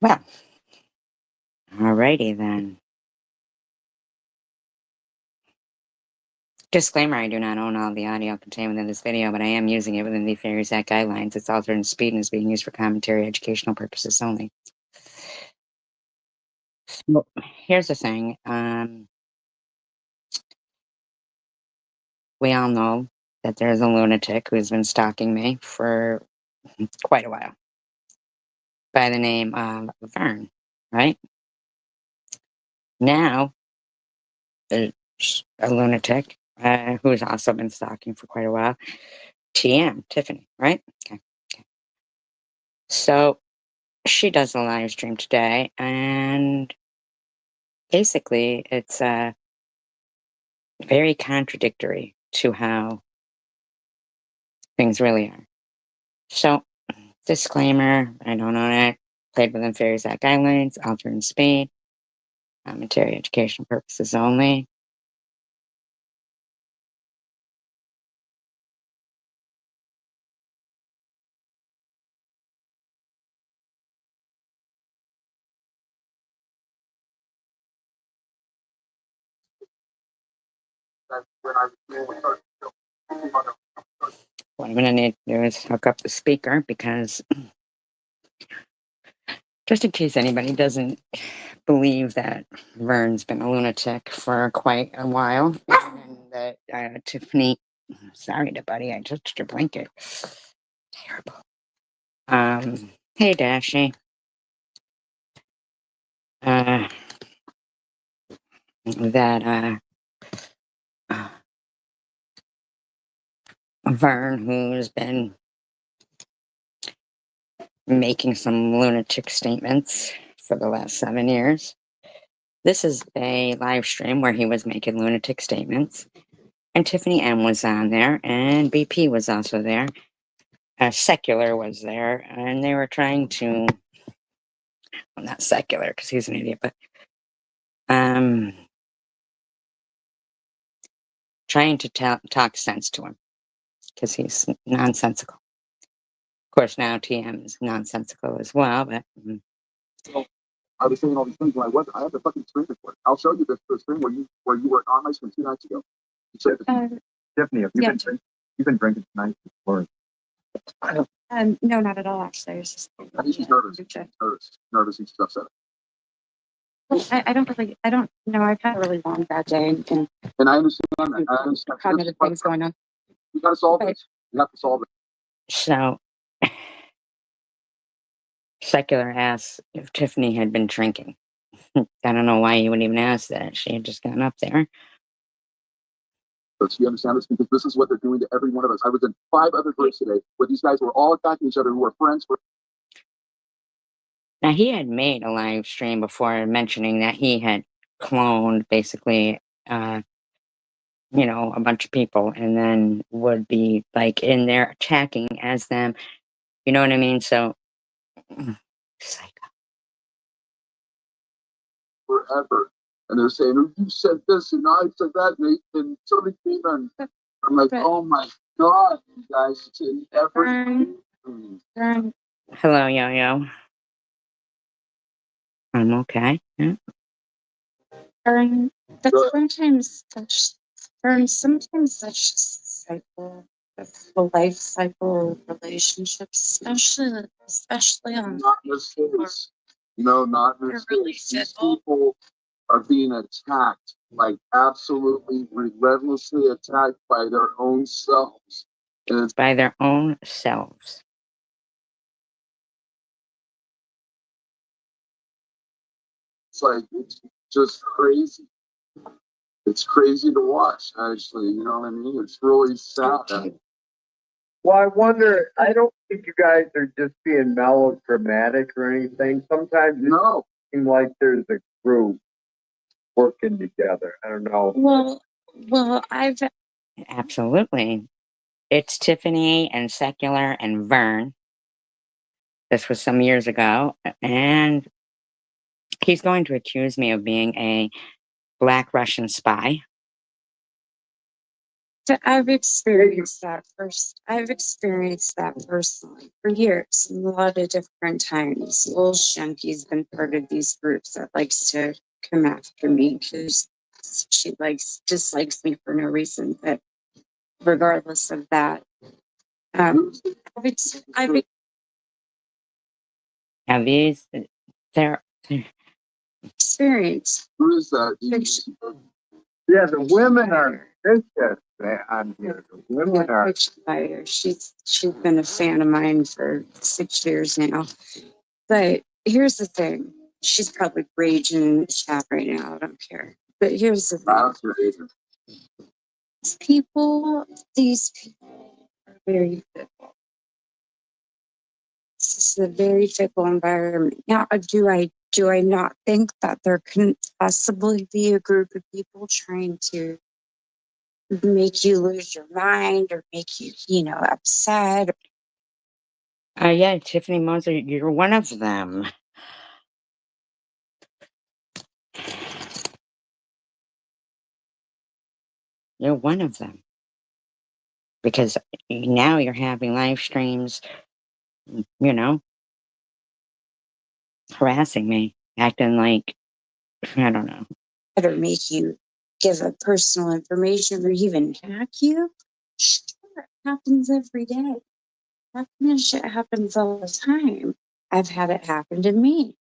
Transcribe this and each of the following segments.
Well, alrighty then. Disclaimer, I do not own all the audio contained within this video, but I am using it within the Fair Act guidelines. It's altered in speed and is being used for commentary educational purposes only. Well, here's the thing. We all know that there's a lunatic who's been stalking me for quite a while by the name of Vern, right? Now, there's a lunatic who's also been stalking for quite a while. TM, Tiffany, right? Okay. So she does a live stream today, and basically, it's very contradictory to how things really are. So, disclaimer: I don't own it. Played within Fair Act guidelines, alter in speed, commentary education purposes only. What I'm going to need to do is hook up the speaker because, just in case anybody doesn't believe that Vern's been a lunatic for quite a while, and that Tiffany, sorry to buddy, I touched your blanket. Terrible. Hey Dashy. Uh, that Vern, who's been making some lunatic statements for the last 7 years. This is a live stream where he was making lunatic statements, and Tiffany M was on there, and BP was also there. Secular was there, and they were trying to, well, not Secular because he's an idiot, but trying to talk sense to him because he's nonsensical. Of course, now TM is nonsensical as well, but I was saying all these things when I wasn't. I have the fucking screen recording. I'll show you the screen where you were on my screen 2 nights ago. You said, Tiffany, have you been drinking? You've been drinking tonight before. No, not at all. Actually, I think she's nervous. Nervous and stuff. I don't know. I've had a really long bad day, and I understand that. I understand. Cognitive things going on. You got to solve it. You have to solve it. So, Secular asks if Tiffany had been drinking. I don't know why you would even ask that. She had just gotten up there. But you understand this because this is what they're doing to every one of us. I was in 5 other groups today where these guys were all attacking each other who were friends. Now, he had made a live stream before mentioning that he had cloned basically, a bunch of people and then would be like in there attacking as them. You know what I mean? So, psycho. Forever. And they're saying, oh, you said this and I said that, and somebody came in. I'm like, oh my God, you guys, it's in every. Hello, Yo Yo. I'm okay. Yeah. That's sometimes that's just cycle, the life cycle of relationships, especially on not in this case. No, not in this case. These people are being attacked, like absolutely relentlessly attacked by their own selves. And it's by their own selves. It's like, it's just crazy. It's crazy to watch, actually. You know what I mean? It's really sad. Well, I wonder, I don't think you guys are just being melodramatic or anything. Sometimes it seems like there's a group working together. I don't know. Well, Absolutely. It's Tiffany and Secular and Vern. This was some years ago. And he's going to accuse me of being a Black Russian spy. I've experienced that first. I've experienced that personally for years, in a lot of different times. Lil Shunky's been part of these groups that likes to come after me because she dislikes me for no reason. But regardless of that, I've, I've Now these, they're experienced Who is that? fiction. Yeah, the women are interested on here. The women Yeah, are. fiction buyer. She's been a fan of mine for 6 years now. But here's the thing. She's probably raging in the chat right now. I don't care. But here's the thing. That's right. These people are very fickle. This is a very fickle environment. Now, do I not think that there can possibly be a group of people trying to make you lose your mind or make you, upset? yeah, Tiffany Moser, you're one of them. You're one of them. Because now you're having live streams, harassing me, acting like, I don't know. Or make you give up personal information or even hack you? Sure, it happens every day. That kind of shit happens all the time. I've had it happen to me.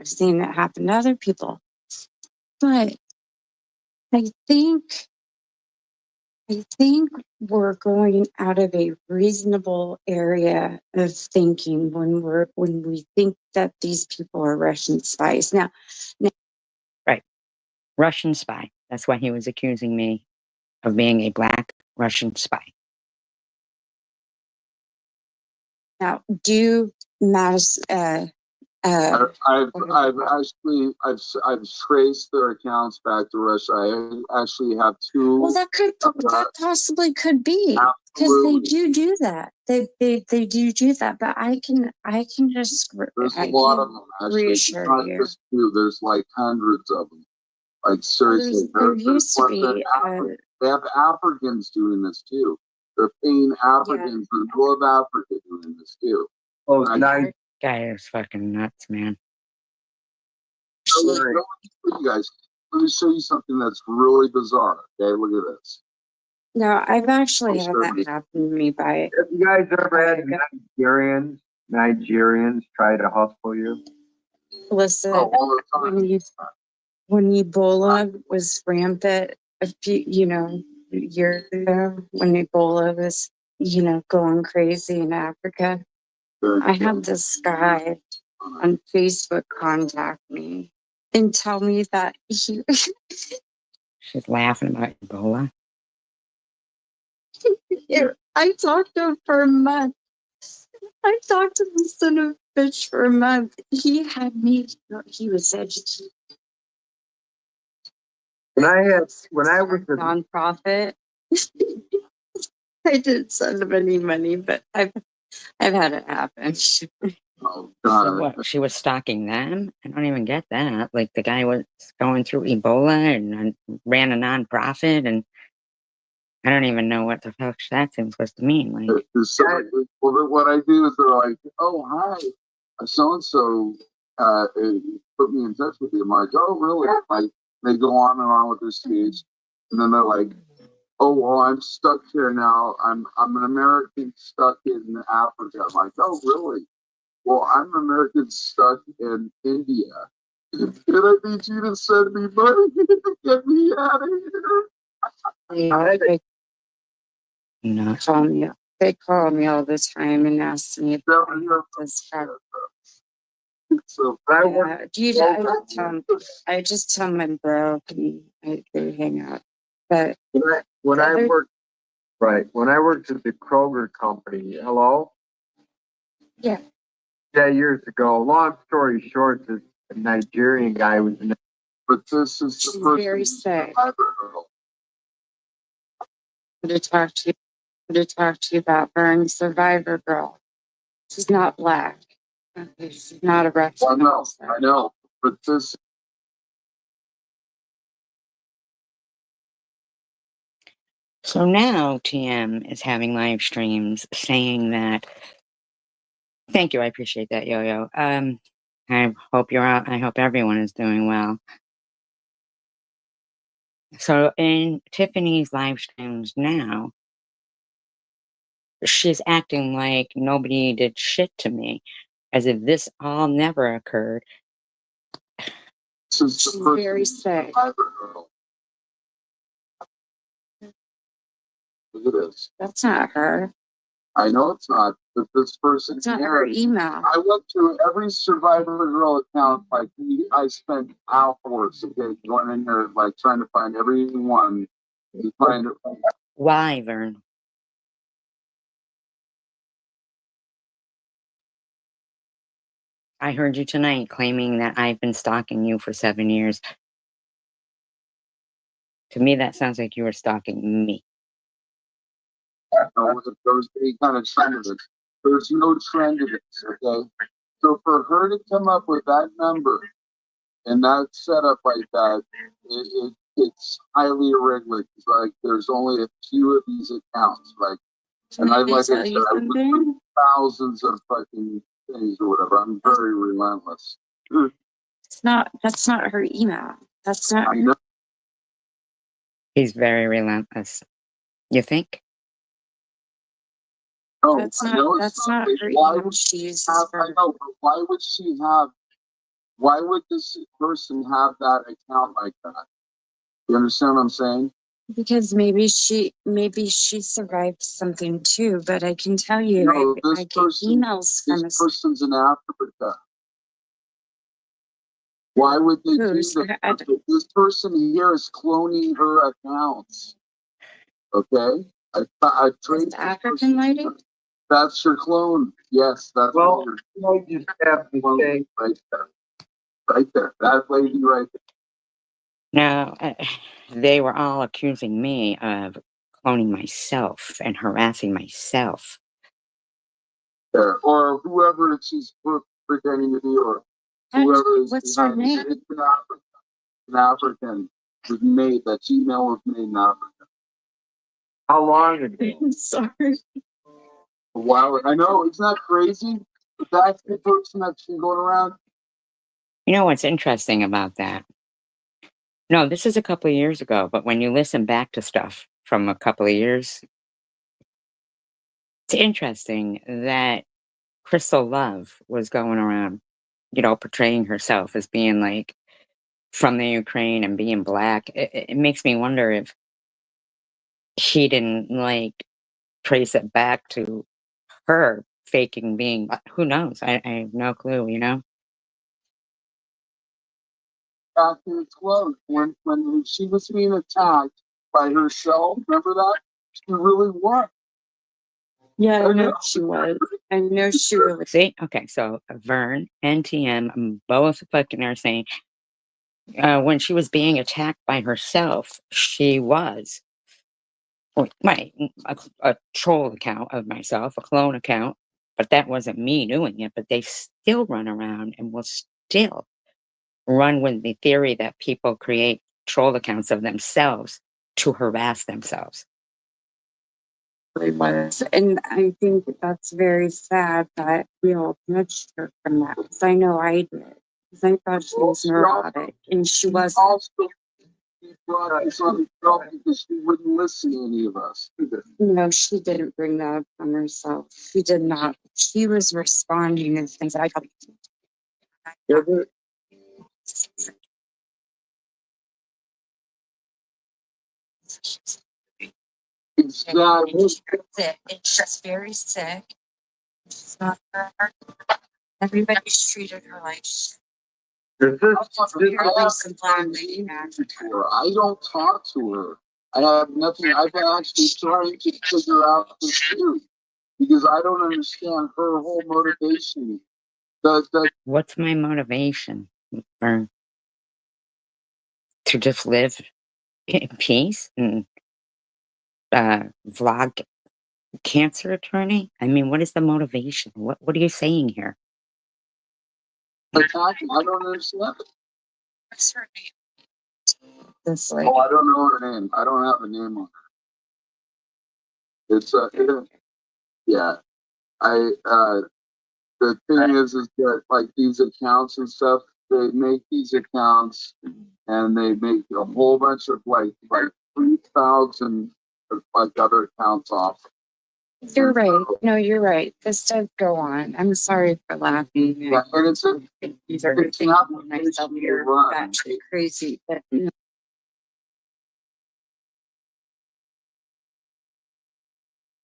I've seen it happen to other people. But I think we're going out of a reasonable area of thinking when we think that these people are Russian spies. Now, Right. Russian spy. That's why he was accusing me of being a black Russian spy. do matters. I've actually traced their accounts back to Russia. I actually have two. Well, that possibly could be because they do that. They do that. But I can just There's a lot of them. Actually, it's reassure not you. just two. There's like hundreds of them. Like seriously, There used to be. they have Africans doing this too. They're paying Africans in the middle of Africa doing this too. Oh, nice. Guy is fucking nuts, man. You guys, let me show you something that's really bizarre. Okay, look at this. No, I've actually had that happen to me by. Have you guys ever had Nigerians try to hustle you? Listen, All the time. when Ebola was rampant a few, years ago, when Ebola was, going crazy in Africa, I had this guy on Facebook contact me and tell me that he. She's laughing about Ebola. I talked to him for a month. I talked to this son of a bitch for a month. He had me. He was educated. When I was a Nonprofit. I didn't send him any money, but I've had it happen. Oh, So God. what? She was stalking them? I don't even get that. Like the guy was going through Ebola and ran a nonprofit, and I don't even know what the fuck that's supposed to mean. Like, Well, what I do is they're like, "Oh, hi, so and so put me in touch with you." I'm like, "Oh, really?" Like they go on and on with their speech, and then they're like, "Oh, well, I'm stuck here now. I'm an American stuck in Africa." I'm like, "Oh, really? Well, I'm an American stuck in India, and I need you to send me money to get me out of here." They call me all the time and ask me about this crap. So I just tell my bro and they hang out. But when I worked at the Kroger company, hello? Yeah. Yeah, years ago. Long story short, this Nigerian guy was in. But this is she's very sick. To talk to you about Burn Survivor Girl. She's not black. Okay, she's not a Russian. I know, but this. So now TM is having live streams saying that. Thank you, I appreciate that, Yo-Yo. I hope you're out. I hope everyone is doing well. So in Tiffany's live streams now, she's acting like nobody did shit to me, as if this all never occurred. Since the She's person very sick. survivor girl. Look at this. That's not her. I know it's not, but this person It's not her here. email. I went through every Survivor Girl account. Like I spent hours going in there, like trying to find every one. To find it. Why, Vern? I heard you tonight claiming that I've been stalking you for 7 years. To me, that sounds like you were stalking me. There's any kind of trend of it. There's no trend of it. Okay, so for her to come up with that number and that setup like that, it's highly irregular. It's like there's only a few of these accounts, like, and I Can I like I tell said, you I went through something? thousands of fucking things or whatever. I'm very relentless. That's not her email. That's not I know. He's very relentless. You think? that's I know not it's that's not her Why email would she uses I for know, but why would she have? Why would this person have that account like that? You understand what I'm saying? because maybe she survived something too, but I can tell you No, I get emails from this person's in Africa. Why would they do who's that? This person here is cloning her accounts. Okay, I trained African lady? That's your clone. Yes, that's Well, your you just have to clone say, right there. Right there. That lady right there. Now, they were all accusing me of cloning myself and harassing myself. Or whoever she's pretending to be, or whoever is What's her name? It's an African was made. That email was made in Africa. how long ago? I'm sorry. A while. I know, isn't that crazy? But that's the person that's been going around. You know what's interesting about that? No, this is a couple of years ago, but when you listen back to stuff from a couple of years, it's interesting that Crystal Love was going around, portraying herself as being like from the Ukraine and being black. It makes me wonder if he didn't like trace it back to her faking being, who knows? I have no clue, Back in 12, when she was being attacked by herself, remember that? She really was. Yeah, I know she was. I know she really. See? Okay, so Vern and TM both fucking are saying when she was being attacked by herself, she was a troll account of myself, a clone account, but that wasn't me doing it. But they still run around and will still run with the theory that people create troll accounts of themselves to harass themselves. Was. And I think that's very sad that we all judged her from that. Because I know I did. Because I thought she was neurotic, and she wasn't. Also, she brought this on herself because she wouldn't listen to any of us. No, she didn't bring that up on herself. She did not. She was responding to things that I thought. Exactly. It's just very sick. It's not her. Everybody's treated her like shit. Is this, I don't talk to her. I have nothing. I've been actually trying to figure out this too, because I don't understand her whole motivation. What's my motivation? Vern? To just live in peace and vlog cancer attorney? I mean, what is the motivation? What are you saying here? Attacking. I don't understand it. What's her name? I don't know her name. I don't have a name on her. It's yeah. The thing is that like these accounts and stuff, they make these accounts and they make a whole bunch of like 3,000 like other accounts off. You're right. No, you're right. This does go on. I'm sorry for laughing. Yeah, and it's a These are it's thinking not to myself, you're run. batshit crazy, but no.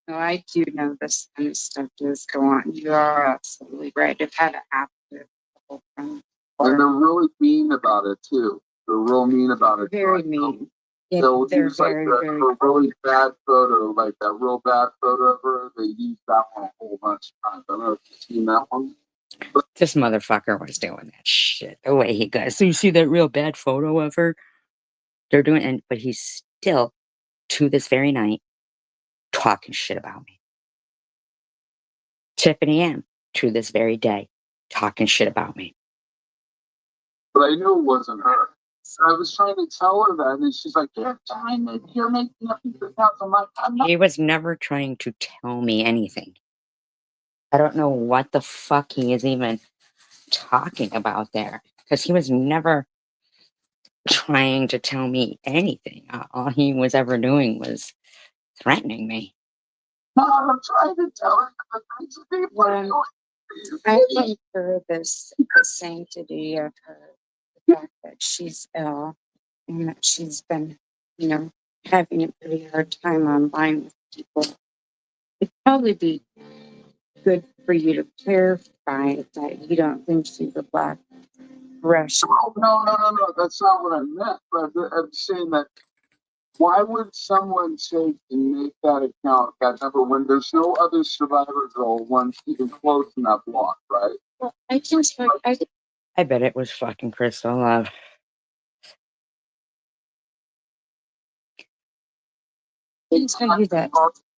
No, I do know this kind of stuff does go on. You are absolutely right. I've had an active couple from And they're really mean about it too. They're real mean about it. very Like, mean. Yeah, they'll they're use like very, a very really bad photo, like that real bad photo of her. They use that one a whole bunch of times. I don't know if you've seen that one. This motherfucker was doing that shit the way he goes. So you see that real bad photo of her? They're doing, and but he's still to this very night talking shit about me. Tiffany M to this very day talking shit about me. But I knew it wasn't her. I was trying to tell her that, and she's like, you're making up these accounts." I'm like, "I'm not." He was never trying to tell me anything. I don't know what the fuck he is even talking about there because he was never trying to tell me anything. All he was ever doing was threatening me. Mom, I'm trying to tell her the things that people are doing. I think for this the sanctity of her, the fact that she's ill and that she's been, you know, having a pretty hard time online with people, it'd probably be good for you to clarify that you don't think she's a black Russian. Oh, no. That's not what I meant. But I'm saying that why would someone take and make that account that number when there's no other survivor girl once even close in that block, right? Well, I can tell I bet it was fucking Crystal Love. you that.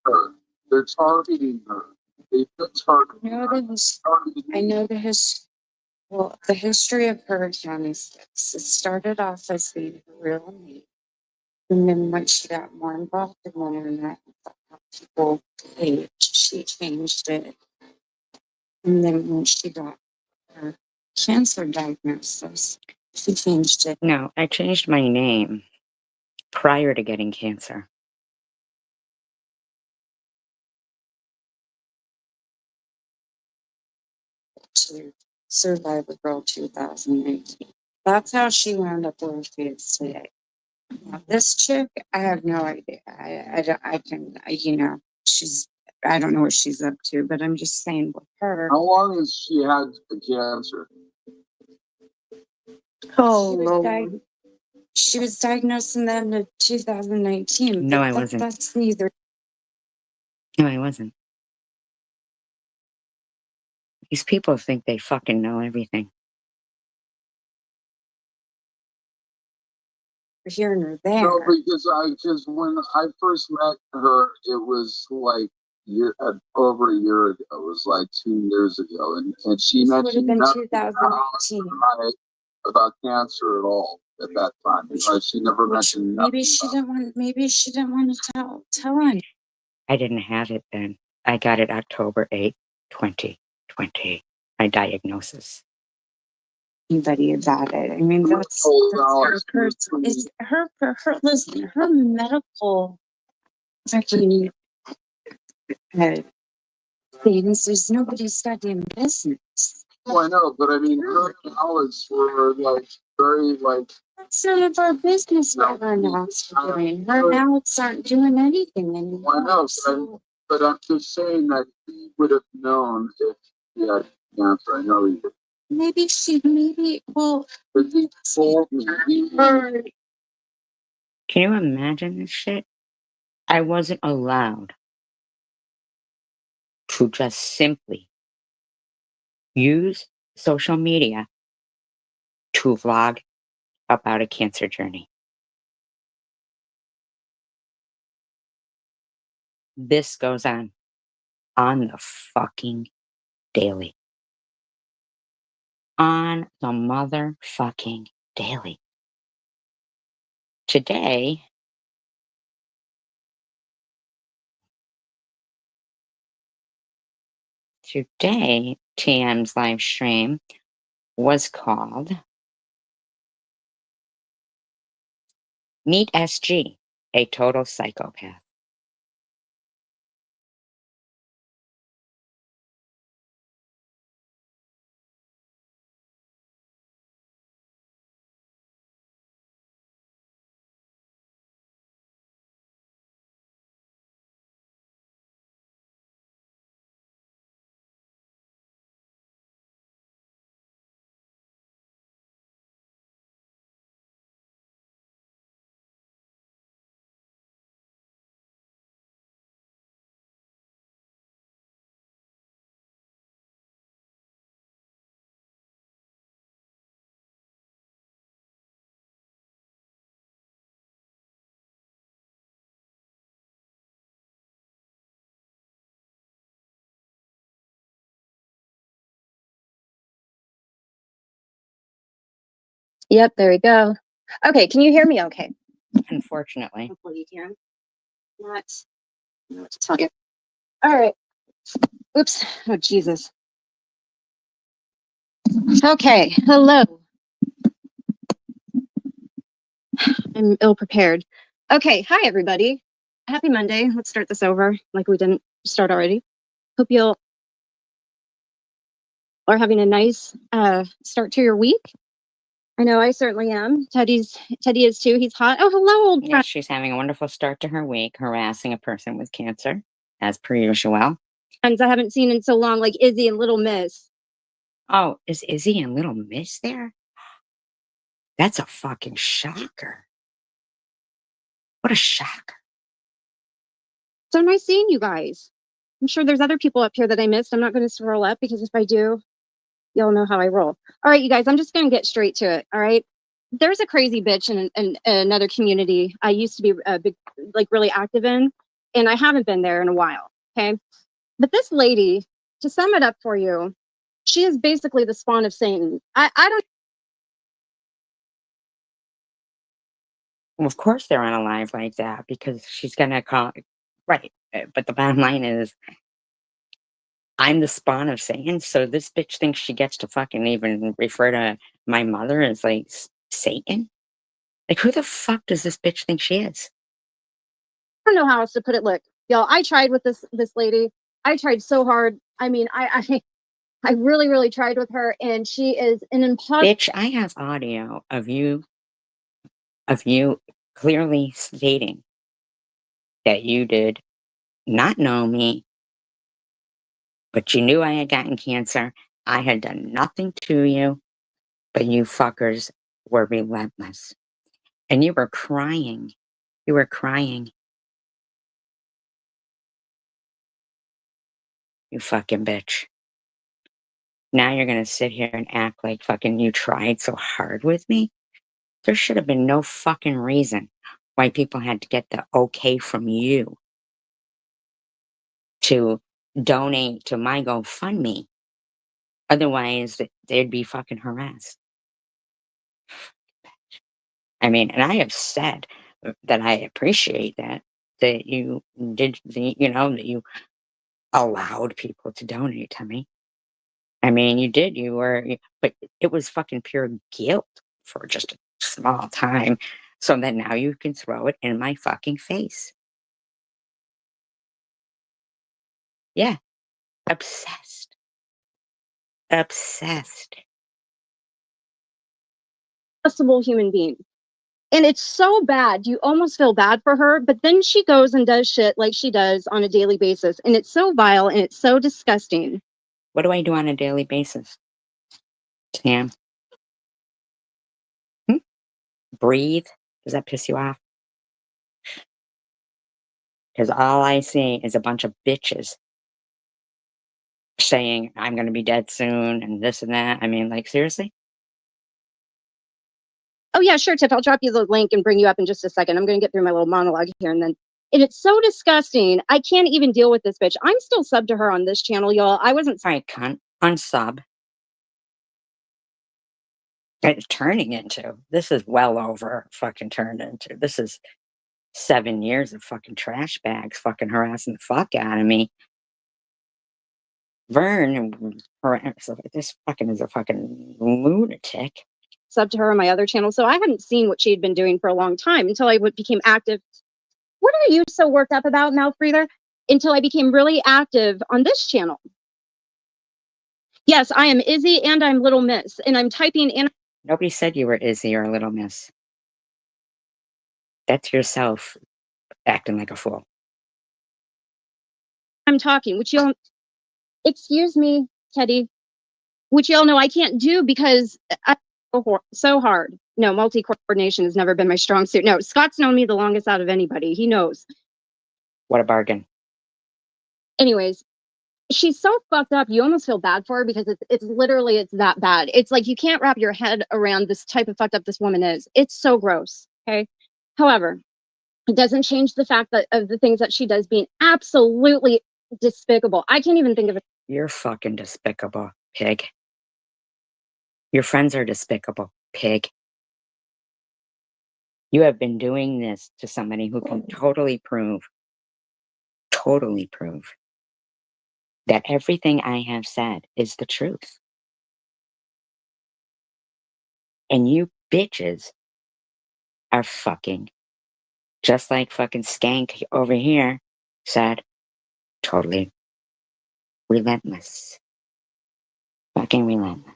Her. They're targeting her. They target I know I know the history of her account is this. It started off as being a real name. And then when she got more involved in the internet, people page, she changed it. And then when she got her cancer diagnosis, she changed it No, I changed my name prior to getting cancer. to Survivor Girl 2019. That's how she wound up where she is today. Now, this chick, I have no idea. I can, you know, I don't know what she's up to, but I'm just saying with her. How long has she had the cancer? Oh, Lord. She was diagnosed in the end of 2019. No, I wasn't. That's neither. No, I wasn't. These people think they fucking know everything. Here nor there. No, because when I first met her, it was like over a year ago. It was like 2 years ago, and she This would have mentioned been nothing 2019. about cancer at all at that time. Like she never mentioned nothing. Maybe she didn't want. Maybe she didn't want to tell on. I didn't have it then. I got it October 8th, 2020. My diagnosis. Anybody about it. I mean, that's her person. It's her. Listen, her medical fucking things. There's nobody's goddamn business. Oh, I know, but I mean, her knowledge were like very like. That's none of our business what her nouns are doing. Her nouns aren't doing anything anymore. I know, but I'm just saying that he would have known if he had cancer. I know he would. Well, But he told me. Can you imagine this shit? I wasn't allowed to just simply use social media to vlog about a cancer journey. This goes on the fucking daily. On the motherfucking daily. Today, today, TM's live stream was called Meet SG, a total psychopath. Yep, there we go. Okay, can you hear me okay? Unfortunately. Hopefully you can. Not know what to tell you. All right. Oops. Oh, Jesus. Okay, hello. I'm ill prepared. Okay, hi everybody. Happy Monday. Let's start this over like we didn't start already. Hope you all are having a nice start to your week. I know I certainly am. Teddy is too. He's hot. Oh, hello, old Yes, friend. she's having a wonderful start to her week, harassing a person with cancer, as per usual. Friends I haven't seen in so long, like Izzy and Little Miss. Oh, is Izzy and Little Miss there? That's a fucking shocker. What a shocker. So nice seeing you guys. I'm sure there's other people up here that I missed. I'm not going to scroll up because if I do, y'all know how I roll. All right, you guys, I'm just going to get straight to it. All right. There's a crazy bitch in another community I used to be a big, like really active in, and I haven't been there in a while. Okay. But this lady, to sum it up for you, she is basically the spawn of Satan. I don't. Well, of course they're on a live like that because she's gonna call right. But the bottom line is I'm the spawn of Satan, so this bitch thinks she gets to fucking even refer to my mother as like Satan? Like who the fuck does this bitch think she is? I don't know how else to put it. Look, y'all, I tried with this lady. I tried so hard. I mean, I really, really tried with her, and she is an imposter. Bitch, I have audio of you clearly stating that you did not know me, but you knew I had gotten cancer. I had done nothing to you, but you fuckers were relentless. And you were crying. You were crying. You fucking bitch. Now you're gonna sit here and act like fucking you tried so hard with me? There should have been no fucking reason why people had to get the okay from you to donate to my GoFundMe. Otherwise, they'd be fucking harassed. I mean, and I have said that I appreciate that you did that you allowed people to donate to me. I mean, you did, but it was fucking pure guilt for just a small time. So that now you can throw it in my fucking face. Yeah, obsessed. Obsessed. Human being. And it's so bad. You almost feel bad for her, but then she goes and does shit like she does on a daily basis. And it's so vile and it's so disgusting. What do I do on a daily basis? Tam? Breathe? Does that piss you off? Because all I see is a bunch of bitches saying I'm going to be dead soon and this and that. I mean, like, seriously? Oh, yeah, sure, Tiff. I'll drop you the link and bring you up in just a second. I'm going to get through my little monologue here and then. And it's so disgusting. I can't even deal with this bitch. I'm still subbed to her on this channel, y'all. I wasn't. All right, cunt. Unsub. It's turning into. This is well over fucking turned into. This is 7 years of fucking trash bags fucking harassing the fuck out of me. Vern, this fucking is a fucking lunatic. Sub to her on my other channel. So I hadn't seen what she had been doing for a long time until I became active. What are you so worked up about, mouth breather? Until I became really active on this channel. Yes, I am Izzy and I'm Little Miss, and I'm typing in. Nobody said you were Izzy or Little Miss. That's yourself acting like a fool. I'm talking, which you'll. Excuse me, Teddy. Which y'all know I can't do because I'm so hard. No, multi-coordination has never been my strong suit. No, Scott's known me the longest out of anybody. He knows. What a bargain. Anyways, she's so fucked up. You almost feel bad for her because it's literally it's that bad. It's like you can't wrap your head around this type of fucked up this woman is. It's so gross. Okay. However, it doesn't change the fact that of the things that she does being absolutely despicable. I can't even think of it. You're fucking despicable, pig. Your friends are despicable, pig. You have been doing this to somebody who can totally prove that everything I have said is the truth. And you bitches are fucking, just like fucking Skank over here said, totally relentless. Fucking relentless.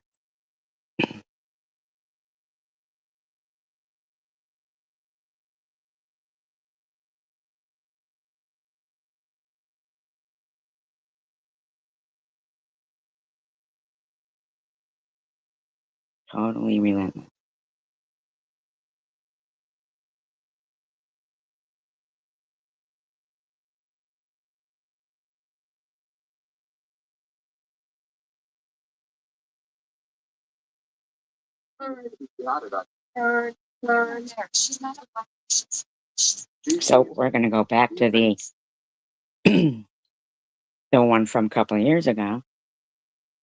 Totally relentless. So we're going to go back to the the one from a couple of years ago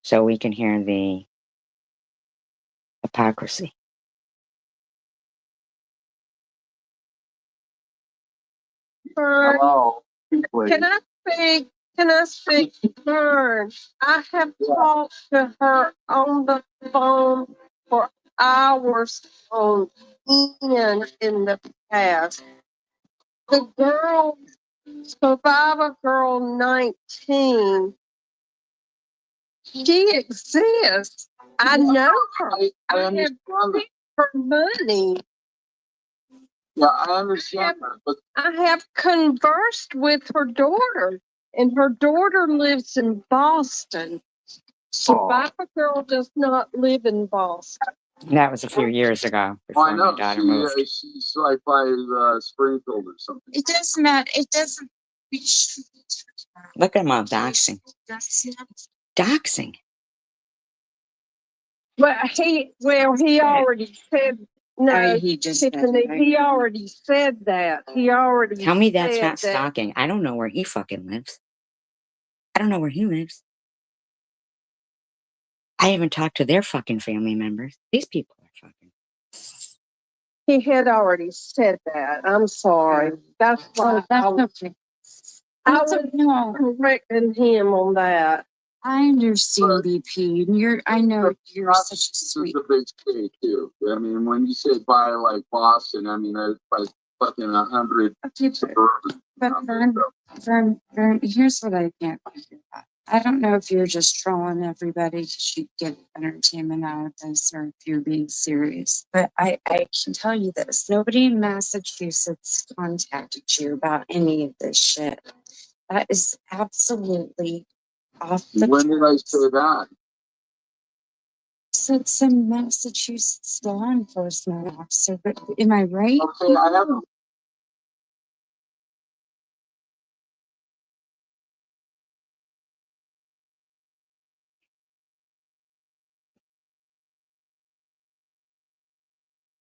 so we can hear the hypocrisy. Hello. Can I speak? Can I speak to her? I have talked to her on the phone for hours on end in the past. The girl, Survivor Girl 19, she exists. I know her. I I have understand that. paid her money. Yeah, I understand that, but I have conversed with her daughter, and her daughter lives in Boston. Survivor Girl does not live in Boston. That was a few years ago before I know my daughter moved. she's like by Springfield or something. It doesn't matter. It doesn't. Look at him all doxing. Doxing. He already said no. He just Tiffany, he already said that. He already Tell me that's said not that. stalking. I don't know where he fucking lives. I don't know where he lives. I haven't talked to their fucking family members. These people are fucking. He had already said that. I'm sorry. That's why I was correcting him on that. I understand, BP, and I know you're such a This sweet. is a big state too. I mean, when you say by like Boston, I mean that's like fucking 100 Okay, suburban. but Vern, here's what I can't figure out. I don't know if you're just trolling everybody because you get entertainment out of this or if you're being serious. But I can tell you this. Nobody in Massachusetts contacted you about any of this shit. That is absolutely off the When did I charts. say that? Said some Massachusetts law enforcement officer, but am I right? Okay, I haven't.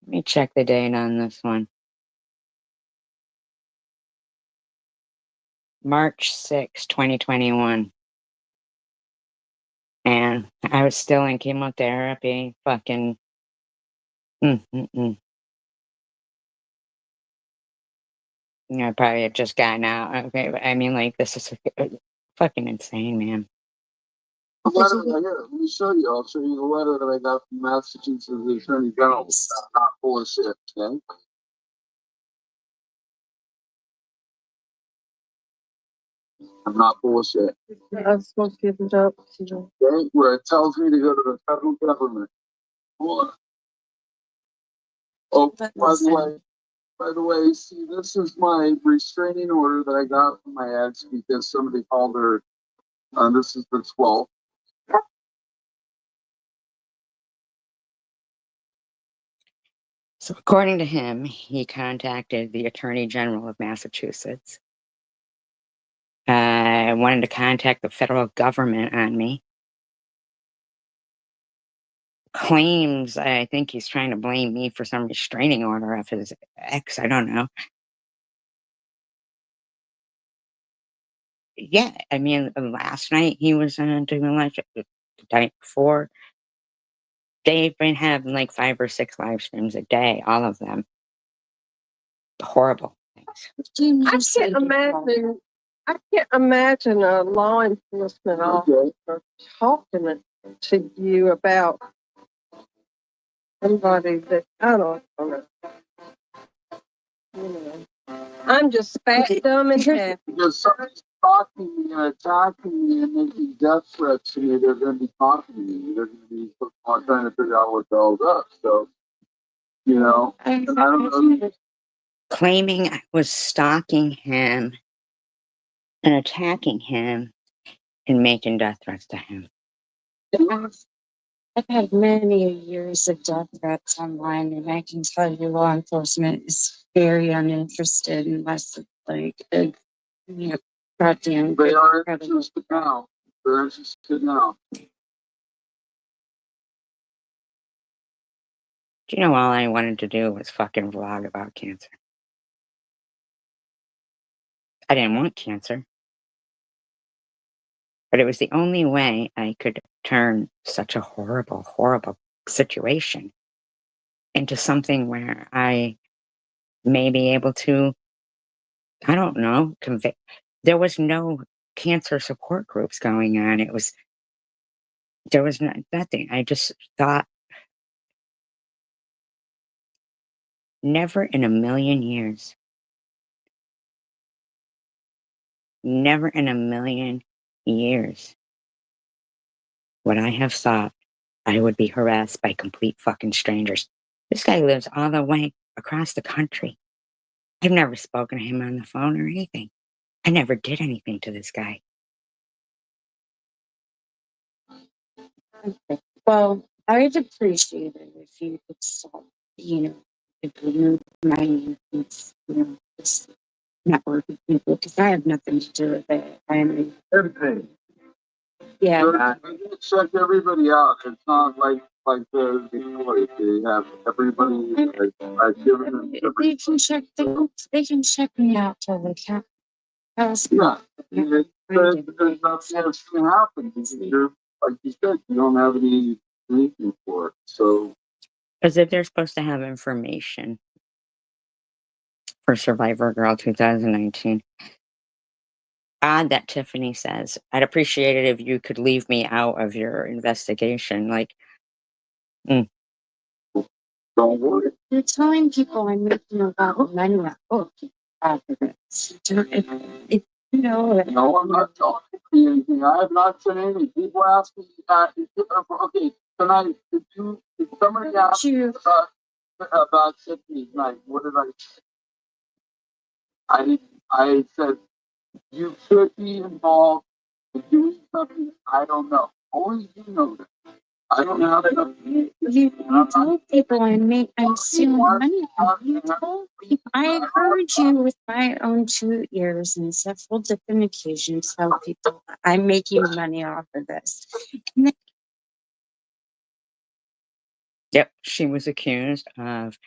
Let me check the date on this one. March 6, 2021. And I was still in chemotherapy. Fucking. I probably had just gotten out. Okay, but I mean, like, this is fucking insane, man. The letter right here, let me show you. I'll show you the letter that I got from Massachusetts Attorney General. It's not full of shit, okay? I'm not full of shit. I'm supposed to give it up to you. Okay? Where it tells me to go to the federal government. Hold on. Oh, But by listen. the way, see, this is my restraining order that I got from my ex because somebody called her. This is the 12th. So, according to him, he contacted the Attorney General of Massachusetts. Wanted to contact the federal government on me. Claims, I think he's trying to blame me for some restraining order of his ex. I don't know. Yeah, I mean, last night he was doing live, the night before. They've been having like 5 or 6 live streams a day, all of them. Horrible things. I can't imagine a law enforcement officer talking to you about somebody that I don't know. You know, I'm just fat, dumb, and deaf. Because somebody's talking to me and attacking me and making death threats to me, they're going to be talking to me. They're going to be trying to figure out what the hell's up. So, you know, and I don't know. Claiming I was stalking him and attacking him and making death threats to him. I've had many years of death threats online, and I can tell you law enforcement is very uninterested unless it's like a, goddamn. They are credible interested now. They're interested now. Do you know all I wanted to do was fucking vlog about cancer? I didn't want cancer. But it was the only way I could turn such a horrible, horrible situation into something where I may be able to, I don't know, convey. There was no cancer support groups going on. There was nothing. I just thought, never in a million years, never in a million years would I have thought I would be harassed by complete fucking strangers. This guy lives all the way across the country. I've never spoken to him on the phone or anything. I never did anything to this guy. Well, I would appreciate it if you could stop, if remove my name from, this network of people, because I have nothing to do with it. Everything. Yeah. They check everybody out. It's not like the employees. They have everybody. I've given them They can check me out till they can't. Yeah, there's nothing that's going to happen. You're, like you said, you don't have anything for it. So, As if they're supposed to have information for Survivor Girl 2019. Odd that Tiffany says, I'd appreciate it if you could leave me out of your investigation. Like, don't worry. You're telling people I'm making a lot of money off of this. No, I'm not talking anything. I have not said anything. People ask me, okay, tonight, did somebody ask you about Tiffany's night? What did I say? I said, you could be involved in doing something. I don't know. Only you know that. I don't know how to. You told people I'm stealing money. I heard you with my own 2 ears and several different occasions tell people I'm making money off of this. yep, she was accused of,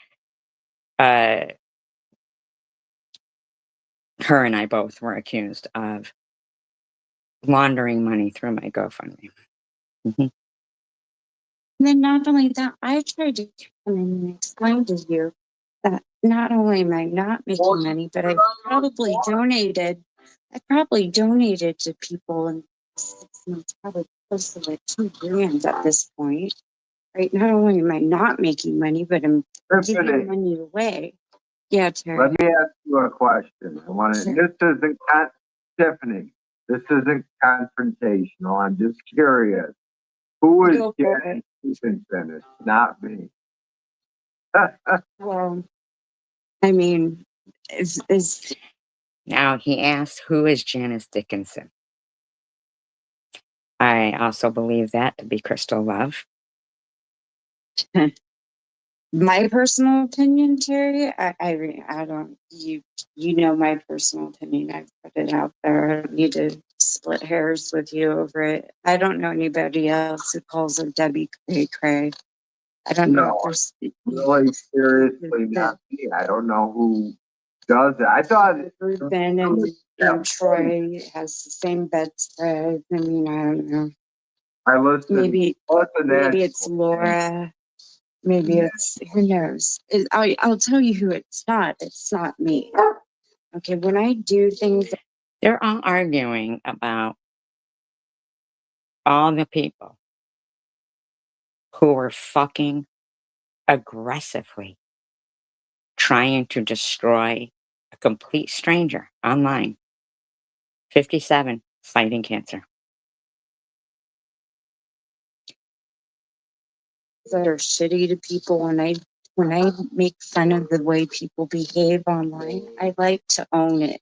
her and I both were accused of laundering money through my GoFundMe. And then not only that, I tried to come in and explain to you that not only am I not making money, but I probably donated to people in 6 months, probably close to like 2 grand at this point. Right? Not only am I not making money, but I'm giving Tiffany, money away. Yeah, Terry. let me ask you a question. I want to, Sure. this isn't, Tiffany, this isn't confrontational. I'm just curious. Who is Go for Janet it. Stevenson? It's not me. Well, I mean, is Now he asks, who is Janice Dickinson? I also believe that to be Crystal Love. my personal opinion, Terry. I don't. You know my personal opinion. I've put it out there. I don't need to split hairs with you over it. I don't know anybody else who calls her Debbie Cray Cray. I don't know. No, If there's really, seriously, not me. I don't know who does it. I thought Ben and Troy has the same bedspread. I mean, I don't know. I listened. Maybe Maybe it's Laura. Maybe it's who knows. I'll tell you who it's not. It's not me. Okay, when I do things, They're all arguing about all the people who were fucking aggressively trying to destroy a complete stranger online. 57 fighting cancer. that are shitty to people, when I make fun of the way people behave online, I like to own it.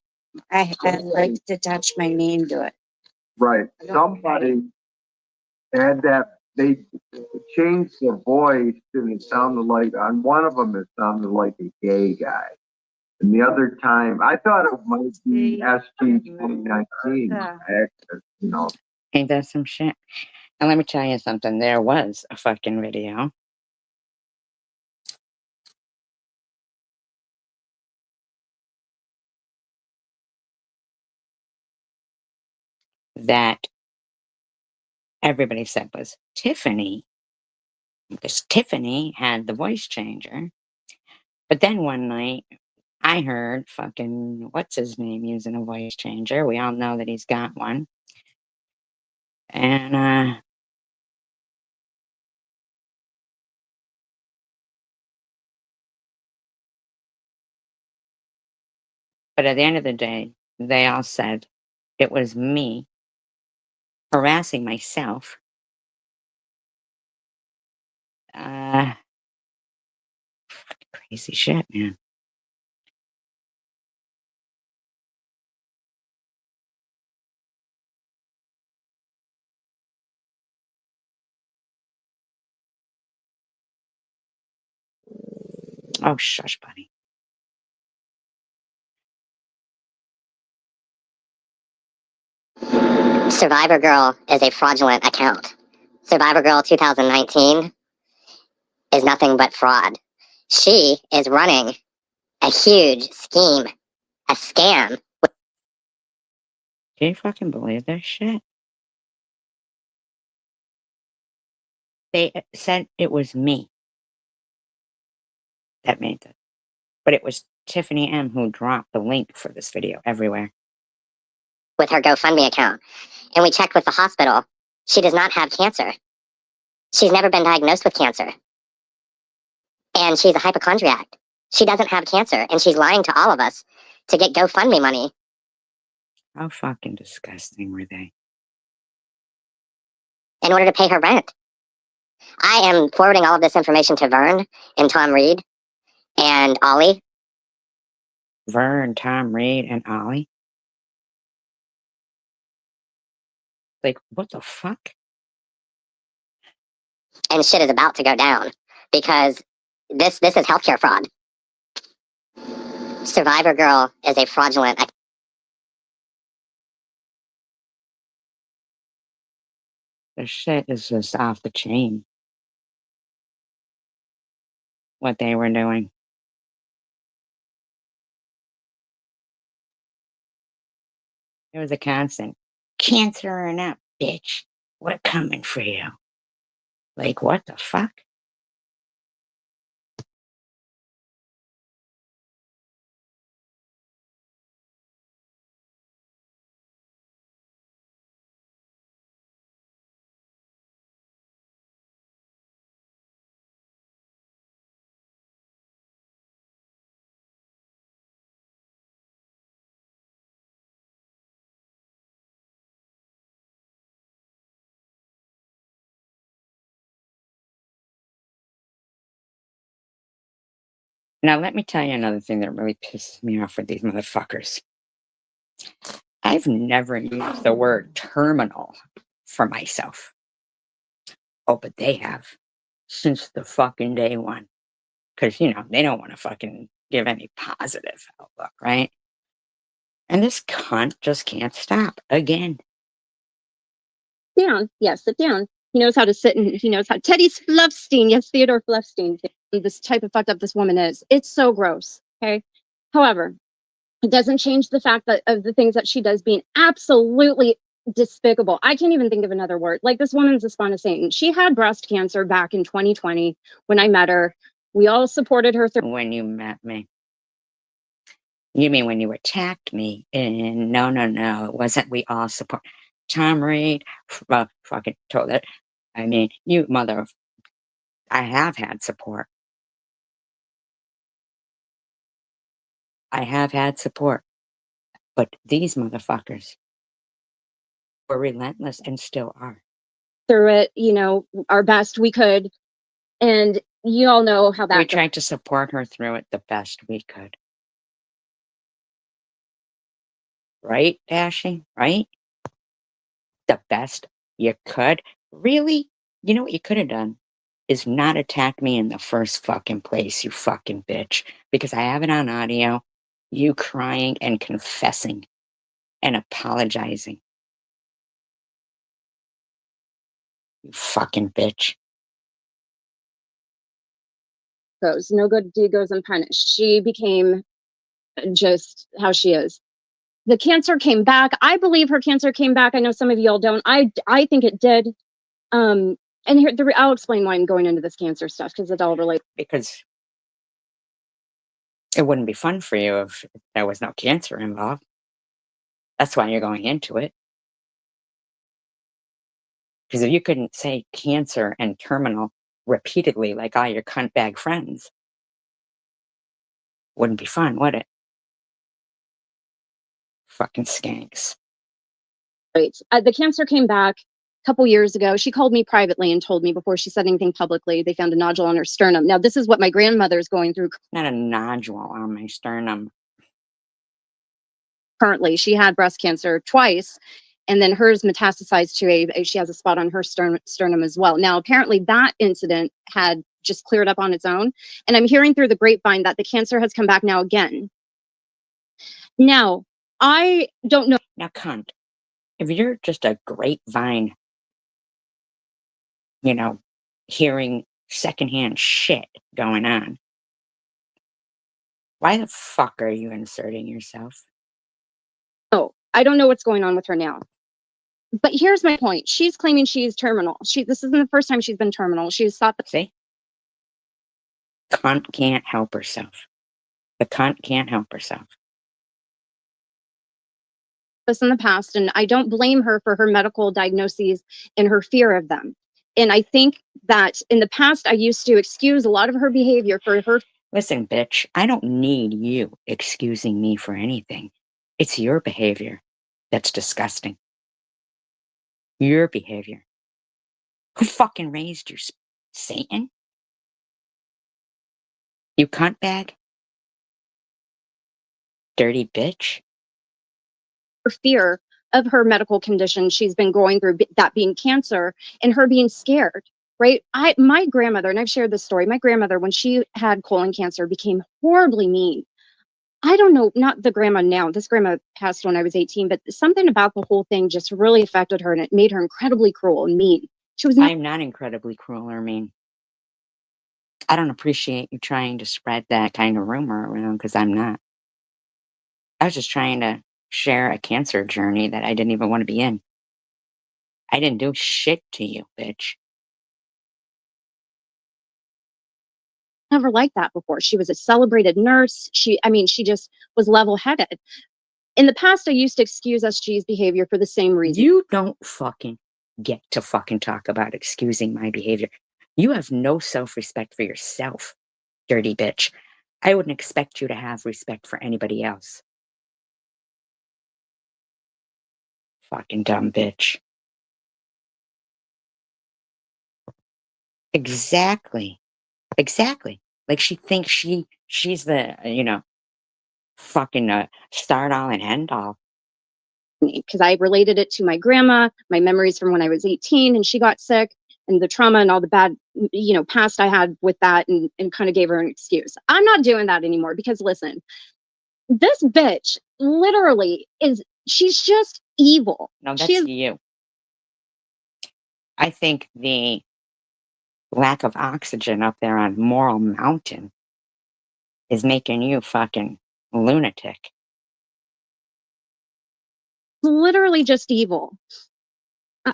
I like to attach my name to it. right. Somebody had that, they changed the voice and it sounded like, on one of them, it sounded like a gay guy. And the other time, I thought it might be SG 2019. You know, Ain't that some shit? And let me tell you something. There was a fucking video that everybody said was Tiffany, because Tiffany had the voice changer. But then one night, I heard fucking what's his name using a voice changer. We all know that he's got one. And but at the end of the day, they all said it was me harassing myself. Uh Crazy shit, man. Oh shush, buddy. Survivor Girl is a fraudulent account. Survivor Girl 2019 is nothing but fraud. She is running a huge scheme, a scam. Can you fucking believe this shit? They said it was me that made it. But it was Tiffany M who dropped the link for this video everywhere. With her GoFundMe account. And we checked with the hospital. She does not have cancer. She's never been diagnosed with cancer. And she's a hypochondriac. She doesn't have cancer, and she's lying to all of us to get GoFundMe money. How fucking disgusting were they? In order to pay her rent. I am forwarding all of this information to Vern and Tom Reed and Ollie. Vern, Tom Reed, and Ollie? Like, what the fuck? And shit is about to go down because this is healthcare fraud. Survivor Girl is a fraudulent. This shit is just off the chain. What they were doing. It was a constant. Cancer or not, bitch. We're coming for you. Like, what the fuck? Now, let me tell you another thing that really pisses me off with these motherfuckers. I've never used the word terminal for myself. Oh, but they have since the fucking day one. Because, they don't want to fucking give any positive outlook, right? And this cunt just can't stop again. Down. Yes, sit down. He knows how to sit and he knows how. Teddy Fluffstein. Yes, Theodore Fluffstein. This type of fucked up this woman is. It's so gross. Okay. However, it doesn't change the fact that of the things that she does being absolutely despicable. I can't even think of another word. Like, this woman's a spawn of Satan. She had breast cancer back in 2020 when I met her. We all supported her through. When you met me. You mean when you attacked me? And no. It wasn't we all support. Tom Reed, fucking told it. I mean, you mother of. I have had support. I have had support. But these motherfuckers were relentless and still are. Through it, our best we could. And you all know how We that goes. tried to support her through it the best we could. Right, Dashy? Right? The best you could? Really? You know what you could have done? Is not attack me in the first fucking place, you fucking bitch. Because I have it on audio, you crying and confessing and apologizing. You fucking bitch. Goes. No good deed goes unpunished. She became just how she is. The cancer came back. I believe her cancer came back. I know some of y'all don't. I think it did. And here, I'll explain why I'm going into this cancer stuff because it all relates. Because it wouldn't be fun for you if there was no cancer involved. That's why you're going into it. Because if you couldn't say cancer and terminal repeatedly like all your cunt bag friends, wouldn't be fun, would it? Fucking skanks. The cancer came back a couple years ago. She called me privately and told me before she said anything publicly, they found a nodule on her sternum. Now, this is what my grandmother's going through Not a nodule on my sternum. currently. She had breast cancer twice, and then hers metastasized to she has a spot on her sternum as well. Now, apparently that incident had just cleared up on its own. And I'm hearing through the grapevine that the cancer has come back now again. Now, I don't know. Now, cunt, if you're just a grapevine, hearing secondhand shit going on, why the fuck are you inserting yourself? Oh, I don't know what's going on with her now. But here's my point. She's claiming she's terminal. This isn't the first time she's been terminal. She's thought that. See? Cunt can't help herself. The cunt can't help herself. This in the past, and I don't blame her for her medical diagnoses and her fear of them. And I think that in the past, I used to excuse a lot of her behavior for her. Listen, bitch, I don't need you excusing me for anything. It's your behavior that's disgusting. Your behavior. Who fucking raised you, Satan? You cunt bag? Dirty bitch? Her fear of her medical condition she's been going through, that being cancer, and her being scared. Right? My grandmother, and I've shared this story, my grandmother, when she had colon cancer, became horribly mean. I don't know, not the grandma now. This grandma passed when I was 18, but something about the whole thing just really affected her, and it made her incredibly cruel and mean. She was not. I'm not incredibly cruel or mean. I don't appreciate you trying to spread that kind of rumor around because I'm not. I was just trying to share a cancer journey that I didn't even want to be in. I didn't do shit to you, bitch. Never liked that before. She was a celebrated nurse. She just was level-headed. In the past, I used to excuse SG's behavior for the same reason. You don't fucking get to fucking talk about excusing my behavior. You have no self-respect for yourself, dirty bitch. I wouldn't expect you to have respect for anybody else. Fucking dumb bitch. Exactly. Like she thinks she's the, fucking start all and end all. Because I related it to my grandma, my memories from when I was 18 and she got sick, and the trauma and all the bad, past I had with that, and kind of gave her an excuse. I'm not doing that anymore because listen, this bitch literally she's just evil. No, She that's is you. I think the lack of oxygen up there on Moral Mountain is making you fucking lunatic. literally just evil.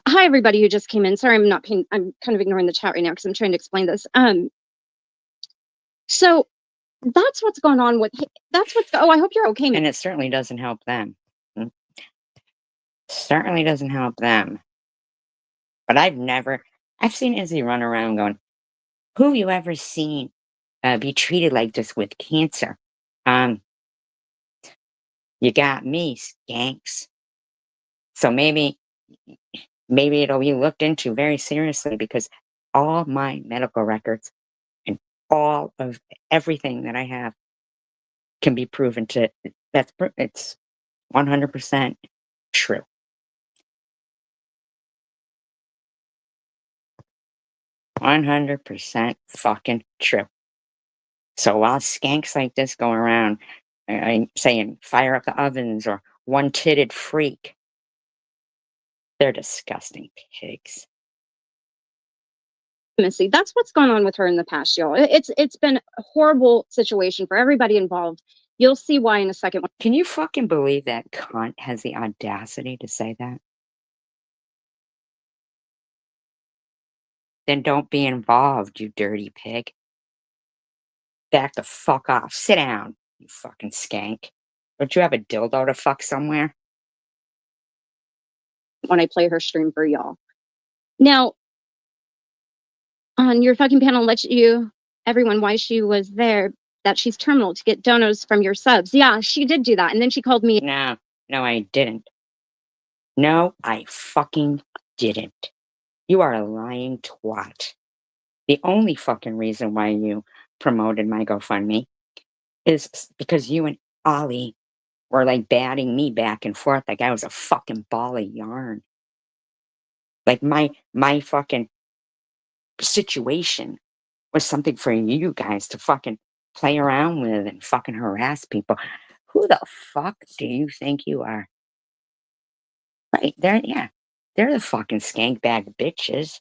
Hi, everybody who just came in. Sorry, I'm kind of ignoring the chat right now because I'm trying to explain this. So that's what's going on with. Oh, I hope you're okay, man. And it certainly doesn't help them. Mm. Certainly doesn't help them. But I've seen Izzy run around going, who you ever seen be treated like this with cancer? You got me, skanks. So maybe it'll be looked into very seriously because all my medical records and all of everything that I have can be proven to it's 100% true. 100% fucking true. So while skanks like this go around saying fire up the ovens or one-titted freak, they're disgusting pigs. Missy, that's what's gone on with her in the past, y'all. It's been a horrible situation for everybody involved. You'll see why in a second. Can you fucking believe that cunt has the audacity to say that? Then don't be involved, you dirty pig. Back the fuck off. Sit down, you fucking skank. Don't you have a dildo to fuck somewhere? When I play her stream for y'all. Now, on your fucking panel, let you everyone why she was there, that she's terminal to get donos from your subs. Yeah, she did do that, and then she called me. No, I didn't. No, I fucking didn't. You are a lying twat. The only fucking reason why you promoted my GoFundMe is because you and Ollie were like batting me back and forth like I was a fucking ball of yarn. Like my fucking situation was something for you guys to fucking play around with and fucking harass people. Who the fuck do you think you are? Right, they're the fucking skank bag bitches.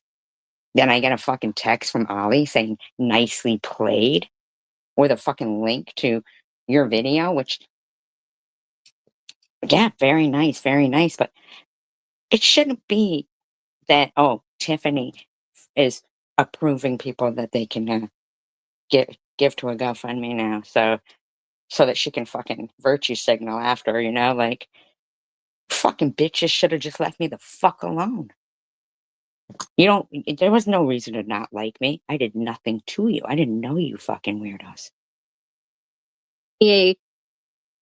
Then I get a fucking text from Ollie saying nicely played with a fucking link to your video, which, yeah, very nice, but it shouldn't be that, oh, Tiffany is approving people that they can give to a GoFundMe now, so that she can fucking virtue signal after, like, fucking bitches should have just left me the fuck alone. There was no reason to not like me. I did nothing to you. I didn't know you fucking weirdos. A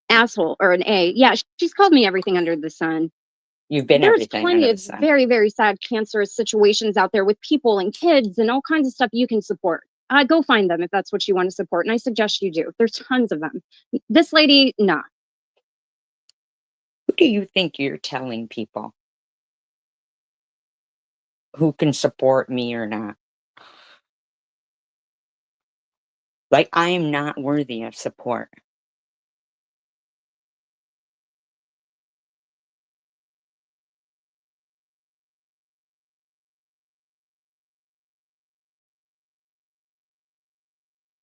asshole or an A. Yeah, she's called me everything under the sun. You've been There's everything plenty under of the sun. very, very sad cancerous situations out there with people and kids and all kinds of stuff you can support. Go find them if that's what you want to support, and I suggest you do. There's tons of them. This lady, nah. Who do you think you're telling people who can support me or not? Like, I am not worthy of support.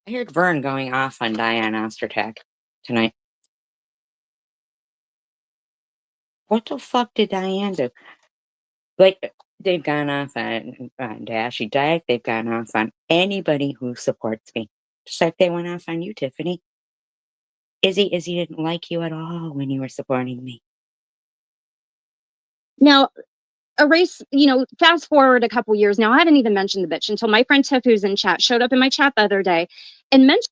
I heard Vern going off on Diane Ostertag tonight. What the fuck did Diane do? Like, they've gone off on Dashy Dyke. They've gone off on anybody who supports me. Just like they went off on you, Tiffany. Izzy didn't like you at all when you were supporting me. Now, fast forward a couple years now. I haven't even mentioned the bitch until my friend Tiff, who's in chat, showed up in my chat the other day and mentioned.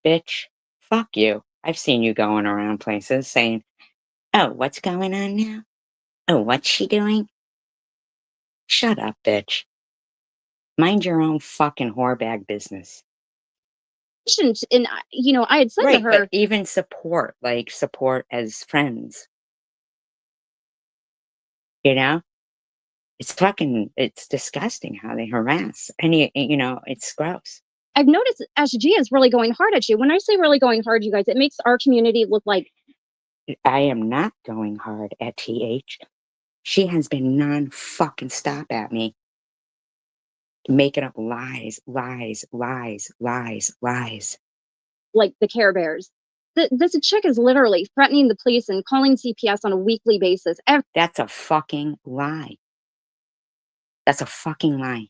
Bitch, fuck you. I've seen you going around places saying, oh, what's going on now? Oh, what's she doing? Shut up, bitch. Mind your own fucking whorebag business. Shouldn't- And I had said to Right, her, but even support, like support as friends. You know? It's disgusting how they harass. And it's gross. I've noticed SG is really going hard at you. When I say really going hard, you guys, it makes our community look like I am not going hard at TH. She has been non-fucking stop at me, making up lies, lies, lies, lies, lies. the Care Bears. This chick is literally threatening the police and calling CPS on a weekly basis. That's a fucking lie. That's a fucking lie.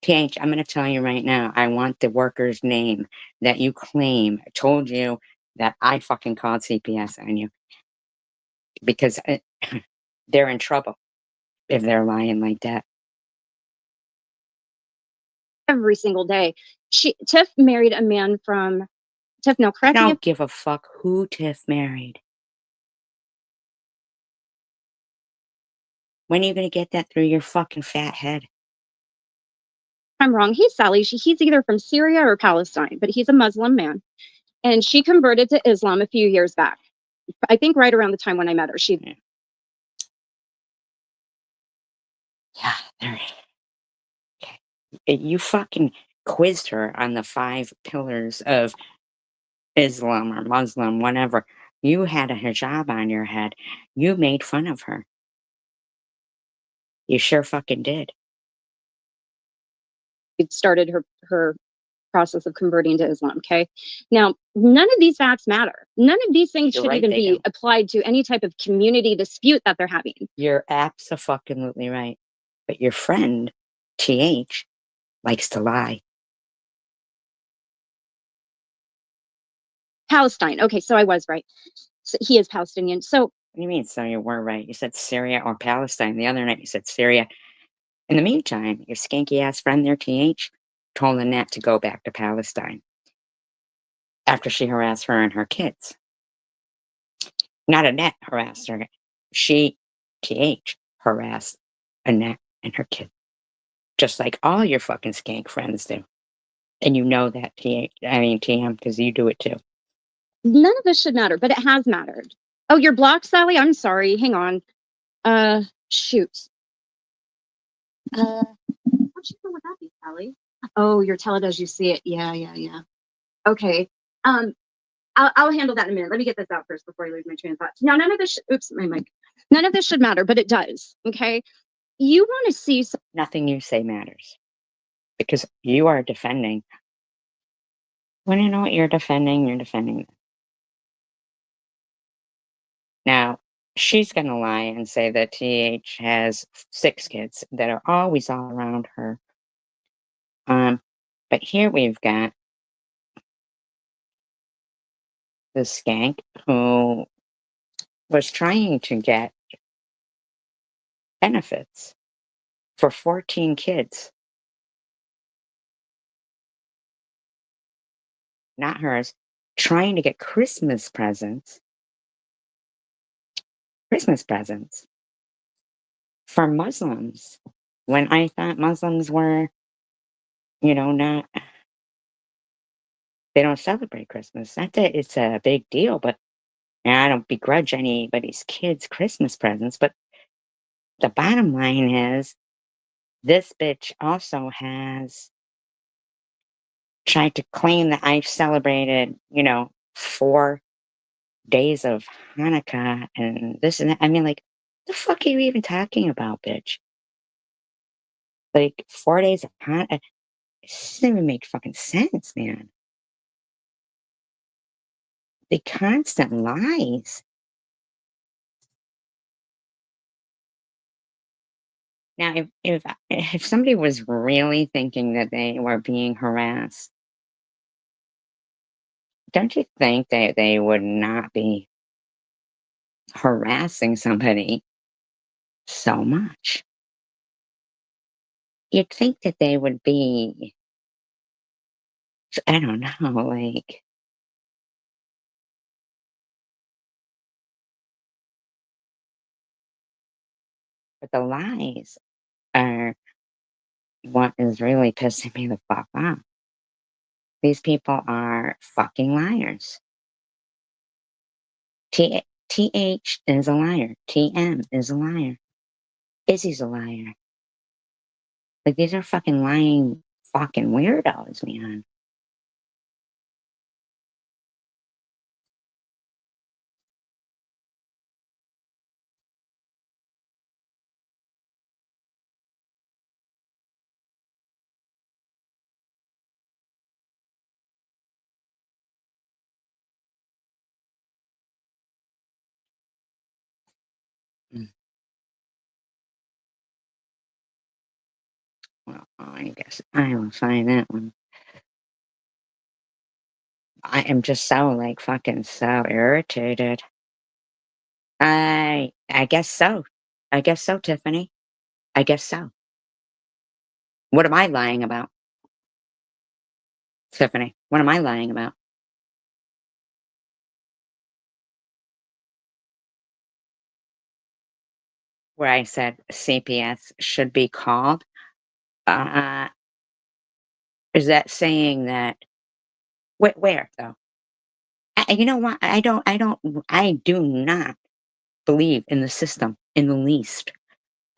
TH, I'm going to tell you right now, I want the worker's name that you claim told you that I fucking called CPS on you. Because they're in trouble if they're lying like that. Every single day. Tiff married a man from Tiff. No, I correct me if don't give a fuck who Tiff married. When are you going to get that through your fucking fat head? I'm wrong. He's Sally. He's either from Syria or Palestine, but he's a Muslim man. And she converted to Islam a few years back. I think right around the time when I met her. Yeah, there. Okay. You fucking quizzed her on the 5 pillars of Islam or Muslim, whatever. You had a hijab on your head. You made fun of her. You sure fucking did. Started her process of converting to Islam. Okay. Now, none of these facts matter. None of these things You're should right, even they be don't. applied to any type of community dispute that they're having. You're abso-fucking-lutely right. But your friend, TH, likes to lie. Palestine. Okay, so I was right. So he is Palestinian. So What do you mean? So you were right. You said Syria or Palestine. The other night you said Syria. In the meantime, your skanky ass friend there, TH, told Annette to go back to Palestine after she harassed her and her kids. Not Annette harassed her. She, TH, harassed Annette and her kids. Just like all your fucking skank friends do. And you know that, TM, because you do it too. none of this should matter, but it has mattered. Oh, you're blocked, Sally? I'm sorry. Hang on. Shoot. What would that be, Sally? Oh, you're tell it as you see it. Yeah. Okay. I'll handle that in a minute. Let me get this out first before I lose my train of thought. Now, none of this. Oops, my mic. None of this should matter, but it does. Okay. You want to see Nothing you say matters. Because you are defending. When you know what you're defending them. Now, she's going to lie and say that TH has 6 kids that are always all around her. But here we've got this skank who was trying to get benefits for 14 kids. Not hers. Trying to get Christmas presents for Muslims when I thought Muslims were, not, they don't celebrate Christmas. Not that it's a big deal, but I don't begrudge anybody's kids' Christmas presents. But the bottom line is this bitch also has tried to claim that I've celebrated, 4 days of Hanukkah and this and that. I mean, like, the fuck are you even talking about, bitch? Like 4 days of Hanukkah. It doesn't even make fucking sense, man. The constant lies. Now, if somebody was really thinking that they were being harassed, don't you think that they would not be harassing somebody so much? You'd think that they would be, I don't know, like, but the lies are what is really pissing me the fuck off. These people are fucking liars. TH is a liar. TM is a liar. Izzy's a liar. Like, these are fucking lying fucking weirdos, man. Mm. Well, I guess I will find that one. I am just so, like, fucking so irritated. I guess so. I guess so, Tiffany. I guess so. What am I lying about? Tiffany, what am I lying about? Where I said CPS should be called? Uh, is that saying that where though? You know what? I do not believe in the system in the least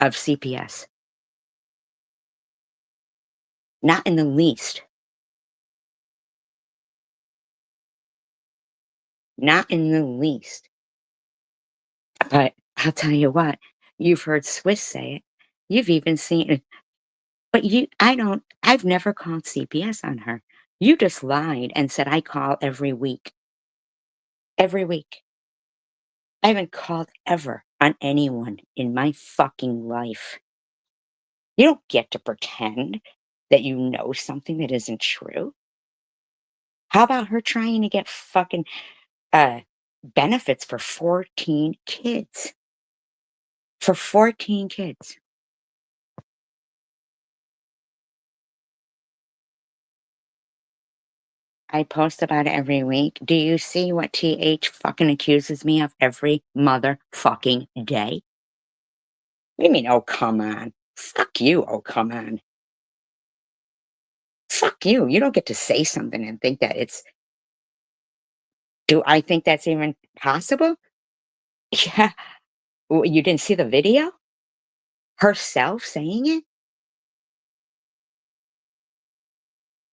of CPS. Not in the least. Not in the least. But I'll tell you what, you've heard Swiss say it. You've even seen it. But I've never called CPS on her. You just lied and said I call every week. Every week. I haven't called ever on anyone in my fucking life. You don't get to pretend that you know something that isn't true. How about her trying to get fucking benefits for 14 kids? For 14 kids. I post about it every week. Do you see what TH fucking accuses me of every motherfucking day? What do you mean, oh, come on? Fuck you, oh, come on. Fuck you. You don't get to say something and think that it's. Do I think that's even possible? Yeah. You didn't see the video? Herself saying it?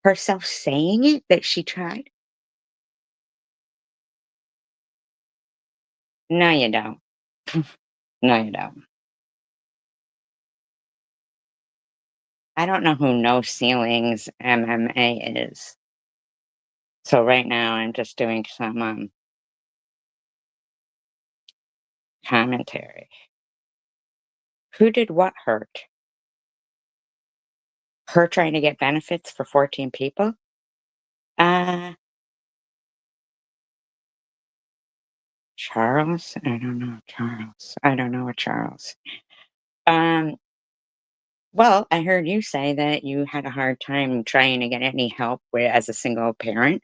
Herself saying it that she tried? No, you don't. No, you don't. I don't know who No Ceilings MMA is. So right now I'm just doing some commentary. Who did what hurt? Her trying to get benefits for 14 people? Uh, Charles? I don't know Charles. I don't know a Charles. Um, well, I heard you say that you had a hard time trying to get any help with as a single parent.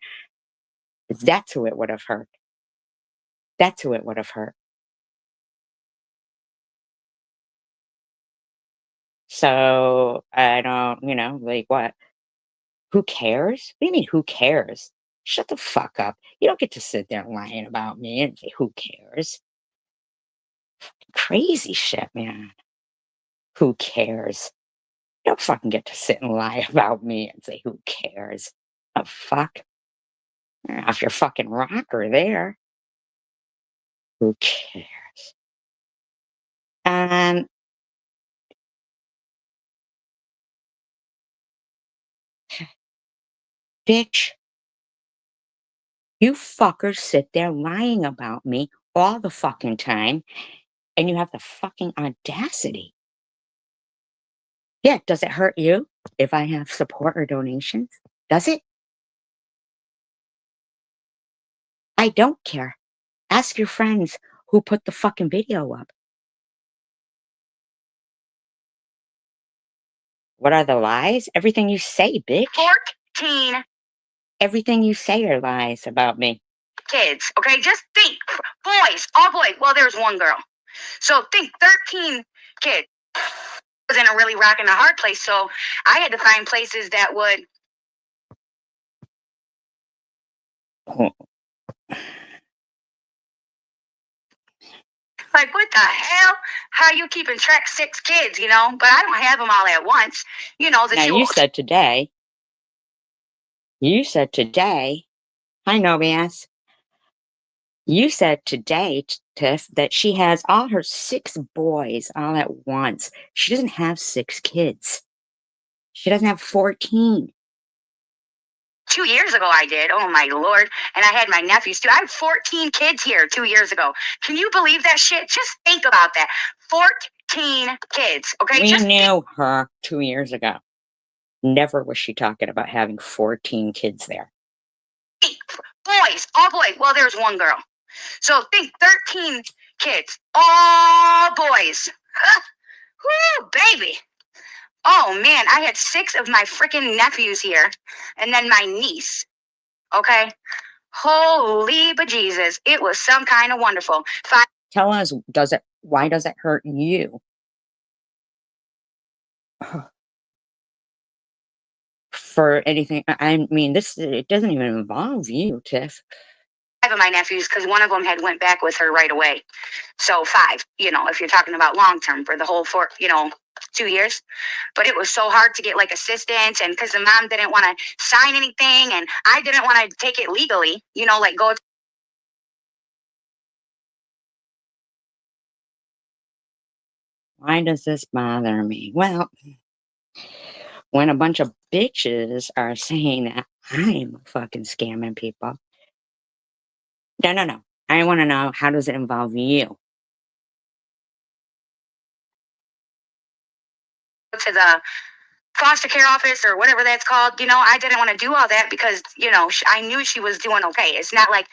That's who it would have hurt. That's who it would have hurt. So I don't, like what? Who cares? What do you mean, who cares? Shut the fuck up. You don't get to sit there lying about me and say, who cares? Crazy shit, man. Who cares? You don't fucking get to sit and lie about me and say, who cares? The fuck? You're off your fucking rocker there. Who cares? Um, bitch, you fuckers sit there lying about me all the fucking time, and you have the fucking audacity. Yeah, does it hurt you if I have support or donations? Does it? I don't care. Ask your friends who put the fucking video up. What are the lies? Everything you say, bitch. 14 Everything you say are lies about me. kids, okay? Just think. Boys, all boys. Well, there's one girl. So think 13 kids. was in a really rock and a hard place, so I had to find places that would. Oh, Like, what the hell? How you keeping track 6 kids, you know? But I don't have them all at once. You know, the now you jewels. said today. You said today. Hi, Nobias. You said today, Tiff, that she has all her 6 boys all at once. She doesn't have 6 kids. She doesn't have 14. 2 years ago I did. Oh my Lord. And I had my nephews too. I had 14 kids here 2 years ago. Can you believe that shit? Just think about that. 14 kids. Okay. We Just knew her 2 years ago. Never was she talking about having 14 kids there. think. Boys. All boys. Well, there's one girl. So think 13 kids. All boys. Whoo, baby. Oh man, I had 6 of my freaking nephews here. And then my niece. Okay. Holy bejesus. It was some kind of wonderful. Tell us, why does it hurt you? For anything, I mean, it doesn't even involve you, Tiff. 5 of my nephews, because one of them had went back with her right away. So 5, you know, if you're talking about long term for the whole 2 years. But it was so hard to get like assistance, and because the mom didn't want to sign anything, and I didn't want to take it legally, you know, like go. Why does this bother me? Well, when a bunch of bitches are saying that I'm fucking scamming people. No. I want to know, how does it involve you? To the foster care office or whatever that's called, you know, I didn't want to do all that because, you know, I knew she was doing okay. It's not like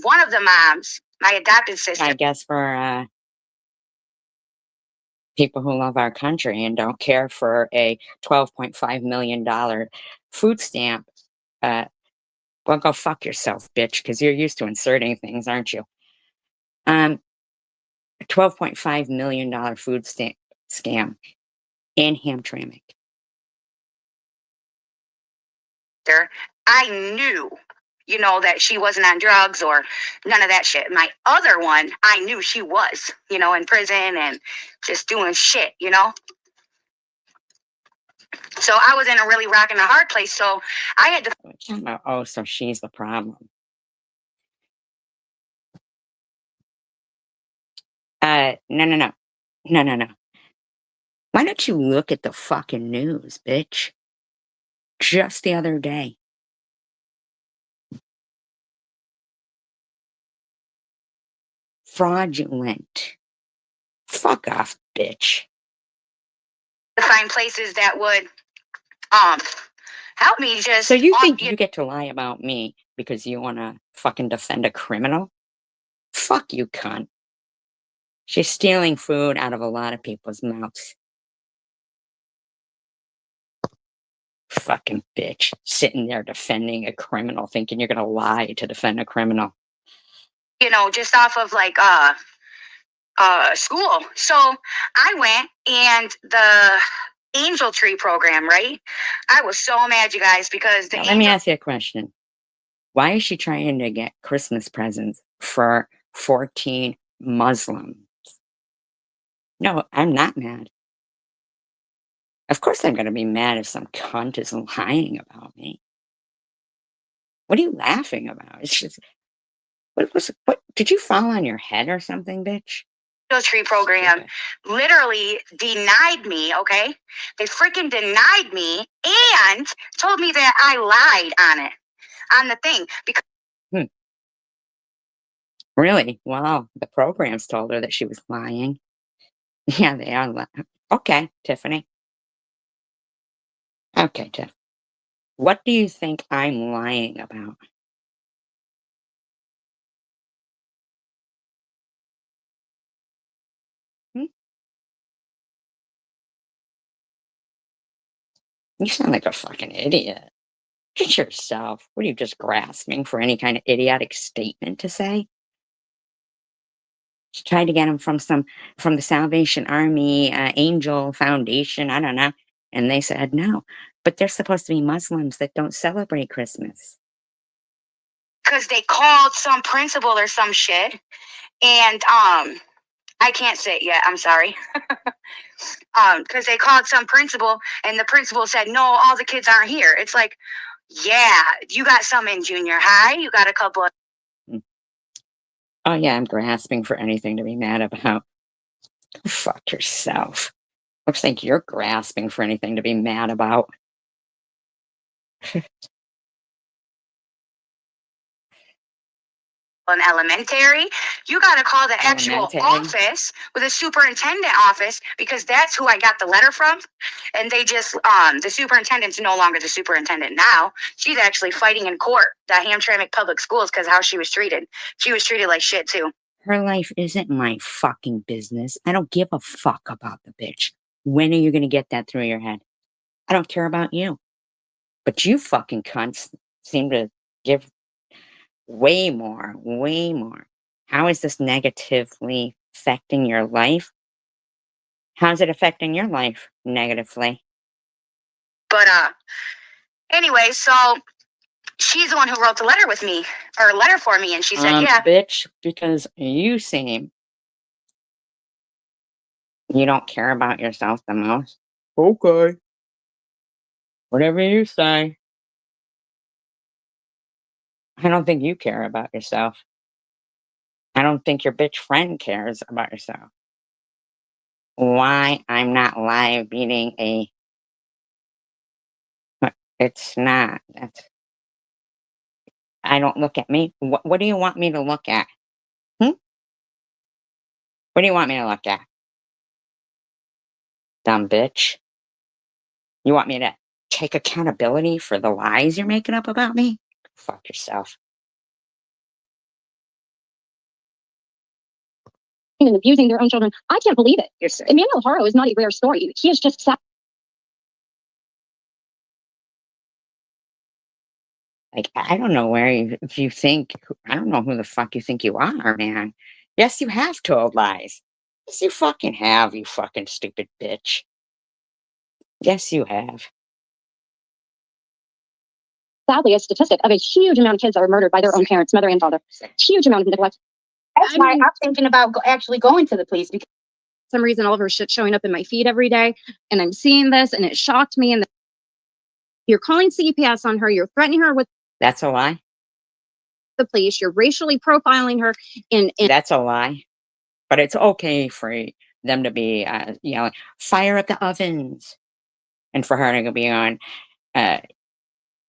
one of the moms, my adopted sister. I guess for people who love our country and don't care for a $12.5 million food stamp, well, go fuck yourself, bitch, because you're used to inserting things, aren't you? $12.5 million food stamp scam in Hamtramck. I knew, you know, that she wasn't on drugs or none of that shit. My other one, I knew she was, you know, in prison and just doing shit, you know. So I was in a really rock and a hard place. So I had to. Oh, so she's the problem. No. Why don't you look at the fucking news, bitch? Just the other day. Fraudulent. Fuck off, bitch. Find places that would help me just. So you think you get to lie about me because you want to fucking defend a criminal? Fuck you, cunt. She's stealing food out of a lot of people's mouths. Fucking bitch. Sitting there defending a criminal, thinking you're gonna lie to defend a criminal. You know, just off of like school. So I went, and the Angel Tree program, right? I was so mad, you guys, because Let me ask you a question. Why is she trying to get Christmas presents for 14 Muslims? No, I'm not mad. Of course I'm gonna be mad if some cunt is lying about me. What are you laughing about? It's just, what did you fall on your head or something, bitch? Angel Tree program literally denied me, okay? They freaking denied me and told me that I lied on it, on the thing. Because Really? Wow. The programs told her that she was lying. Yeah, they are lying. Okay, Tiffany. Okay, Tiff. What do you think I'm lying about? You sound like a fucking idiot. Just yourself. What are you, just grasping for any kind of idiotic statement to say? She tried to get them from the Salvation Army, Angel Foundation. I don't know. And they said no. But they're supposed to be Muslims that don't celebrate Christmas. Because they called some principal or some shit. And I can't say it yet, I'm sorry. Because they called some principal and the principal said, no, all the kids aren't here. It's like, yeah, you got some in junior high, you got a couple of Oh yeah, I'm grasping for anything to be mad about. Go fuck yourself. Looks like you're grasping for anything to be mad about. in elementary. You got to call the actual Elementary. office with a superintendent office because that's who I got the letter from. And they just, the superintendent's no longer the superintendent now. She's actually fighting in court, the Hamtramck Public Schools, because how she was treated. She was treated like shit too. Her life isn't my fucking business. I don't give a fuck about the bitch. When are you gonna get that through your head? I don't care about you. But you fucking cunts seem to give way more, way more. How is this negatively affecting your life? How's it affecting your life negatively? But anyway, so she's the one who wrote the letter with me, or a letter for me, and she said, yeah. Bitch, because you seem you don't care about yourself the most. Okay. Whatever you say. I don't think you care about yourself. I don't think your bitch friend cares about yourself. Why I'm not live beating a... It's not. That's... I don't look at me. What do you want me to look at? What do you want me to look at? Dumb bitch. You want me to take accountability for the lies you're making up about me? Fuck yourself. And abusing their own children. I can't believe it. You're sick. Emmanuel Haro is not a rare story. He is just Like, I don't know where you think, I don't know who the fuck you think you are, man. Yes, you have told lies. Yes, you fucking have, you fucking stupid bitch. Yes, you have. sadly a statistic of a huge amount of kids that are murdered by their own parents, mother and father. Huge amount of neglect. That's why I'm thinking about actually going to the police because For some reason, all of her shit showing up in my feed every day, and I'm seeing this, and it shocked me. And you're calling CPS on her. You're threatening her with That's a lie. the police. You're racially profiling her. And That's a lie. But it's okay for them to be yelling, fire up the ovens. And for her to be on,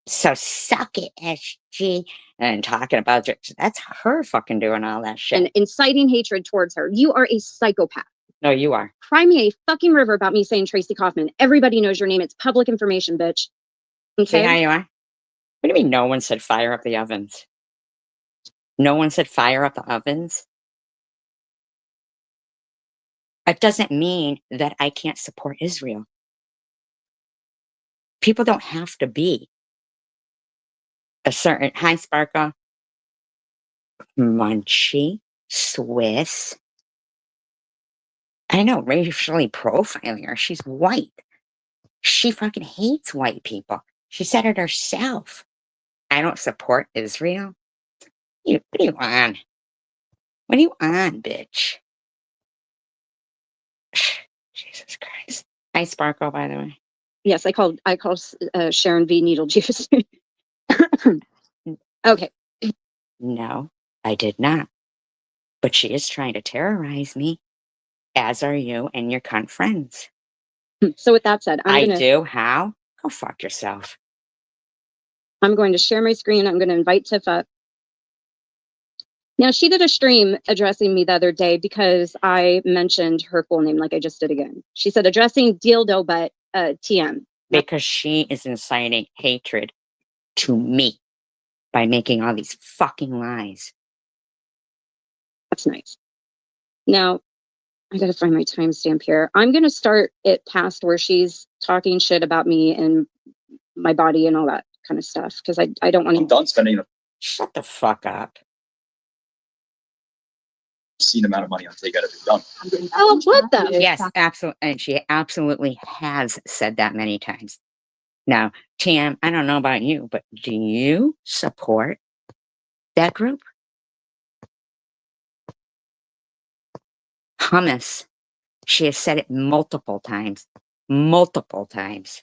so suck it, SG, and talking about it. That's her fucking doing all that shit. and inciting hatred towards her. You are a psychopath. No, you are. Cry me a fucking river about me saying Tracy Kaufman. Everybody knows your name. It's public information, bitch. See how Okay. you are? What do you mean no one said fire up the ovens? No one said fire up the ovens? It doesn't mean that I can't support Israel. People don't have to be a certain, hi Sparkle, Munchie, Swiss. I know, racially profiling her. She's white. She fucking hates white people. She said it herself. I don't support Israel. What are you on? What are you on, bitch? Jesus Christ. Hi, Sparkle, by the way. Yes, I called Sharon V needle juice. Okay. No, I did not. But she is trying to terrorize me, as are you and your cunt friends. So with that said, I do? How? Go fuck yourself. I'm going to share my screen. I'm going to invite Tiff up. Now, she did a stream addressing me the other day because I mentioned her full name like I just did again. She said addressing dildo butt TM. Because she is inciting hatred to me by making all these fucking lies. That's nice. Now, I gotta find my timestamp here. I'm gonna start it past where she's talking shit about me and my body and all that kind of stuff because I don't want to. I'm done spending. Shut the fuck up. obscene amount of money on takeout every done. Oh, what the? Yes, absolutely. And she absolutely has said that many times. Now, Tam, I don't know about you, but do you support that group? Hummus. She has said it multiple times. Multiple times.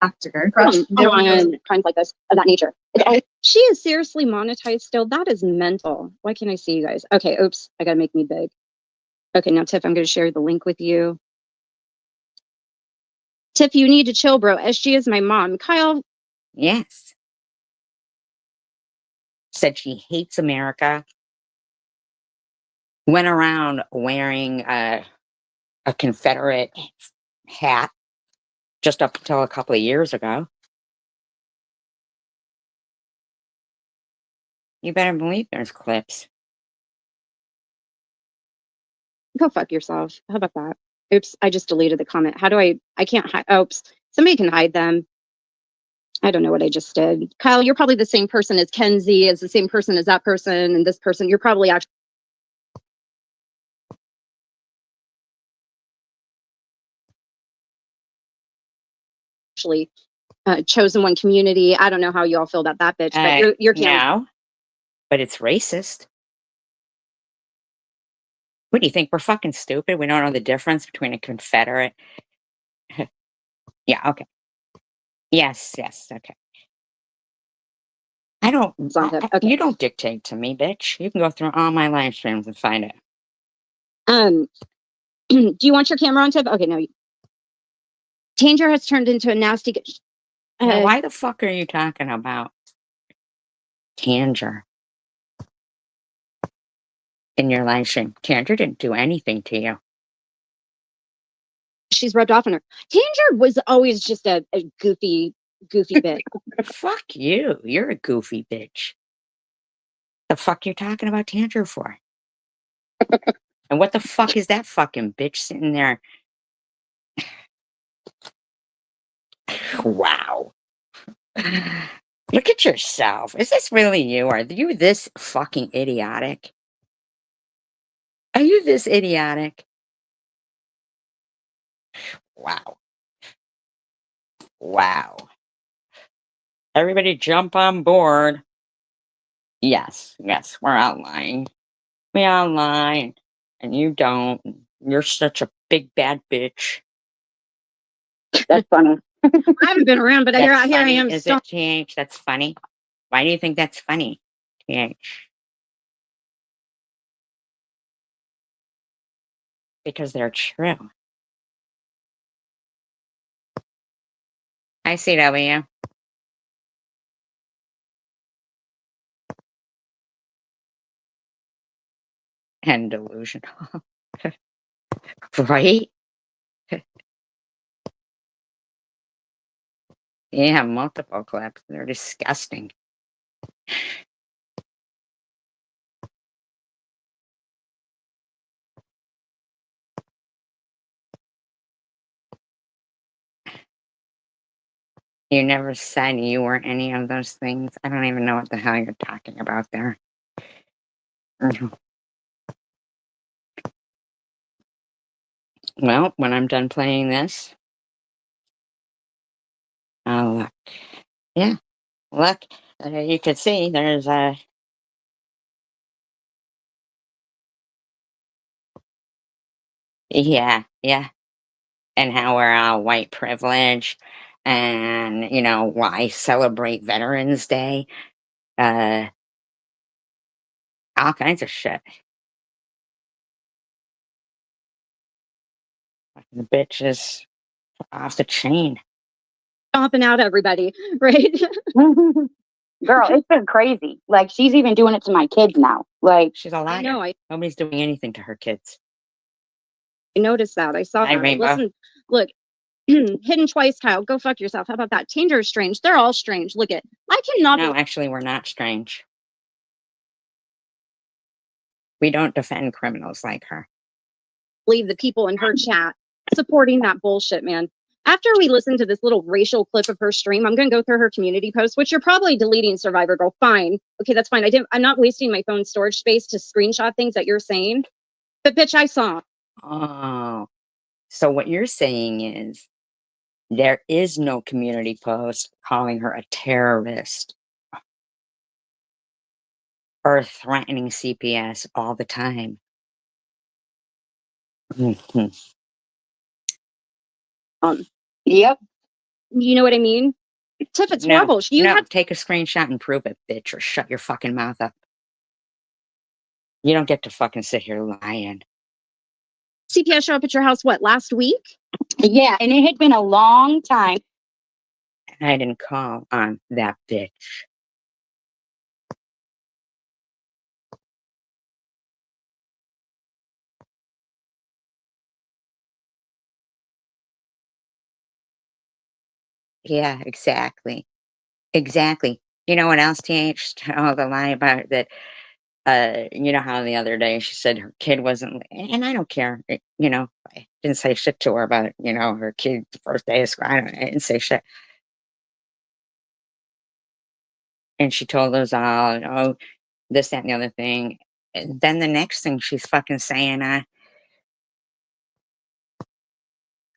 After. On crimes like this of that nature. She is seriously monetized still. That is mental. Why can't I see you guys? Okay, oops, I gotta make me big. Okay, now Tiff, I'm gonna share the link with you. Tiff, you need to chill, bro. SG is my mom. Kyle, Yes. Said she hates America. Went around wearing a Confederate hat just up until a couple of years ago. You better believe there's clips. go fuck yourself. How about that? Oops, I just deleted the comment. How do I can't hide. Oops, somebody can hide them. I don't know what I just did. Kyle, you're probably the same person as Kenzie, as the same person as that person and this person. You're probably actually chosen one community. I don't know how you all feel about that bitch, but you're no, but it's racist. What do you think? We're fucking stupid. We don't know the difference between a Confederate. Yeah, okay. Yes, okay. I don't. Okay. You don't dictate to me, bitch. You can go through all my live streams and find it. Do you want your camera on, Tiff? Okay, no. Tanger has turned into a nasty. Now, why the fuck are you talking about Tanger in your live stream? Tanger didn't do anything to you. She's rubbed off on her. Tanger was always just a goofy bitch. Fuck you. You're a goofy bitch. The fuck you talking about Tanger for? And what the fuck is that fucking bitch sitting there? Wow. Look at yourself. Is this really you? Are you this fucking idiotic? Are you this idiotic? Wow. Wow. Everybody jump on board. Yes, we're online. We online. And you don't. You're such a big bad bitch. That's funny. I haven't been around, but here I am. Is it, TH? That's funny. Why do you think that's funny, TH? Because they're true. Hi, CW. And delusional. Right? Yeah, multiple clips. They're disgusting. You never said you were any of those things. I don't even know what the hell you're talking about there. Well, when I'm done playing this, oh, look. Yeah, look. You can see there's a... Yeah. And how we're all white privilege and, why celebrate Veterans Day. All kinds of shit. The bitch is off the chain. Stomping out everybody, right? Girl, it's been crazy. Like, she's even doing it to my kids now. Like, She's a liar. I know. Nobody's doing anything to her kids. I noticed that. I saw Hi, that. Rainbow. Listen, look, hidden twice, Kyle. Go fuck yourself. How about that? Tanger is strange. They're all strange. Look at. I cannot. No, actually, we're not strange. We don't defend criminals like her. Believe the people in her chat supporting that bullshit, man. After we listen to this little racial clip of her stream, I'm going to go through her community post, which you're probably deleting, Survivor Girl. Fine. Okay, that's fine. I'm not wasting my phone storage space to screenshot things that you're saying. But bitch, I saw. Oh, so what you're saying is there is no community post calling her a terrorist or threatening CPS all the time. Mhm. Yep. You know what I mean? Tiff, it's No, horrible. You no, had take a screenshot and prove it, bitch, or shut your fucking mouth up. You don't get to fucking sit here lying. CPS show up at your house, what, last week? Yeah, and it had been a long time. I didn't call on that bitch. Yeah, exactly. Exactly. You know what else, TH? Oh, the lie about that. You know how the other day she said her kid wasn't, and I don't care. You know, I didn't say shit to her about, you know, her kid's first day of school. I didn't say shit. And she told us all, oh, this, that, and the other thing. And then the next thing she's fucking saying,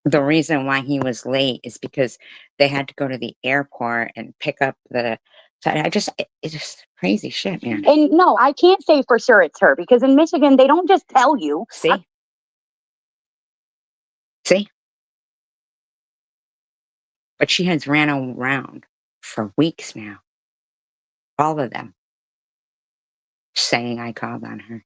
the reason why he was late is because they had to go to the airport and pick up the. So it's just crazy shit, man. And no, I can't say for sure it's her because in Michigan, they don't just tell you. See? See? But she has ran around for weeks now. All of them saying I called on her.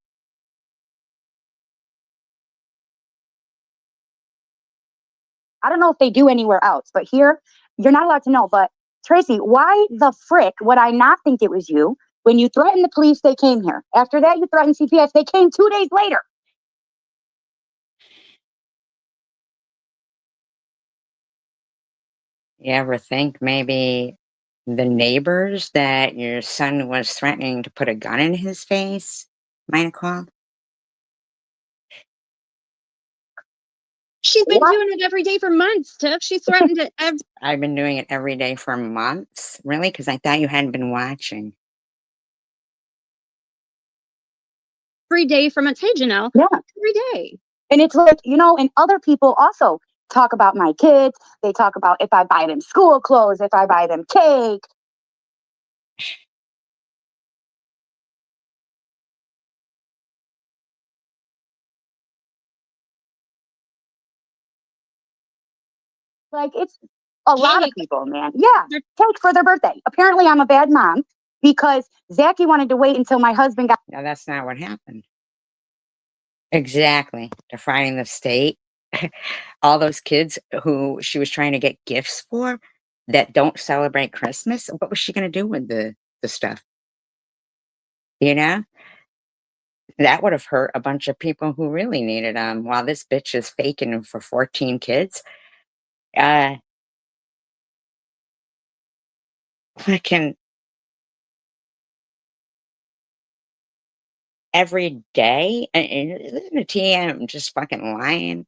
I don't know if they do anywhere else, but here, you're not allowed to know. But Tracy, why the frick would I not think it was you? When you threatened the police, they came here. After that, you threatened CPS. They came 2 days later. You ever think maybe the neighbors that your son was threatening to put a gun in his face might have called? She's been What? doing it every day for months, Tiff. She threatened it I've been doing it every day for months. Really? Because I thought you hadn't been watching. every day for months. Hey, Janelle. Yeah. Every day. And it's like, you know, and other people also talk about my kids. They talk about if I buy them school clothes, if I buy them cake. Like, it's a lot of Cake. people, man. Yeah, They're- cake for their birthday. Apparently, I'm a bad mom because Zachy wanted to wait until my husband got. No, that's not what happened. Exactly. Defrauding the state. All those kids who she was trying to get gifts for that don't celebrate Christmas. What was she going to do with the stuff? You know? That would have hurt a bunch of people who really needed them. While this bitch is faking them for 14 kids. Fucking every day. Listen to TM just fucking lying.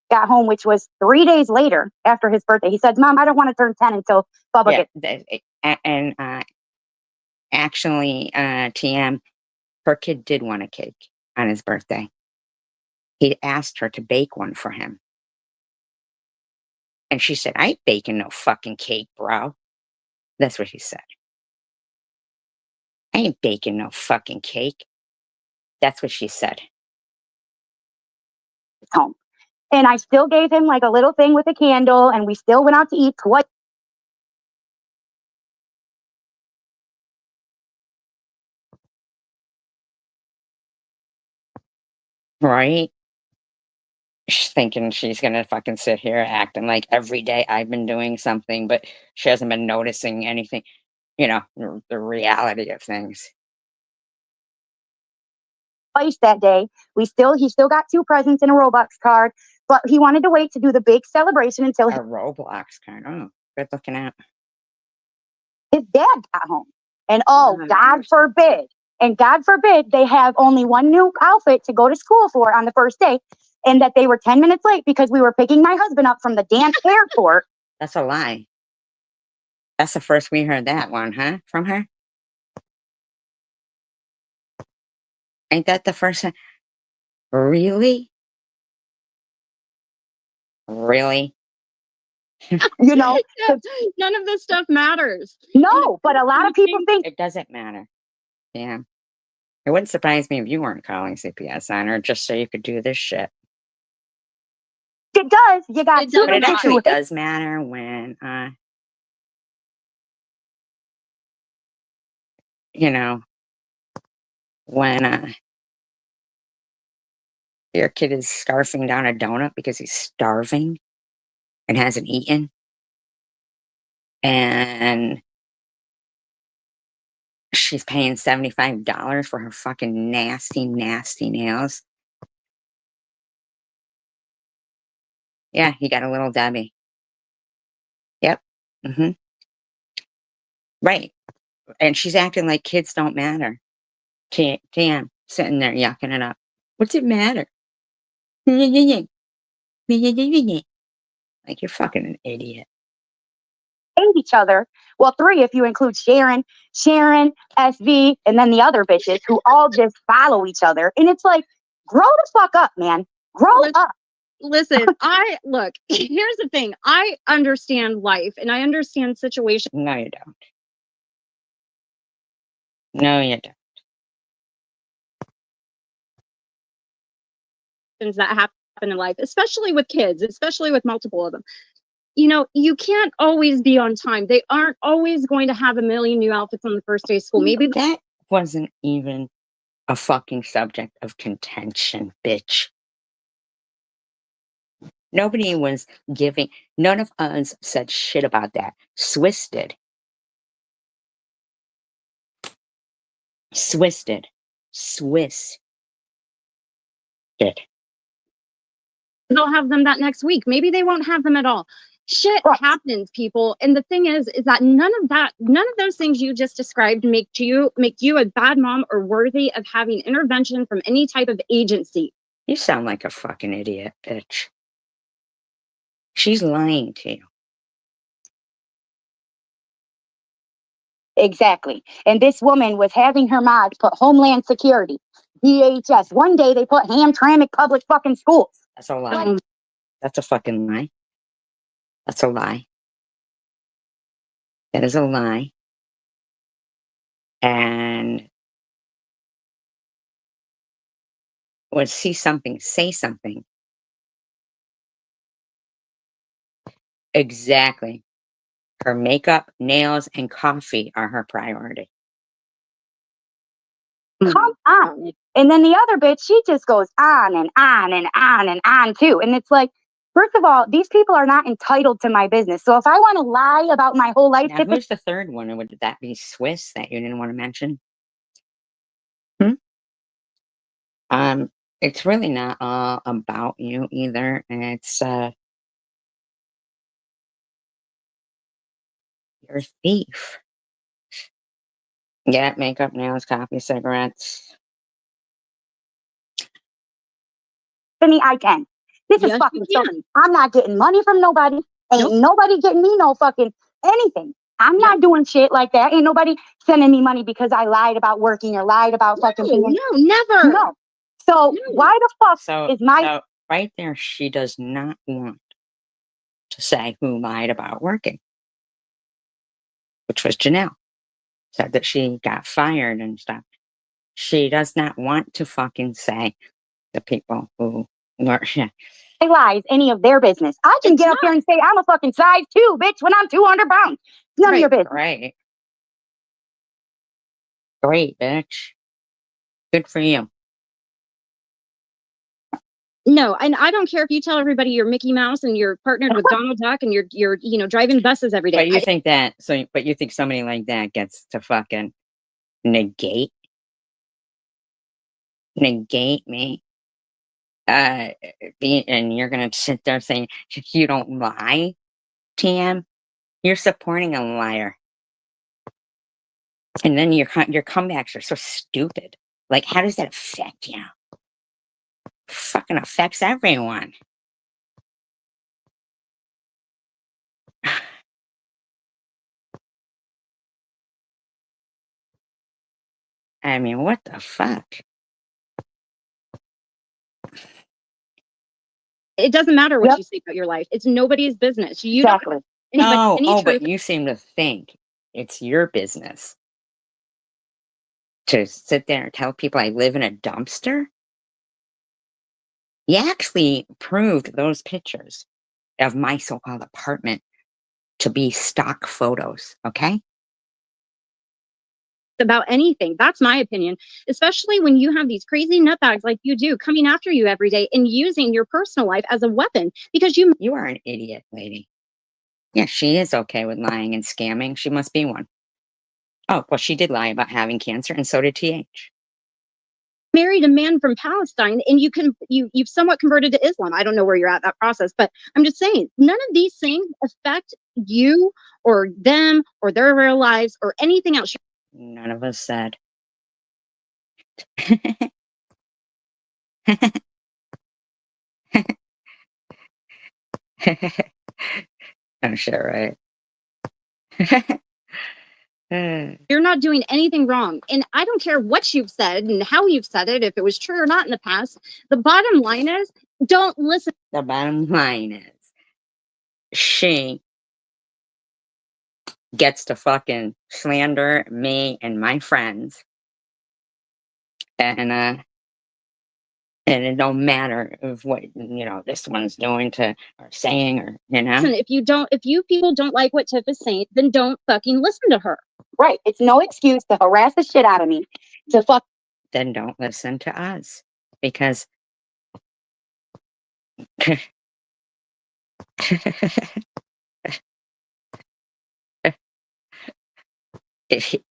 Got home, which was 3 days later after his birthday. He said, "Mom, I don't want to turn 10 until Bubba Yeah, gets." actually, TM, her kid did want a cake on his birthday. He asked her to bake one for him. And she said, I ain't baking no fucking cake, bro. That's what she said. I ain't baking no fucking cake. That's what she said. Home. And I still gave him like a little thing with a candle, and we still went out to eat. What? Right? She's thinking she's gonna fucking sit here acting like every day I've been doing something, but she hasn't been noticing anything, you know, the reality of things. Twice that day. He still got 2 presents and a Robux card, but he wanted to wait to do the big celebration until A Roblox kind. Oh, good looking out. his dad got home. And oh, God forbid, they have only one new outfit to go to school for on the first day. and that they were 10 minutes late because we were picking my husband up from the damn airport. That's a lie. That's the first we heard that one, huh? From her? Ain't that the first time? Really? Really? You know, None of this stuff matters. no, but a lot of people think It doesn't matter. Yeah. It wouldn't surprise me if you weren't calling CPS on her just so you could do this shit. it does. You got It two does But it not. actually situations. does matter when, you know, when your kid is scarfing down a donut because he's starving and hasn't eaten. And she's paying $75 for her fucking nasty, nasty nails. Yeah, he got a little Debbie. Yep. Mm-hmm. Right. And she's acting like kids don't matter. Damn, sitting there yucking it up. What's it matter? Like, you're fucking an idiot. Hate each other. Well, three if you include Sharon, SV, and then the other bitches who all just follow each other. And it's like, grow the fuck up, man. Grow Let's- up. Listen, look, here's the thing. I understand life and I understand situations No, you don't. No, you don't. that happen in life, especially with kids, especially with multiple of them. You know, you can't always be on time. They aren't always going to have a million new outfits on the first day of school. Maybe That wasn't even a fucking subject of contention, bitch. Nobody was giving, none of us said shit about that. Swiss did. Swiss did. Swiss did. they'll have them that next week. Maybe they won't have them at all. Shit Right. happens, people. And the thing is that none of those things you just described make you a bad mom or worthy of having intervention from any type of agency. You sound like a fucking idiot, bitch. She's lying to you. Exactly. And this woman was having her mods put Homeland Security, DHS. One day they put Hamtramck Public fucking Schools. That's a lie. That's a fucking lie. That's a lie. That is a lie. And was see something, say something. Exactly. Her makeup, nails, and coffee are her priority. Come on. And then the other bitch, she just goes on and on and on and on too. And it's like, first of all, these people are not entitled to my business. So if I want to lie about my whole life, Now, who's the third one? Or would that be Swiss that you didn't want to mention? It's really not all about you either. It's you're a thief. Yeah, makeup, nails, coffee, cigarettes. Tiffany, I can. This Yes, is you fucking can. silly. I'm not getting money from nobody. Ain't Nope. nobody getting me no fucking anything. I'm not doing shit like that. Ain't nobody sending me money because I lied about working or lied about fucking No, being. never. No. So No. why the fuck So, is my so right there, she does not want to say who lied about working, which was Janelle. Said that she got fired and stuff. She does not want to fucking say the people who were. Yeah. lies any of their business? I can It's get up here and say I'm a fucking size 2, bitch, when I'm 200 pounds. None of your business. Right. Great, bitch. Good for you. No, and I don't care if you tell everybody you're Mickey Mouse and you're partnered with Donald Duck and you're driving buses every day. But you think that but you think somebody like that gets to fucking negate me? And you're gonna sit there saying you don't lie, TM? You're supporting a liar. And then your comebacks are so stupid. Like, how does that affect you? fucking affects everyone. I mean, what the fuck? It doesn't matter what Yep. you say about your life. It's nobody's business. You don't Exactly. have anybody, Oh, any oh, truth. but you seem to think it's your business to sit there and tell people I live in a dumpster. You actually proved those pictures of my so-called apartment to be stock photos, okay? About anything. That's my opinion, especially when you have these crazy nutbags like you do coming after you every day and using your personal life as a weapon because you You are an idiot, lady. Yeah, she is okay with lying and scamming. She must be one. Oh, well, she did lie about having cancer, and so did TH. married a man from Palestine and you've somewhat converted to Islam. I don't know where you're at that process, but I'm just saying none of these things affect you or them or their real lives or anything else. None of us said. I'm sure, right? You're not doing anything wrong. And I don't care what you've said and how you've said it, if it was true or not in the past. The bottom line is don't listen. The bottom line is she gets to fucking slander me and my friends. And it don't matter of what, this one's doing to or saying or, Listen, if you people don't like what Tiff is saying, then don't fucking listen to her. Right. It's no excuse to harass the shit out of me. To fuck. then don't listen to us because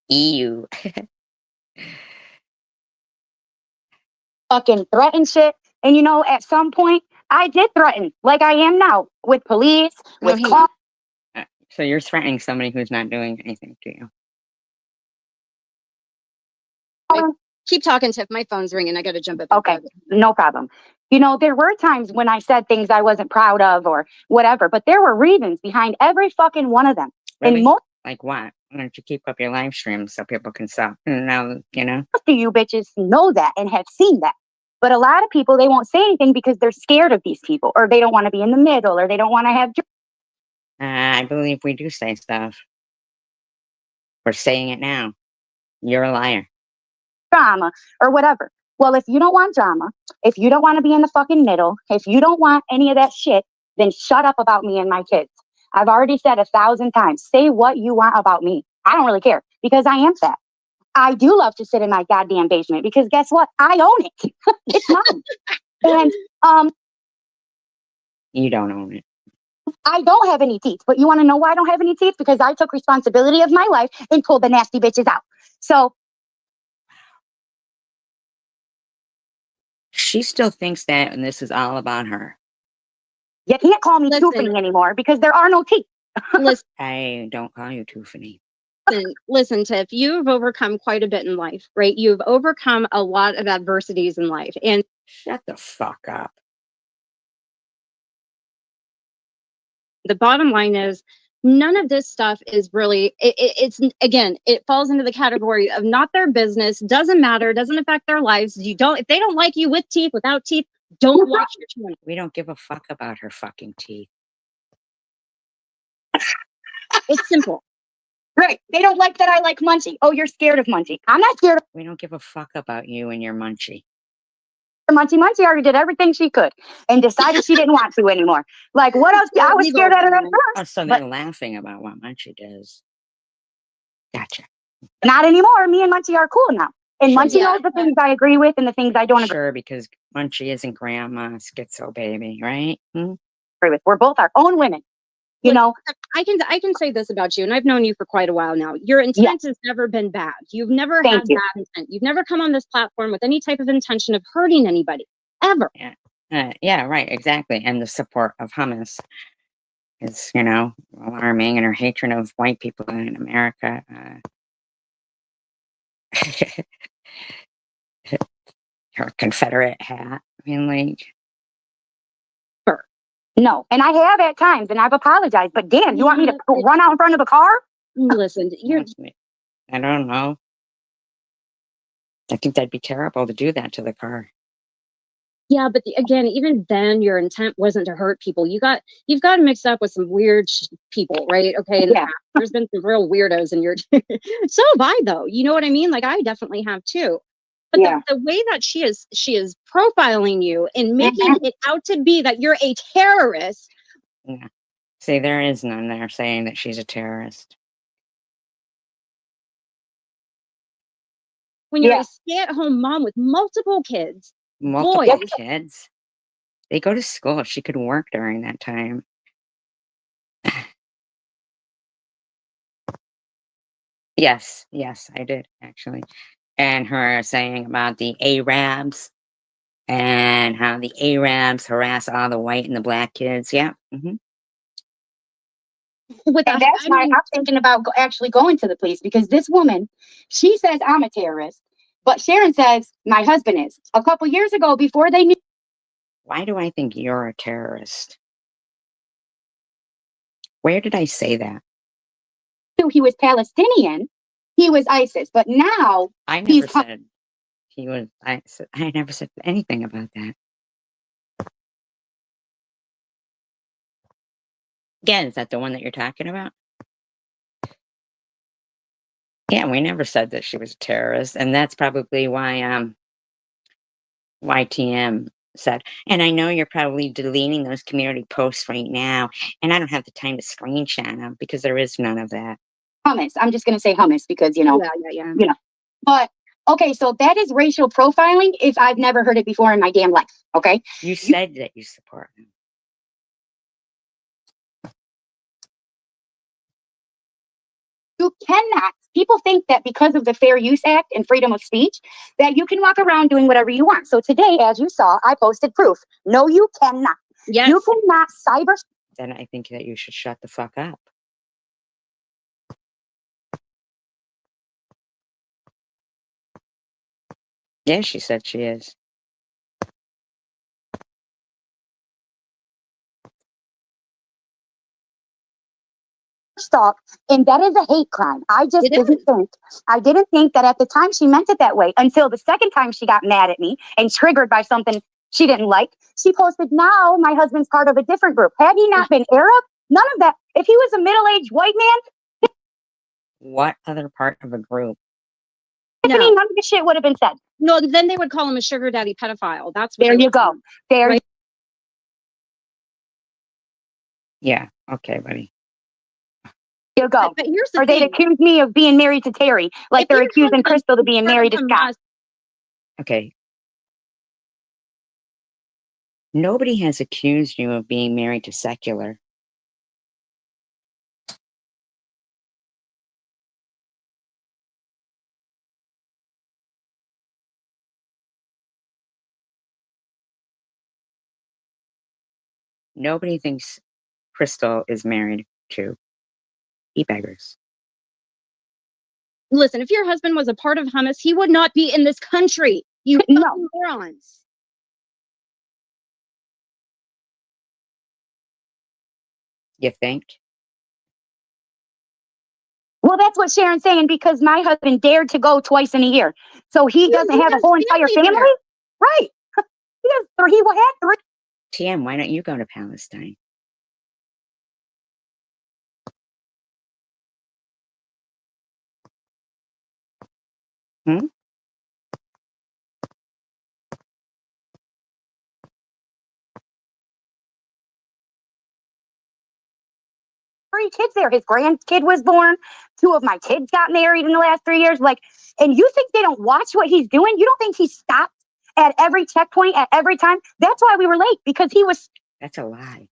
EU. Fucking threaten shit. And at some point, I did threaten, like I am now, with police, No, with hang cops. So you're threatening somebody who's not doing anything to you. Keep talking, Tiff. My phone's ringing. I gotta jump up. Okay, no problem. There were times when I said things I wasn't proud of or whatever, but there were reasons behind every fucking one of them. Really? And most Like what? Why don't you keep up your live stream so people can stop? Now, of you bitches know that and have seen that. But a lot of people, they won't say anything because they're scared of these people, or they don't want to be in the middle, or they don't want to have I believe we do say stuff. We're saying it now. You're a liar. drama or whatever. Well, if you don't want drama, if you don't want to be in the fucking middle, if you don't want any of that shit, then shut up about me and my kids. I've already said 1,000 times, say what you want about me. I don't really care because I am fat. I do love to sit in my goddamn basement because guess what? I own it. It's mine. And You don't own it. I don't have any teeth. But you want to know why I don't have any teeth? Because I took responsibility of my life and pulled the nasty bitches out. So She still thinks that, and this is all about her. you can't call me Listen. Tiffany anymore because there are no teeth. Listen, I don't call you Tiffany. listen, Tiff. You've overcome quite a bit in life, right? You've overcome a lot of adversities in life, and Shut the fuck up. the bottom line is none of this stuff is really it's again it falls into the category of not their business, doesn't matter, doesn't affect their lives. If they don't like you with teeth, without teeth, don't watch your channel. We don't give a fuck about her fucking teeth. It's simple. Right. They don't like that I like Munchie. Oh, you're scared of Munchie. I'm not scared of We don't give a fuck about you and your munchie. Munchie. Munchie already did everything she could and decided she didn't want to anymore. Like, what else? I was scared of her at Oh, first, so but they're laughing about what munchie does. Gotcha. not anymore. Me and Munchie are cool now. And Sure. Munchie knows the things I agree with and the things I don't Sure, because munchie isn't grandma schizo baby, right? agree with. We're both our own women. I can say this about you, and I've known you for quite a while now. Your intent has never been bad. You've never Thank had you. bad intent. You've never come on this platform with any type of intention of hurting anybody, ever. Yeah, right, exactly. And the support of hummus is, alarming, and her hatred of white people in America. Her Confederate hat. mean, like, No, and I have at times, and I've apologized. But damn, you want me to Yeah, run out in front of a car? listen, you're I don't know. I think that'd be terrible to do that to the car. yeah, but again, even then, your intent wasn't to hurt people. You've got mixed up with some weird people, right? Okay, in the Yeah. past. There's been some real weirdos in your. So have I, though. You know what I mean? Like I definitely have too. But Yeah. the way that she is profiling you and making Mhm. it out to be that you're a terrorist. Yeah. See, there is none there saying that she's a terrorist. When you're Yeah. a stay-at-home mom with multiple kids, Multiple boys. kids. They go to school. She could work during that time. Yes, I did actually. And her saying about the Arabs and how the Arabs harass all the white and the black kids. Yeah. With And a, that's I why mean, I'm thinking about actually going to the police, because this woman, she says I'm a terrorist, but Sharon says my husband is. A couple years ago, before they knew Why do I think you're a terrorist? Where did I say that? he was Palestinian, he was ISIS. But now I never he's said he was. I never said anything about that. Again, is that the one that you're talking about? Yeah, we never said that she was a terrorist, and that's probably why YTM said. And I know you're probably deleting those community posts right now, and I don't have the time to screenshot them because there is none of that. hummus. I'm just going to say hummus because, yeah. but okay, so that is racial profiling if I've never heard it before in my damn life. Okay. You said that you support them. You cannot. People think that because of the Fair Use Act and freedom of speech, that you can walk around doing whatever you want. So today, as you saw, I posted proof. No, you cannot. Yes. You cannot cyber. Then I think that you should shut the fuck up. Yeah, she said she is. Stalk, and that is a hate crime. I just It didn't think that at the time she meant it that way until the second time she got mad at me and triggered by something she didn't like. She posted, now my husband's part of a different group. Had he not been Arab, none of that. If he was a middle-aged white man, What other part of a group? Tiffany, No. none of this shit would have been said. No, then they would call him a sugar daddy pedophile. That's what There they you would call go. him. There Right. Yeah, okay, buddy. you go. But here's the Or they'd thing. accuse me of being married to Terry, like If they're your accusing husband Crystal of being married to from Scott. us, Okay. Nobody has accused you of being married to secular. Nobody thinks Crystal is married to e-beggars. listen, if your husband was a part of hummus, he would not be in this country. You No. fucking morons. You think? Well, that's what Sharon's saying, because my husband dared to go twice in a year. So he doesn't he have a has whole entire family family? there. Right. He has three. He had three. TM, why don't you go to Palestine? Hmm? Three kids there. His grandkid was born. Two of my kids got married in the last 3 years. Like, and you think they don't watch what he's doing? You don't think he stopped at every checkpoint at every time? That's why we were late, because he was. That's a lie.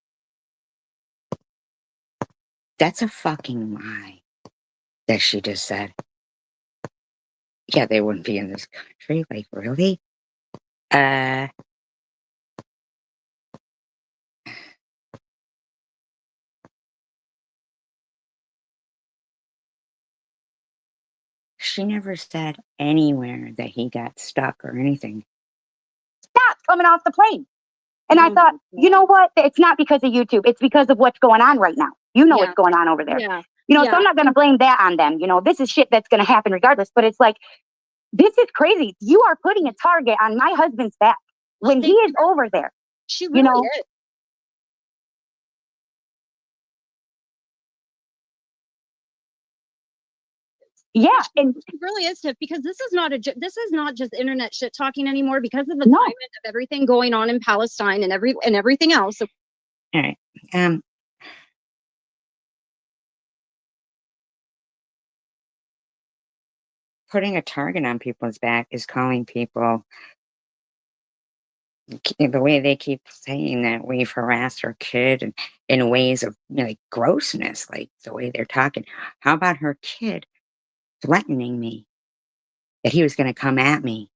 That's a fucking lie that she just said. Yeah, they wouldn't be in this country. Like, really? She never said anywhere that he got stuck or anything. Stop. coming off the plane. And I thought, you know what? It's not because of YouTube. It's because of what's going on right now. You know Yeah. what's going on over there. Yeah. You know, Yeah. so I'm not going to blame that on them. You know, this is shit that's going to happen regardless. But it's like, this is crazy. You are putting a target on my husband's back when he is over there. She You really know? is. Yeah. And It really is, Tiff, because this is not this is not just internet shit talking anymore because of the No. climate of everything going on in Palestine and everything else. So All right. Putting a target on people's back is calling people the way they keep saying that we've harassed her kid in ways of like grossness, like the way they're talking. How about her kid threatening me that he was going to come at me?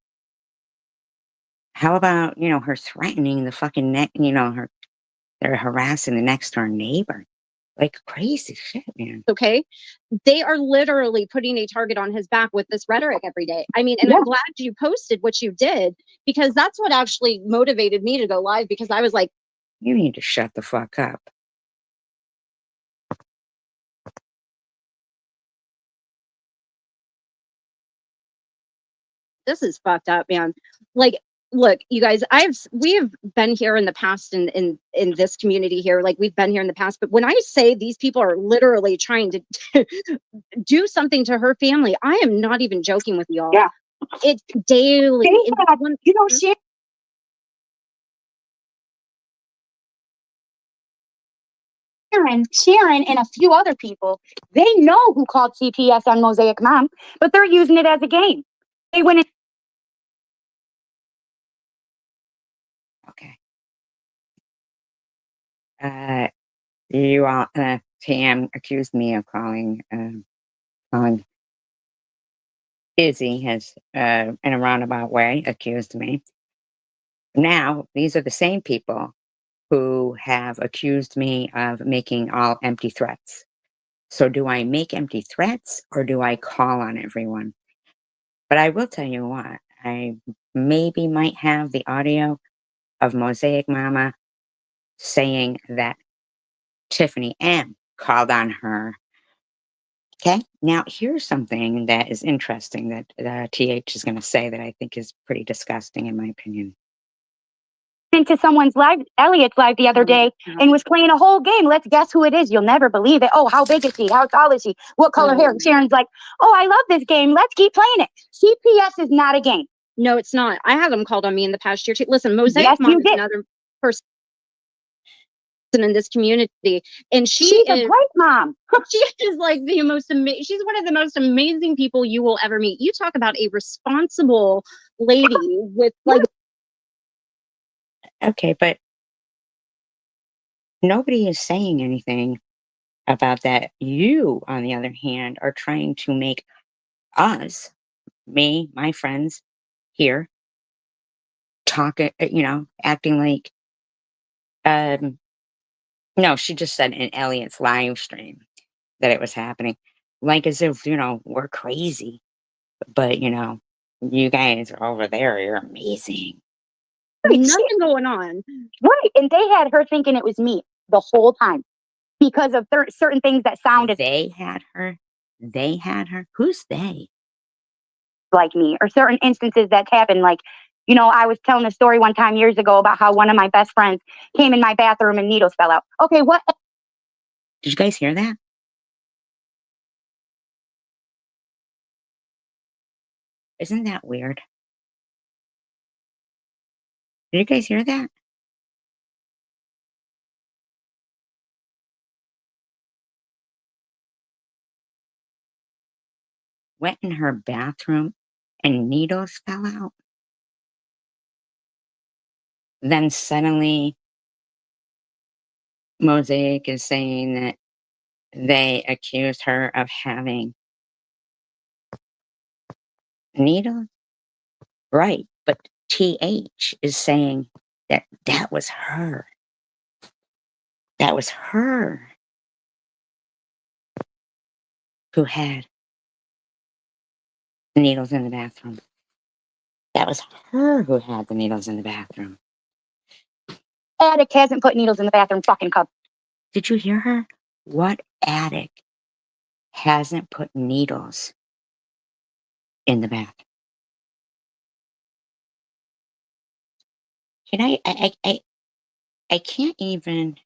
How about, her threatening the fucking they're harassing the next door neighbor? Like crazy shit, man. okay, they are literally putting a target on his back with this rhetoric every day. I mean, and Yeah. I'm glad you posted what you did because that's what actually motivated me to go live because I was like, You need to shut the fuck up. this is fucked up, man. Like, look, you guys, we have been here in the past in this community here. Like, we've been here in the past, but when I say these people are literally trying to do something to her family, I am not even joking with y'all. Yeah. It's daily. They It's had, one- you know, Sharon and a few other people, they know who called CPS on Mosaic Mom, but they're using it as a game. They went in. Okay. You all, Tam accused me of calling Izzy has, in a roundabout way, accused me. Now, these are the same people who have accused me of making all empty threats. So do I make empty threats or do I call on everyone? But I will tell you what, I maybe might have the audio of Mosaic Mama saying that Tiffany M called on her. Okay, now here's something that is interesting that TH is going to say that I think is pretty disgusting in my opinion. Into someone's live, Elliot's live the other day, and was playing a whole game. Let's guess who it is. You'll never believe it. Oh, how big is she? How tall is she? What color hair? Sharon's like, oh, I love this game. Let's keep playing it. CPS is not a game. No, it's not. I had them called on me in the past year too. Listen, Mosaic Yes, Mom you is did. another person in this community, and She's a is great mom. she is like the most amazing. She's one of the most amazing people you will ever meet. You talk about a responsible lady with like. Okay, but nobody is saying anything about that. You, on the other hand, are trying to make us, me, my friends here, talk, acting like, no, she just said in Elliot's live stream that it was happening. Like as if, we're crazy. But, you guys are over there. You're amazing. Nothing going on. Right. And they had her thinking it was me the whole time because of certain things that sounded They had her. They had her. Who's they? like me, or certain instances that happened. Like, I was telling a story one time years ago about how one of my best friends came in my bathroom and needles fell out. Okay, what? Did you guys hear that? Isn't that weird? Did you guys hear that? Went in her bathroom and needles fell out. Then suddenly Mosaic is saying that they accused her of having needles. Right. But TH is saying that that was her. That was her who had needles in the bathroom. That was her who had the needles in the bathroom. Attic hasn't put needles in the bathroom fucking cupboard. Did you hear her? What addict hasn't put needles in the bathroom? Can I can't even.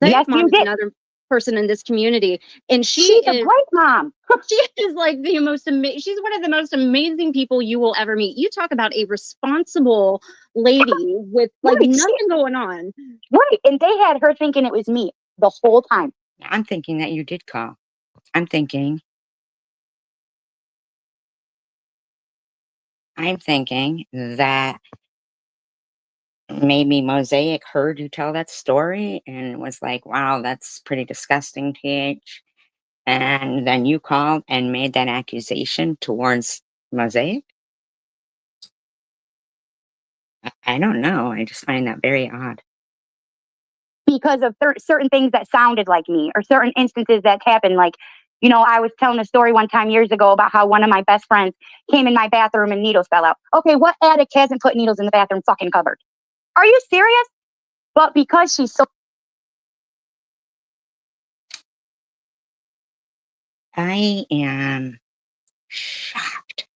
Yes, Mom you is did. another person in this community, and She's a is great mom. she is like the most amazing. She's one of the most amazing people you will ever meet. You talk about a responsible lady with like Right, she- nothing going on. Right. And they had her thinking it was me the whole time. I'm thinking that you did call. I'm thinking that maybe Mosaic heard you tell that story and was like, wow, that's pretty disgusting, TH. And then you called and made that accusation towards Mosaic. I don't know. I just find that very odd. Because of certain things that sounded like me or certain instances that happened. Like, you know, I was telling a story one time years ago about how one of my best friends came in my bathroom and needles fell out. Okay, what addict hasn't put needles in the bathroom fucking cupboard? Are you serious? But because she's so I am shocked.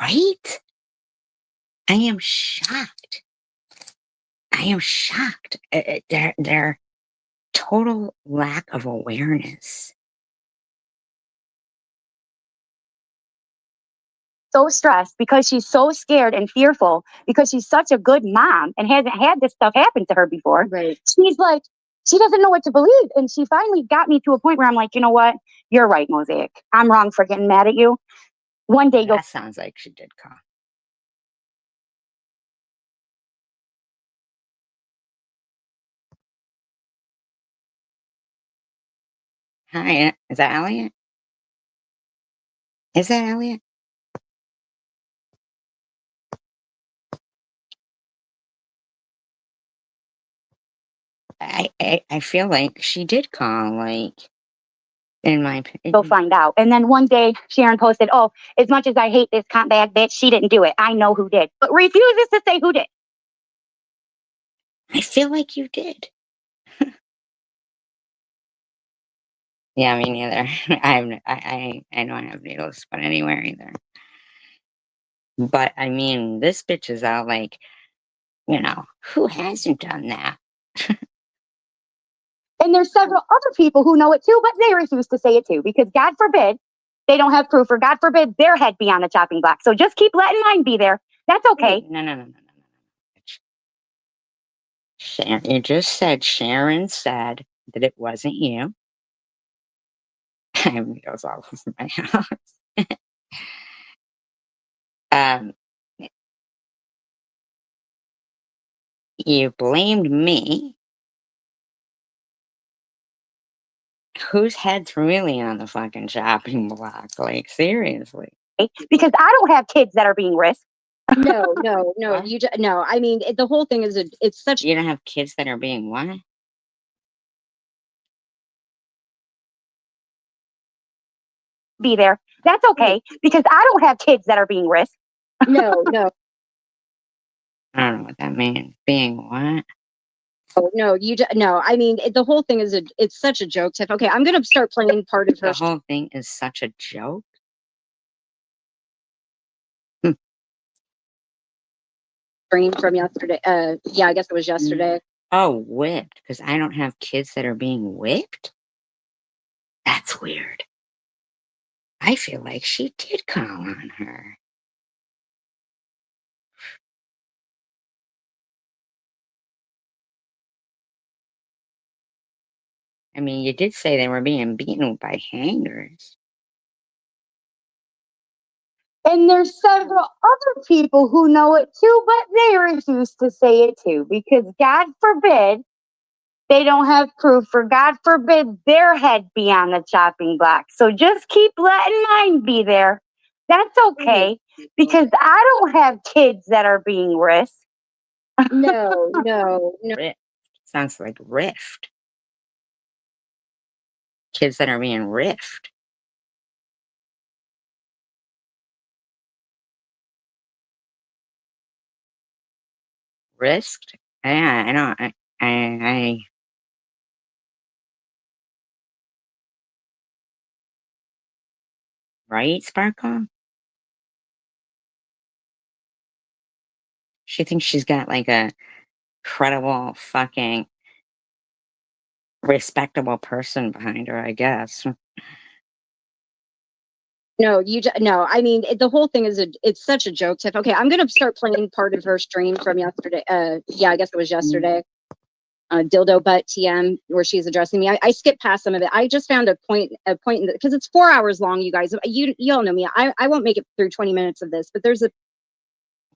Right? I am shocked. I am shocked. Their total lack of awareness. so stressed because she's so scared and fearful because she's such a good mom and hasn't had this stuff happen to her before. Right. She's like, she doesn't know what to believe. And she finally got me to a point where I'm like, you know what? You're right, Mosaic. I'm wrong for getting mad at you. One day you'll That sounds like she did call. Hi, is that Elliot? Is that Elliot? I feel like she did call, like, in my Go opinion. find out. And then one day Sharon posted, oh, as much as I hate this cunt bag bitch, she didn't do it. I know who did. But refuses to say who did. I feel like you did. Yeah, me neither. I don't have needles put anywhere either. But I mean, this bitch is out like, you know, who hasn't done that? And there's several other people who know it too, but they refuse to say it too, because God forbid they don't have proof, or God forbid their head be on the chopping block. So just keep letting mine be there. That's okay. Wait, no. Sharon, you just said Sharon said that it wasn't you. I have needles all over my house. um, you blamed me. Whose head's really on the fucking chopping block? Like, seriously. Because I don't have kids that are being risked. No. What? No. I mean, the whole thing is it's such. You don't have kids that are being what? Be there. That's okay. Because I don't have kids that are being risked. No. I don't know what that means. Being what? No. No. I mean, the whole thing is it's such a joke, Tiff. Okay, I'm gonna start playing part of her The whole thing is such a joke. stream from yesterday. Yeah, I guess it was yesterday. Oh, whipped. Because I don't have kids that are being whipped? That's weird. I feel like she did call on her. I mean, you did say they were being beaten by hangers. And there's several other people who know it too, but they refuse to say it too, because God forbid they don't have proof, or God forbid their head be on the chopping block. So just keep letting mine be there. That's okay, because I don't have kids that are being risked. No. Rift. Sounds like rift. Kids that are being rift. risked. Yeah, I know. I right, Sparkle? She thinks she's got like a credible fucking respectable person behind her, I guess. No, no. I mean, the whole thing is it's such a joke, Tiff. Okay, I'm gonna start playing part of her stream from yesterday. Yeah, I guess it was yesterday. Dildo butt TM, where she's addressing me. I skipped past some of it. I just found a point because it's 4 hours long, you guys. You all know me. I won't make it through 20 minutes of this, but there's a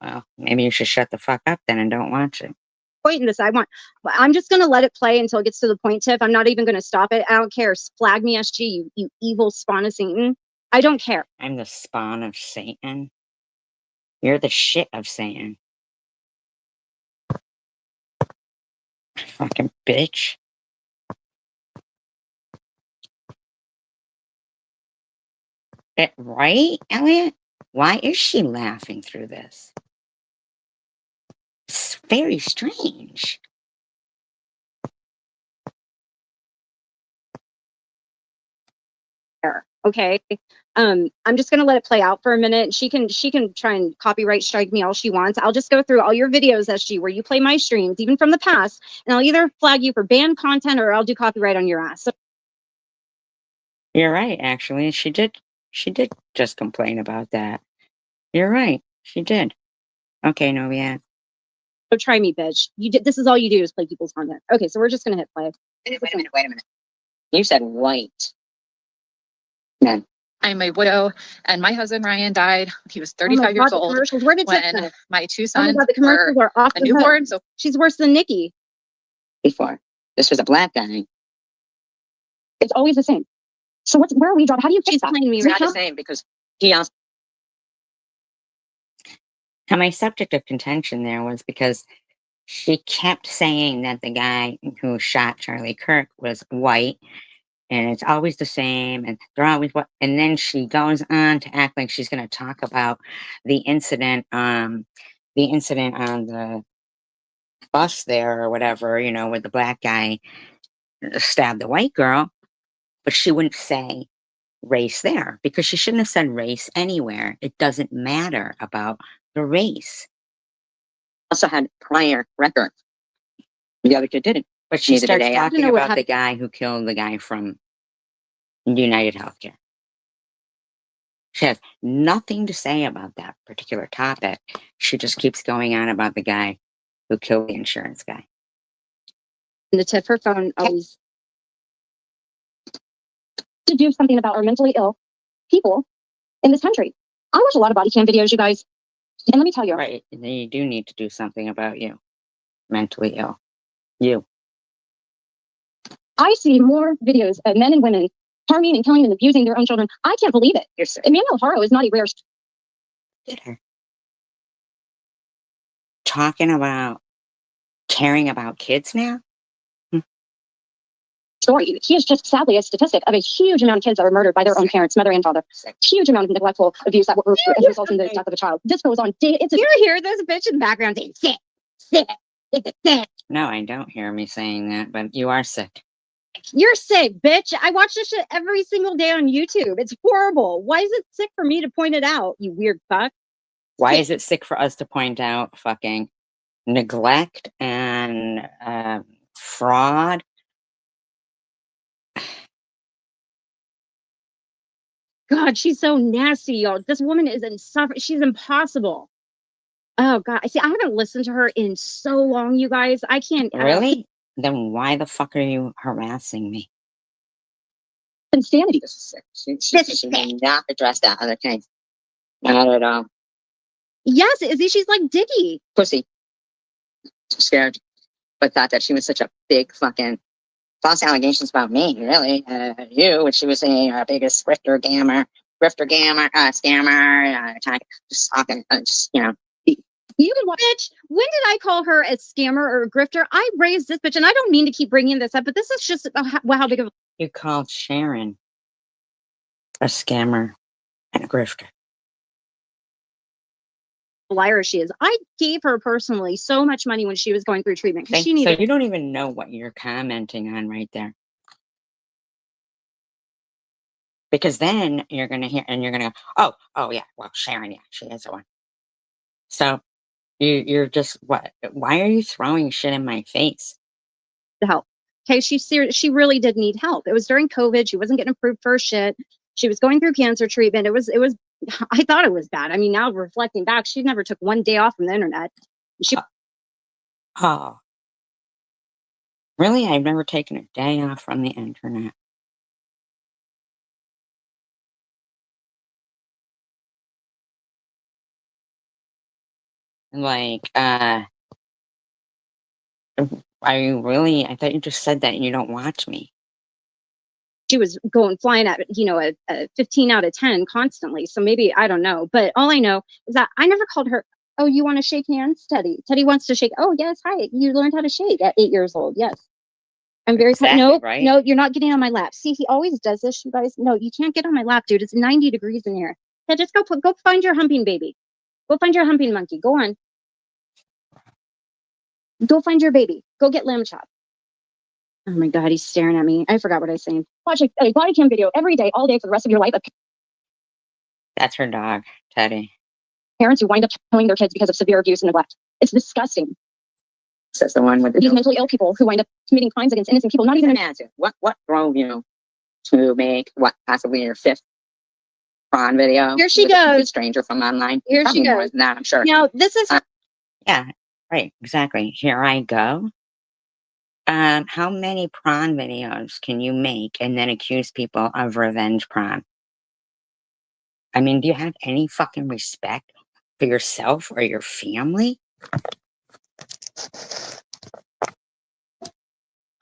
Well, maybe you should shut the fuck up then and don't watch it. point in this. I'm just gonna let it play until it gets to the point, Tiff. I'm not even gonna stop it. I don't care. Flag me, SG, you evil spawn of Satan. I don't care. I'm the spawn of Satan. You're the shit of Satan. Fucking bitch. Right, Elliot? Why is she laughing through this? It's very strange. Okay. I'm just gonna let it play out for a minute. She can try and copyright strike me all she wants. I'll just go through all your videos, SG, where you play my streams, even from the past, and I'll either flag you for banned content or I'll do copyright on your ass. So You're right, actually. She did just complain about that. You're right. She did. Okay, Novia. try me, bitch. This is all you do is play people's content. Okay, so we're just gonna hit play. Wait a minute. You said white. Man. I'm a widow, and my husband Ryan died when he was Oh my 35 years God, the old commercials. Where did Tiff go? when my two Oh my sons God, the were commercials are off a the hook. newborn. So She's worse than Nikki. Before. This was a black guy. It's always the same. So where are we dropping? How do you fix She's that? playing me Is it right Not now. the same because he also. Now, my subject of contention there was because she kept saying that the guy who shot Charlie Kirk was white, and it's always the same, and they're always what. And then she goes on to act like she's going to talk about the incident on the bus there or whatever, you know, where the black guy stabbed the white girl, but she wouldn't say race there because she shouldn't have said race anywhere. It doesn't matter about the race. Also had prior record. The other kid didn't. But she starts talking about the guy who killed the guy from United Healthcare. She has nothing to say about that particular topic. She just keeps going on about the guy who killed the insurance guy. And the Tiff, her phone always. to do something about our mentally ill people in this country? I watch a lot of body cam videos, you guys. And let me tell you, Right. And then you do need to do something about you. Mentally ill. You. I see more videos of men and women harming and killing and abusing their own children. I can't believe it. You're sick. Emmanuel Haro is not a rare Get her. Talking about caring about kids now? story. He is just sadly a statistic of a huge amount of kids that are murdered by their own parents, mother and father. Huge amount of neglectful abuse that results in the death of a child. This goes on. It's You hear this bitch in the background saying sick, sick, sick. No, I don't hear me saying that, but you are sick. You're sick, bitch. I watch this shit every single day on YouTube. It's horrible. Why is it sick for me to point it out, you weird fuck? Why is it sick for us to point out fucking neglect and fraud? God, she's so nasty, y'all. This woman is insufferable. She's impossible. Oh God, I haven't listened to her in so long, you guys. I can't. Really? Then why the fuck are you harassing me? insanity. This is sick. She did not address that other case. Not at all. Yes, Izzy, she's like Diggy. Pussy. Scared. But thought that she was such a big fucking false allegations about me, really. You, which she was saying our biggest scammer, just talking, just, you know. You can watch, bitch. When did I call her a scammer or a grifter? I raised this bitch, and I don't mean to keep bringing this up, but this is just how big of a. You called Sharon a scammer and a grifter. liar she is. I gave her personally so much money when she was going through treatment because she So needed you don't even know what you're commenting on right there. Because then you're gonna hear and you're gonna go, oh yeah, well Sharon, yeah, she is the one. So you're just what? Why are you throwing shit in my face? help. Okay, she really did need help. It was during COVID. She wasn't getting approved for shit. She was going through cancer treatment. It was I thought it was bad. I mean, now reflecting back, she never took one day off from the internet. She Oh, really? I've never taken a day off from the internet. Like, are you really? I thought you just said that you don't watch me. she was going flying at a 15 out of 10 constantly. So maybe I don't know, but all I know is that I never called her. Oh, you want to shake hands, Teddy? Teddy wants to shake. Oh yes, hi. You learned how to shake at 8 years old. Yes, I'm very Exactly, no, right? no. You're not getting on my lap. See, he always does this. You guys, no, you can't get on my lap, dude. It's 90 degrees in here. Yeah, just go find your humping baby. Go find your humping monkey. Go on. Go find your baby. Go get lamb chop. Oh my God, he's staring at me. I forgot what I was saying. Watch a body cam video every day, all day for the rest of your life of That's her dog, Teddy. parents who wind up killing their kids because of severe abuse and neglect. It's disgusting. Says the one with the These mentally ill people who wind up committing crimes against innocent people, not even imagine what drove you to make what possibly your fifth prawn video. Here she with a complete goes. stranger from online. Here she Probably more goes. than that, I'm sure. Now, this is Yeah, right, exactly. Here I go. How many prawn videos can you make and then accuse people of revenge prawn? I mean, do you have any fucking respect for yourself or your family?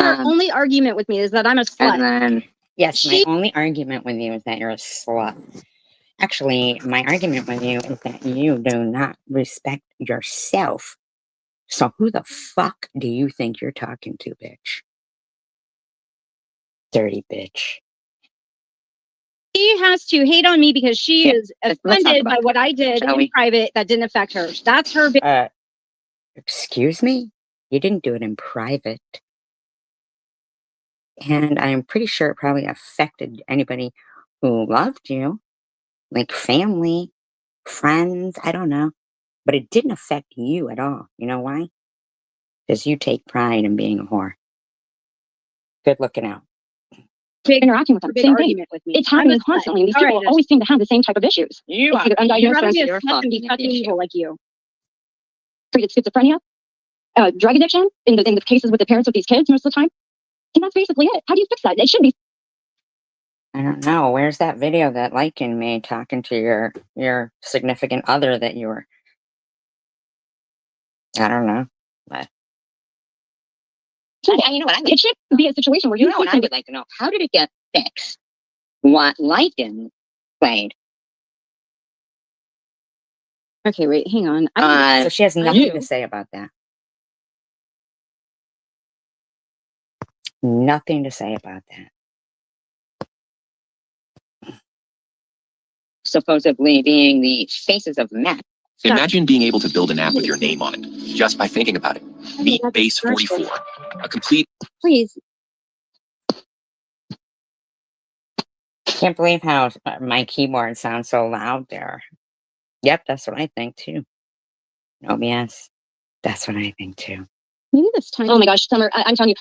her only argument with me is that I'm a slut. And then, yes, She- my only argument with you is that you're a slut. Actually, my argument with you is that you do not respect yourself. So who the fuck do you think you're talking to, bitch? Dirty bitch. She has to hate on me because she Yeah, is let's talk offended about by what I did shall in we? private that didn't affect her. That's her. Excuse me? You didn't do it in private. And I'm pretty sure it probably affected anybody who loved you, like family, friends, I don't know. But it didn't affect you at all. You know why? Because you take pride in being a whore. Good looking out. Big interacting with them. Big Same thing. argument with me. It's happening constantly. And these people always seem to have the same type of issues. You It's either undiagnosed you'd or rather be a you're slut than be fucking issue. evil like you. Treated schizophrenia, drug addiction in the cases with the parents of these kids most of the time. And that's basically it. How do you fix that? It should be. I don't know. Where's that video that likened me talking to your significant other that you were? I don't know. But and you know what? It should be a situation where You you know what I can would like to know? How did it get fixed? What Lycan played? Okay, wait, hang on. So she has nothing to say about that. Nothing to say about that. Supposedly being the faces of meth. Imagine being able to build an app with your name on it, just by thinking about it. Meet Base 44, a complete. Please. Can't believe how my keyboard sounds so loud there. Yep, that's what I think too. No BS. That's what I think too. Maybe this time. Oh my gosh, Summer, I'm telling you,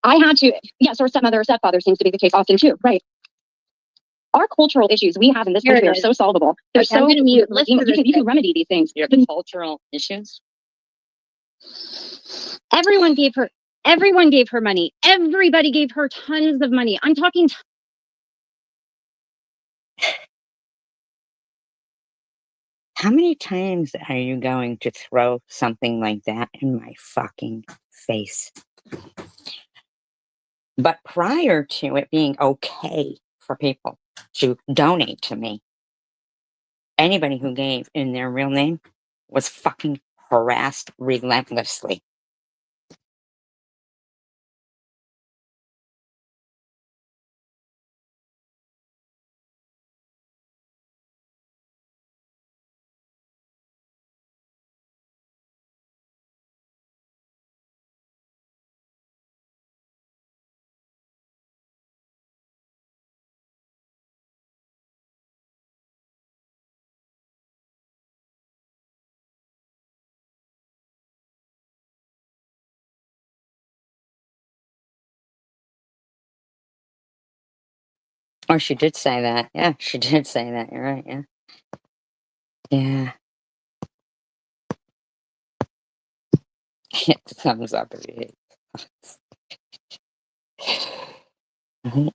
I had to. Yes, or stepmother or stepfather seems to be the case often too, right? Our cultural issues we have in this country are so solvable. They're so you can remedy these things. Your cultural issues. Everyone gave her money. Everybody gave her tons of money. I'm talking. How many times are you going to throw something like that in my fucking face? But prior to it being okay for people to donate to me, anybody who gave in their real name was fucking harassed relentlessly. Oh, she did say that. Yeah, she did say that. You're right. Yeah. Yeah. Hit the thumbs up if you hate. Mhm.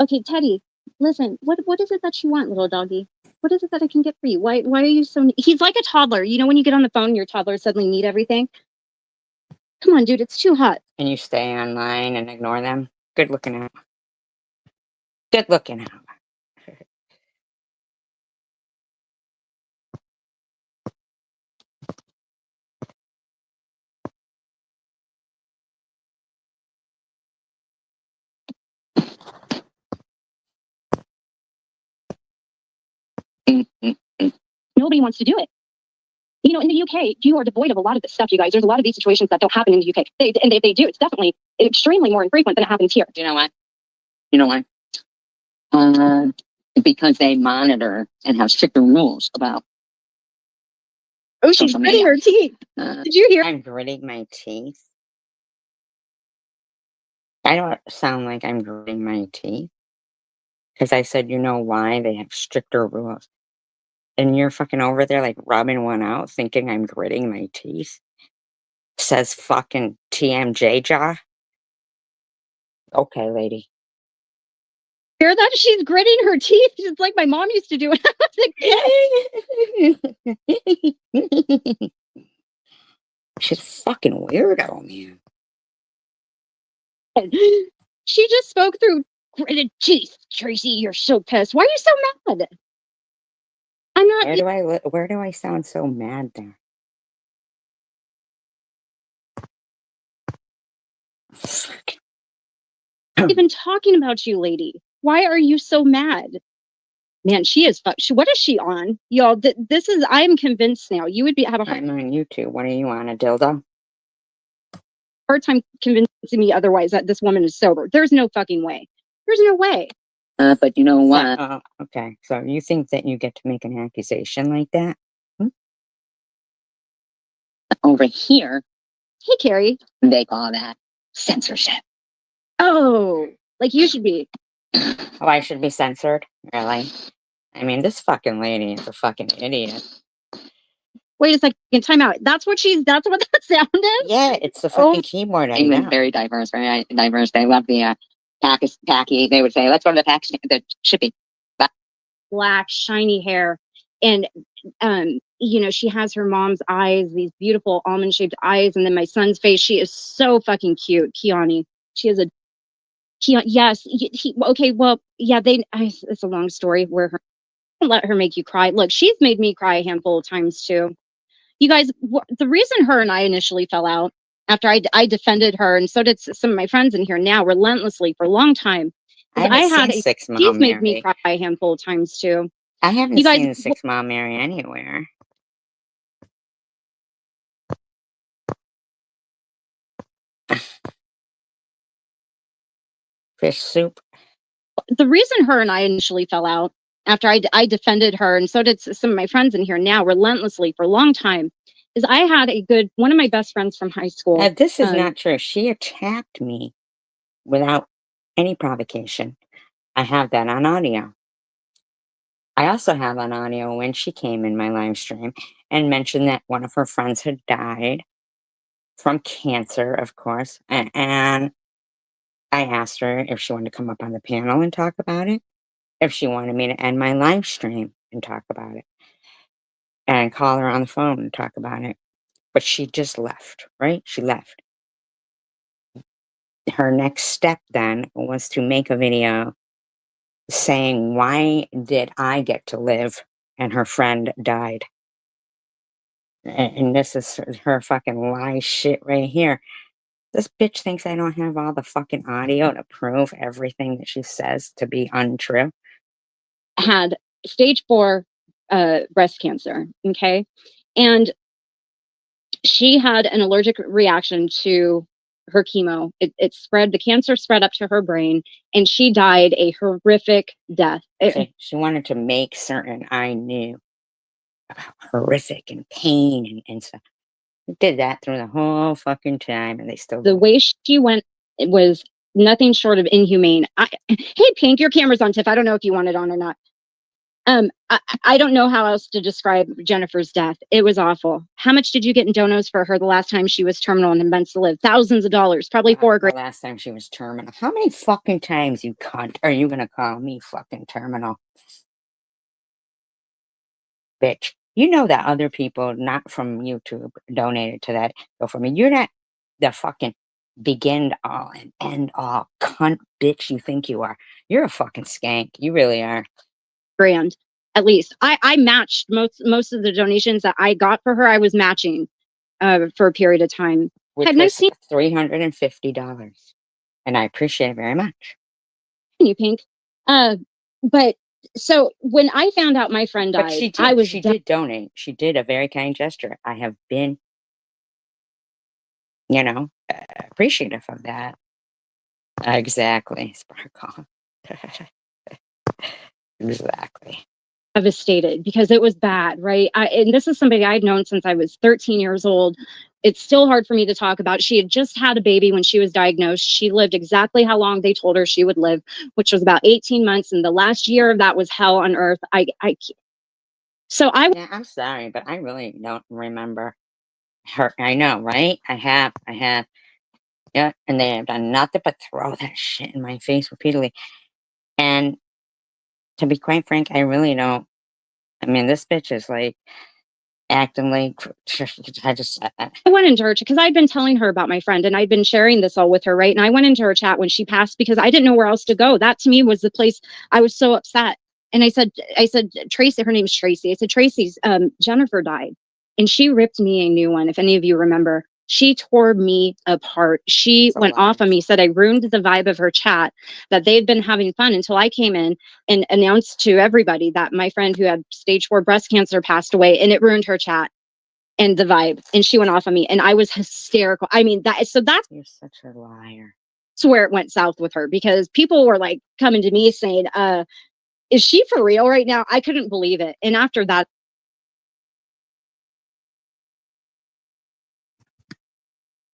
Okay, Teddy, listen, what is it that you want, little doggy? What is it that I can get for you? Why are you so he's like a toddler. You know when you get on the phone, your toddler suddenly need everything? Come on, dude, it's too hot. And you stay online and ignore them. Good looking out. Good looking out. Nobody wants to do it. You know, in the UK, you are devoid of a lot of this stuff, you guys. There's a lot of these situations that don't happen in the UK. And if they do, it's definitely extremely more infrequent than it happens here. You know what? You know why? Because they monitor and have stricter rules about. Oh, she's Social gritting media. her teeth. Did you hear? I'm gritting my teeth. I don't sound like I'm gritting my teeth. Because I said, you know why they have stricter rules. And you're fucking over there like rubbing one out thinking I'm gritting my teeth. Says fucking TMJ jaw. Okay, lady. Hear that? She's gritting her teeth. It's like my mom used to do when I was a kid. She's fucking weirdo, man. She just spoke through gritted teeth. Tracy, you're so pissed. Why are you so mad? I'm not Where do I sound so mad there? Fuck. even talking about you, lady. Why are you so mad? Man, she is. What is she on, y'all? This is. I'm convinced now. You would have a I'm on YouTube. What are you on, a dildo? hard time convincing me otherwise that this woman is sober. There's no fucking way. There's no way. But you know what? Okay, so you think that you get to make an accusation like that? Over here, Hey, Carrie. they call that censorship. Oh, like you should be. Oh, I should be censored? Really? I mean, this fucking lady is a fucking idiot. Wait a second. Time out. That's what that sound is? Yeah, it's the fucking keyboard. I know. Very diverse, very diverse. They love the tacky. They would say, let's go to the shipping. Black, shiny hair. And, you know, she has her mom's eyes, these beautiful almond shaped eyes. And then my son's face. She is so fucking cute. Keani. She is yes. Okay. Well, yeah, it's a long story where don't let her make you cry. Look, she's made me cry a handful of times too. You guys, the reason her and I initially fell out after I defended her, and so did some of my friends in here now relentlessly for a long time. I haven't seen Six Mom She's made Mary. me cry a handful of times too. I haven't You guys, seen Six Mom Mary anywhere. Fish soup. the reason her and I initially fell out after I defended her, and so did some of my friends in here now relentlessly for a long time, is I had one of my best friends from high school. This is not true. She attacked me without any provocation. I have that on audio. I also have on audio when she came in my live stream and mentioned that one of her friends had died from cancer, of course. And I asked her if she wanted to come up on the panel and talk about it, if she wanted me to end my live stream and talk about it, and call her on the phone and talk about it. But she just left, right? She left. Her next step then was to make a video saying, why did I get to live and her friend died? And this is her fucking lie shit right here. This bitch thinks I don't have all the fucking audio to prove everything that she says to be untrue. Had stage 4 breast cancer. Okay. And she had an allergic reaction to her chemo. It spread, the cancer spread up to her brain, and she died a horrific death. She wanted to make certain I knew about horrific and pain and stuff. Did that through the whole fucking time, and they still The way she went, it was nothing short of inhumane. Hey, Pink, your camera's on, Tiff. I don't know if you want it on or not. I don't know how else to describe Jennifer's death. It was awful. How much did you get in donos for her the last time she was terminal and meant to live? Thousands of dollars, probably $4 grand. The last time she was terminal. How many fucking times, you cunt, are you gonna call me fucking terminal? Bitch. You know that other people, not from YouTube, donated to that GoFundMe. You're not the fucking begin all and end all cunt bitch you think you are. You're a fucking skank. You really are. Grand, at least. I matched most of the donations that I got for her. I was matching for a period of time. Which Had was nice seeing $350. And I appreciate it very much. you, Pink. But so when I found out my friend But died, she did donate. She did a very kind gesture. I have been, appreciative of that. Exactly, Sparkle. Exactly. devastated because it was bad, right? And this is somebody I'd known since I was 13 years old. It's still hard for me to talk about. She had just had a baby when she was diagnosed. She lived exactly how long they told her she would live, which was about 18 months. And the last year of that was hell on earth. Yeah, I'm sorry, but I really don't remember her. I know, right? I have. Yeah, and they have done nothing but throw that shit in my face repeatedly. And to be quite frank, I really don't. I mean, this bitch is like acting like I went into her because I'd been telling her about my friend and I'd been sharing this all with her, right? And I went into her chat when she passed because I didn't know where else to go. That to me was the place. I was so upset. And I said, Tracy, her name's Tracy. I said, Tracy's Jennifer died. And she ripped me a new one. If any of you remember, she tore me apart. She went off on me, said I ruined the vibe of her chat, that they'd been having fun until I came in and announced to everybody that my friend who had stage 4 breast cancer passed away, and it ruined her chat and the vibe. And she went off on me and I was hysterical. I mean, that's you're such a liar. That's where it went south with her because people were like coming to me saying, is she for real right now? I couldn't believe it. And after that,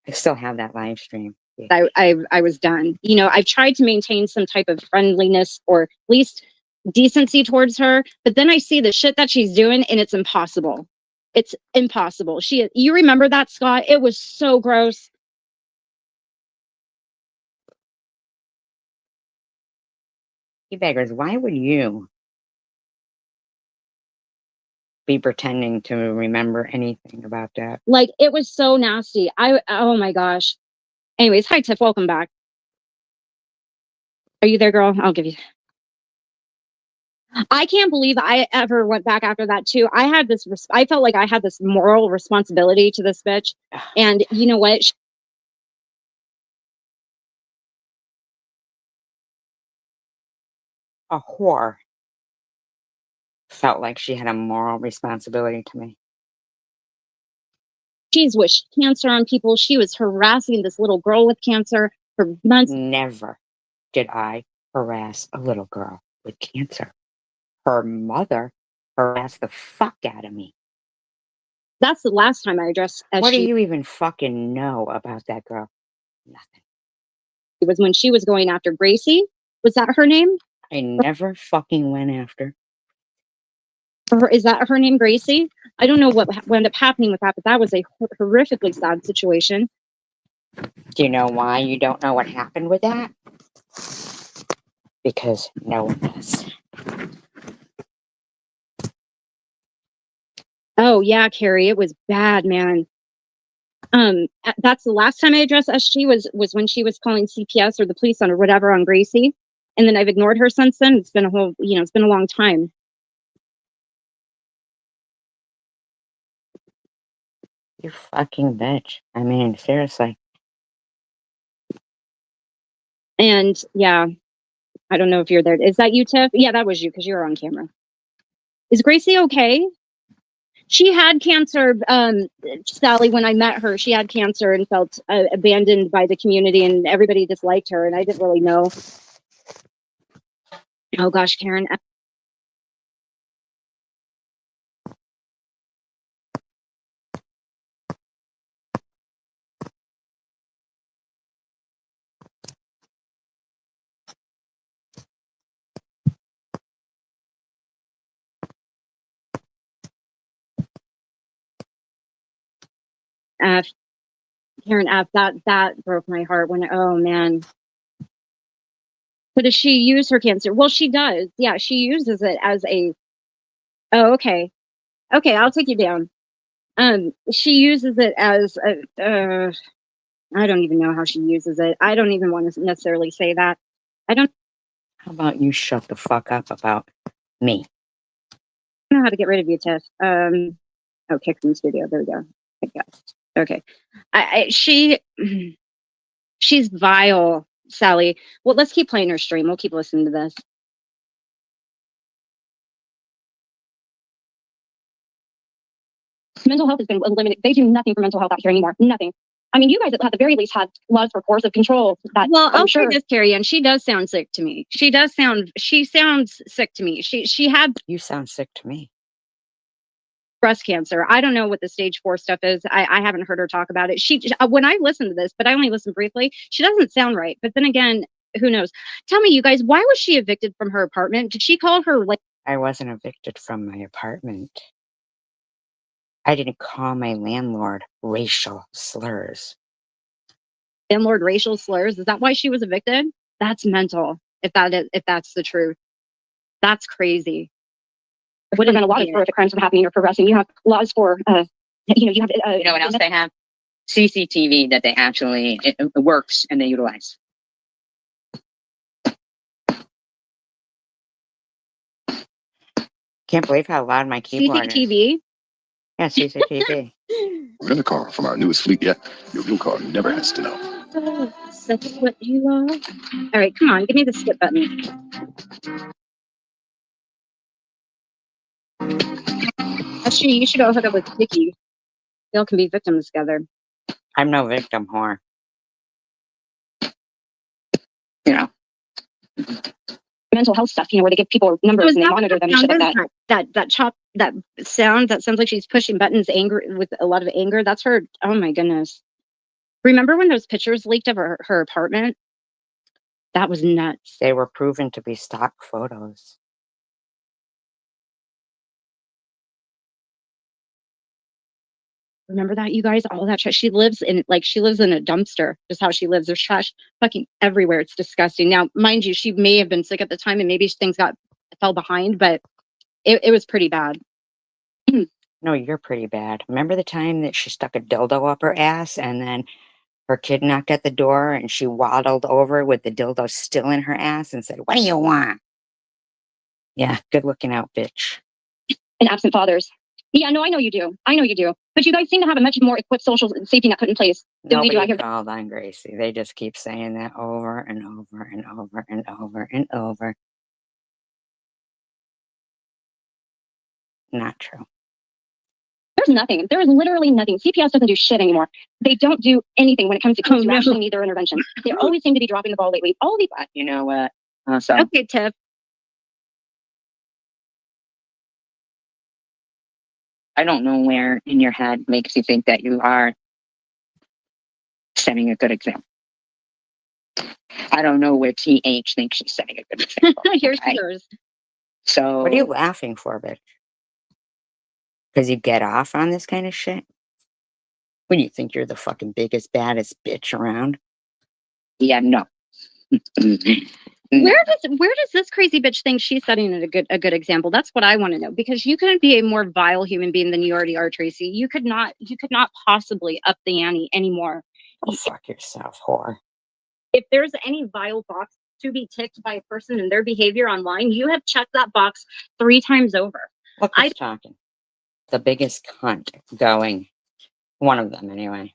I still have that live stream. I was done. I've tried to maintain some type of friendliness or at least decency towards her, but then I see the shit that she's doing and it's impossible. It's impossible. You remember that, Scott? It was so gross. You beggars, why would you be pretending to remember anything about that? Like, it was so nasty. Oh my gosh. Anyways, hi Tiff, welcome back. Are you there, girl? I'll give you. I can't believe I ever went back after that too. I felt like I had this moral responsibility to this bitch. And you know what? A whore felt like she had a moral responsibility to me. She's wished cancer on people. She was harassing this little girl with cancer for months. Never did I harass a little girl with cancer. Her mother harassed the fuck out of me. That's the last time I addressed. What do you even fucking know about that girl? Nothing. It was when she was going after Gracie. Was that her name? I never fucking went after. Is that her name, Gracie? I don't know what ended up happening with that, but that was a horrifically sad situation. Do you know why you don't know what happened with that? Because no one does. Oh yeah, Carrie, it was bad, man. That's the last time I addressed SG was when she was calling CPS or the police or whatever on Gracie, and then I've ignored her since then. It's been it's been a long time. You fucking bitch. I mean, seriously. And yeah, I don't know if you're there. Is that you, Tiff? Yeah, that was you because you were on camera. Is Gracie okay? She had cancer, Sally, when I met her. She had cancer and felt abandoned by the community, and everybody disliked her, and I didn't really know. Oh gosh, Karen. F, Karen F, that broke my heart when, oh man. But does she use her cancer? Well, she does. Yeah, she uses it as a, oh, okay. Okay, I'll take you down. She uses it as a, I don't even know how she uses it. I don't even want to necessarily say that. I don't How about you shut the fuck up about me? know how to get rid of you, Tiff. Oh, kick from studio. There we go. I guess. Okay. She's vile, Sally. Well, let's keep playing her stream. We'll keep listening to this. Mental health has been eliminated. They do nothing for mental health out here anymore. Nothing. I mean, you guys at the very least have laws for coercive control. That Well, I'm I'll sure. say this, Carrie, and she does sound sick to me. She sounds sick to me. She had You sound sick to me. breast cancer. I don't know what the stage 4 stuff is. I haven't heard her talk about it. When I listened to this, but I only listened briefly, she doesn't sound right. But then again, who knows? Tell me, you guys, why was she evicted from her apartment? Did she call her like I wasn't evicted from my apartment. I didn't call my landlord racial slurs. landlord racial slurs? Is that why she was evicted? That's mental. If that's the truth, that's crazy. What prevent a lot of horrific crimes from happening or progressing. You have laws for, you have. You know what else they have? CCTV that they actually it works and they utilize. Can't believe how loud my keyboard is. CCTV? Yeah, CCTV. Rent a car from our newest fleet yet? Your new car never has to know. That's what you are. All right, come on, give me the skip button. Actually, you should go hook up with Vicky. Y'all can be victims together. I'm no victim whore. You know, mental health stuff, where they give people numbers and they monitor them and shit like that. That sound that sounds like she's pushing buttons with a lot of anger. That's her. Oh my goodness. Remember when those pictures leaked of her apartment? That was nuts. They were proven to be stock photos. Remember that, you guys? All that trash. She lives in a dumpster. Just how she lives. There's trash fucking everywhere. It's disgusting. Now, mind you, she may have been sick at the time, and maybe things fell behind, but it was pretty bad. No, you're pretty bad. Remember the time that she stuck a dildo up her ass, and then her kid knocked at the door, and she waddled over with the dildo still in her ass and said, "What do you want?" Yeah, good looking out, bitch. And absent fathers. Yeah, no, I know you do. But you guys seem to have a much more equipped social safety net put in place than we do out Nobody here. called on Gracie. They just keep saying that over and over and over and over and over. Not true. There's nothing. There is literally nothing. CPS doesn't do shit anymore. They don't do anything when it comes to kids who actually need their intervention. They always seem to be dropping the ball lately. All these. you know what? So Okay, Tiff. I don't know where in your head makes you think that you are setting a good example. I don't know where TH thinks she's setting a good example. Here's okay? yours. So What are you laughing for, bitch? Because you get off on this kind of shit? What do you think, you're the fucking biggest, baddest bitch around? yeah, no. Where does this crazy bitch think she's setting a good example? That's what I want to know, because you couldn't be a more vile human being than you already are, Tracy. You could not possibly up the ante anymore. Go fuck yourself, whore. If there's any vile box to be ticked by a person and their behavior online, you have checked that box 3 times over. Look who's talking. The biggest cunt going. One of them, anyway.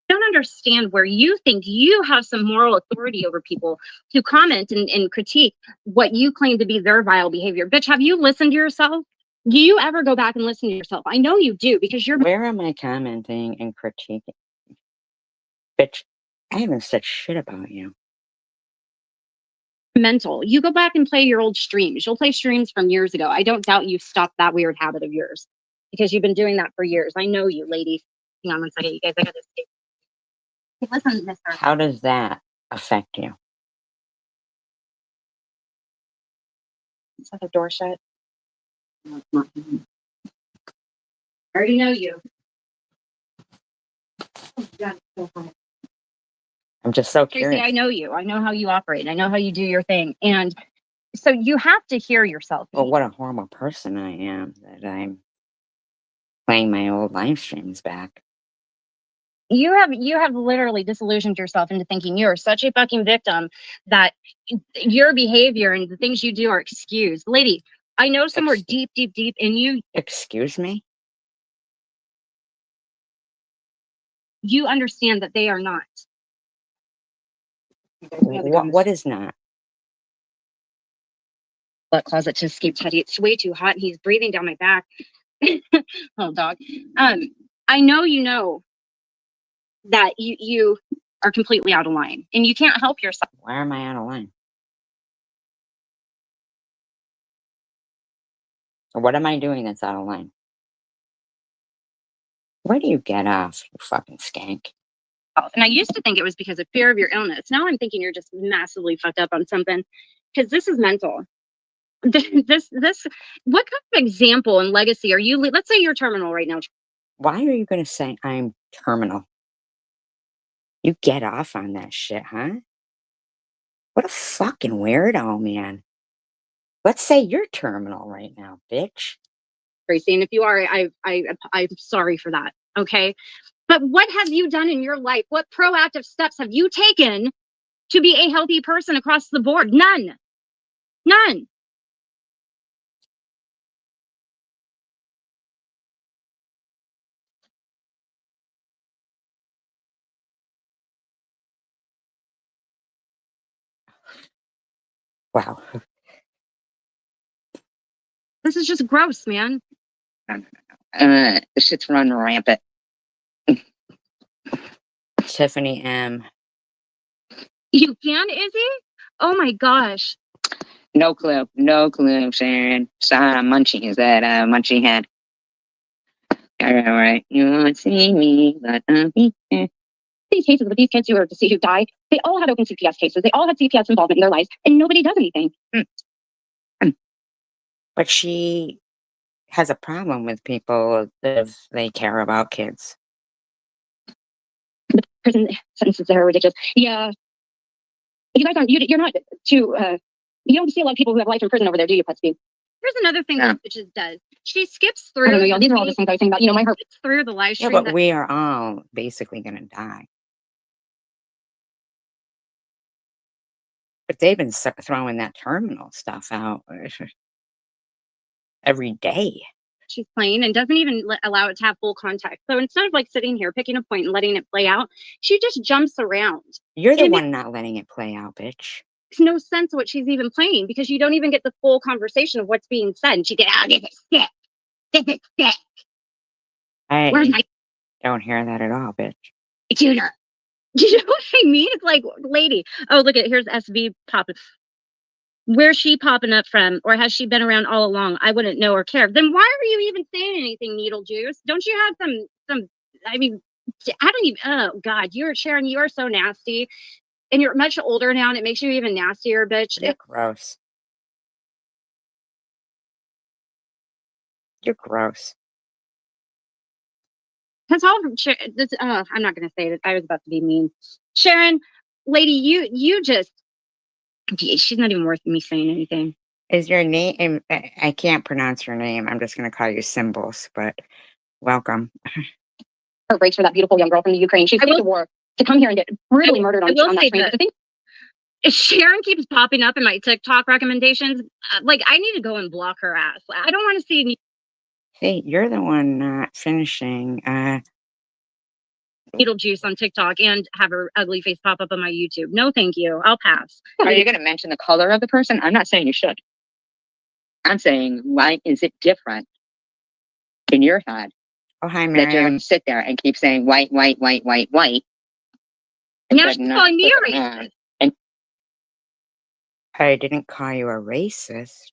I don't understand where you think you have some moral authority over people to comment and critique what you claim to be their vile behavior. Bitch, have you listened to yourself? Do you ever go back and listen to yourself? I know you do because you're Where am I commenting and critiquing? Bitch, I haven't said shit about you. mental. You go back and play your old streams. You'll play streams from years ago. I don't doubt you've stopped that weird habit of yours because you've been doing that for years. I know you, lady. Hang on one second, you guys. I got this. Hey, listen, mister. How does that affect you? Is that the door shut? I already know you. Oh, God, it's so hot. I'm just so Tracy, curious. I know you. I know how you operate. I know how you do your thing. And so you have to hear yourself. Well, what a horrible person I am that I'm playing my old live streams back. You have literally disillusioned yourself into thinking you are such a fucking victim that your behavior and the things you do are excused. Lady, I know somewhere deep in you, Excuse me? you understand that they are not. What is not? That closet just keeps Teddy. It's way too hot and he's breathing down my back. Oh, dog. I know you know that you are completely out of line and you can't help yourself. Why am I out of line? What am I doing that's out of line? Where do you get off, you fucking skank? And I used to think it was because of fear of your illness. Now I'm thinking you're just massively fucked up on something because this is mental. This, what kind of example and legacy are you? Let's say you're terminal right now. Why are you going to say I'm terminal? You get off on that shit, huh? What a fucking weirdo, man. Let's say you're terminal right now, bitch. Tracy, and if you are, I'm sorry for that. Okay. But what have you done in your life? What proactive steps have you taken to be a healthy person across the board? None. None. Wow. This is just gross, man. This shit's running rampant. Tiffany M. You can, Izzy? Oh my gosh. No clue, Sharon. Munchie is that Munchie had. All right. You won't see me, but I'll be there. These cases with these kids who are deceased who died, they all had open CPS cases. They all had CPS involvement in their lives, and nobody does anything. But she has a problem with people if they care about kids. The prison sentences are ridiculous. Yeah. You guys aren't, you're not too, you don't see a lot of people who have life in prison over there, do you, Putsby? Here's another thing that bitch does. She skips through. I don't know, y'all. These are all just things I was thinking about. You know, my heart through the live Yeah, stream. but we are all basically going to die. But they've been throwing that terminal stuff out every day. She's playing and doesn't even allow it to have full context. So instead of like sitting here, picking a point and letting it play out, she just jumps around. You're the one not letting it play out, bitch. Makes no sense what she's even playing because you don't even get the full conversation of what's being said. And she gets, this is sick. This is sick. Where's my Don't hear that at all, bitch. tutor? You know what I mean? It's like, lady, oh, look at here's SV popping. Where's she popping up from? Or has she been around all along? I wouldn't know or care. Then why are you even saying anything, Needle Juice? Don't you have some, I mean, I don't even, oh God, Sharon, you are so nasty. And you're much older now and it makes you even nastier, bitch. You're gross. You're gross. That's all. I'm not going to say it. I was about to be mean. Sharon, lady, you just, she's not even worth me saying anything. Is your name, I can't pronounce your name. I'm just going to call you Symbols, but welcome. Her breaks for that beautiful young girl from the Ukraine. She's going to war to come here and get brutally murdered on that train. If Sharon keeps popping up in my TikTok recommendations, like I need to go and block her ass. I don't want to see. See, you're the one not finishing Beetlejuice on TikTok and have her ugly face pop up on my YouTube. No, thank you. I'll pass. Are you going to mention the color of the person? I'm not saying you should. I'm saying, why is it different in your head Oh, hi, that you're Miriam. going to sit there and keep saying white, white, white, white, white? Now but she's not calling me put a it racist. on? I didn't call you a racist.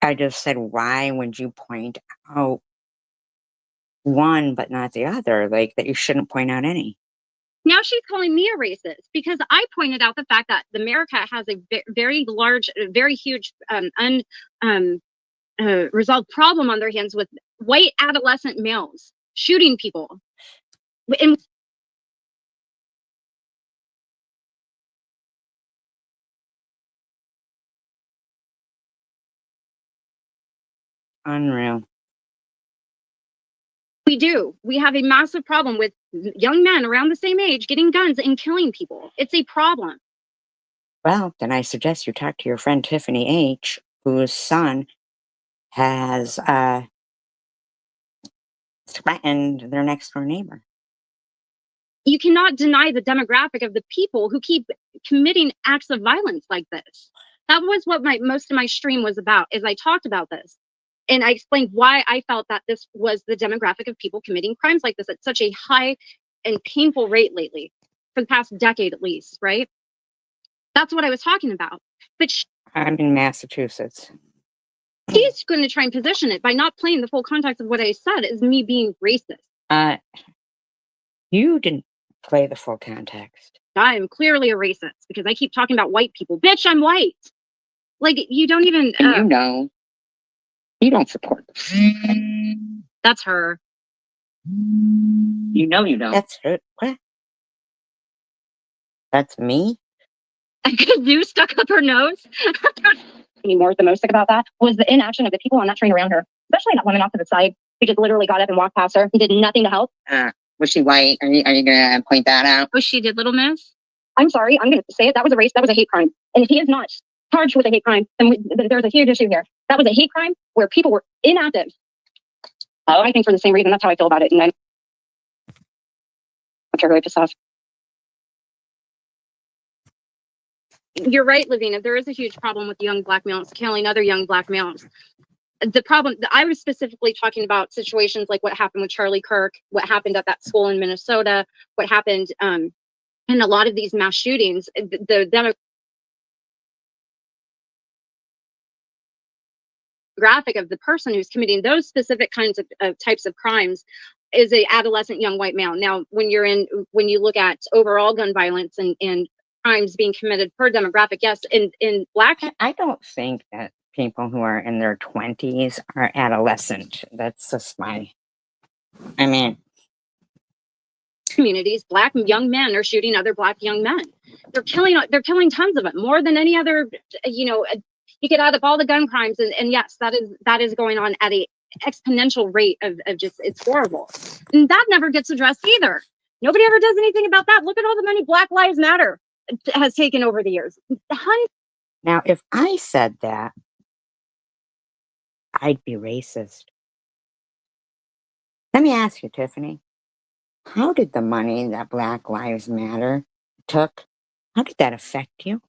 I just said, why would you point out one but not the other? Like that you shouldn't point out any. Now she's calling me a racist because I pointed out the fact that America has a very large, very huge, resolved problem on their hands with white adolescent males shooting people. And Unreal. we do. We have a massive problem with young men around the same age getting guns and killing people. It's a problem. Well, then I suggest you talk to your friend Tiffany H., whose son has threatened their next door neighbor. You cannot deny the demographic of the people who keep committing acts of violence like this. That was what most of my stream was about, is I talked about this. And I explained why I felt that this was the demographic of people committing crimes like this at such a high and painful rate lately, for the past decade at least, right? That's what I was talking about. But I'm in Massachusetts. she's going to try and position it by not playing the full context of what I said as me being racist. You didn't play the full context. I am clearly a racist because I keep talking about white people. Bitch, I'm white. Like, you don't even... And you know, you don't support them. That's her. You know you don't. That's her. What? That's me? Kazoo stuck up her nose. More the most sick about that was the inaction of the people on that train around her, especially that woman off to the side who just literally got up and walked past her and did nothing to help. Was she white? Are you going to point that out? Oh, she did, little miss? I'm sorry, I'm going to say it. That was a hate crime. And if he is not charged with a hate crime, then there's a huge issue here. That was a hate crime where people were inactive. I think for the same reason. That's how I feel about it. And I'm really pissed off. You're right, Lavina. There is a huge problem with young black males killing other young black males. The problem, I was specifically talking about situations like what happened with Charlie Kirk, what happened at that school in Minnesota, what happened in a lot of these mass shootings. The demographic of the person who's committing those specific kinds of types of crimes is a adolescent young white male. Now, when you look at overall gun violence and crimes being committed per demographic, yes, in black, I don't think that people who are in their 20s are adolescent. That's just I mean, communities, black young men are shooting other black young men. They're killing tons of them, more than any other. You could add up all the gun crimes, and yes, that is going on at a exponential rate of just, it's horrible, and that never gets addressed either. Nobody ever does anything about that. Look at all the money Black Lives Matter has taken over the years. now if I said that, I'd be racist. Let me ask you, Tiffany, how did the money that Black Lives Matter took, how did that affect you?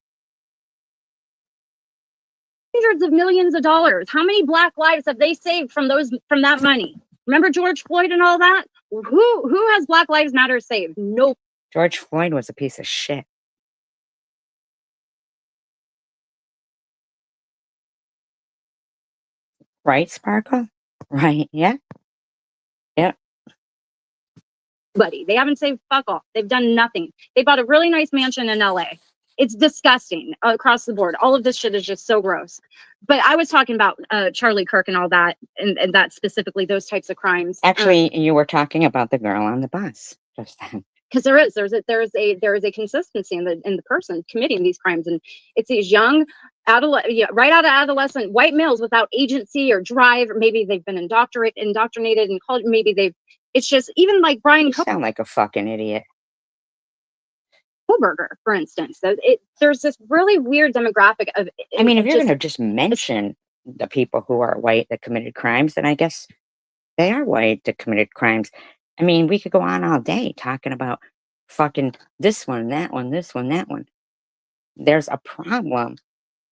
Hundreds of millions of dollars. How many black lives have they saved from that money? Remember George Floyd and all that? Who has Black Lives Matter saved? Nope. George Floyd was a piece of shit. Right, Sparkle? Right, yeah? Yep. Buddy, they haven't saved fuck all. They've done nothing. They bought a really nice mansion in LA. It's disgusting across the board. All of this shit is just so gross. But I was talking about Charlie Kirk and all that, and that specifically those types of crimes. Actually, you were talking about the girl on the bus just then. Because there is a consistency in the person committing these crimes, and it's these young right out of adolescent white males without agency or drive, or maybe they've been indoctrinated in college. Maybe it's just, even like Brian You sound like a fucking idiot. Kohlberger, for instance. There's this really weird demographic of. I mean, if you're going to just mention the people who are white that committed crimes, then I guess they are white that committed crimes. I mean, we could go on all day talking about fucking this one, that one, this one, that one. There's a problem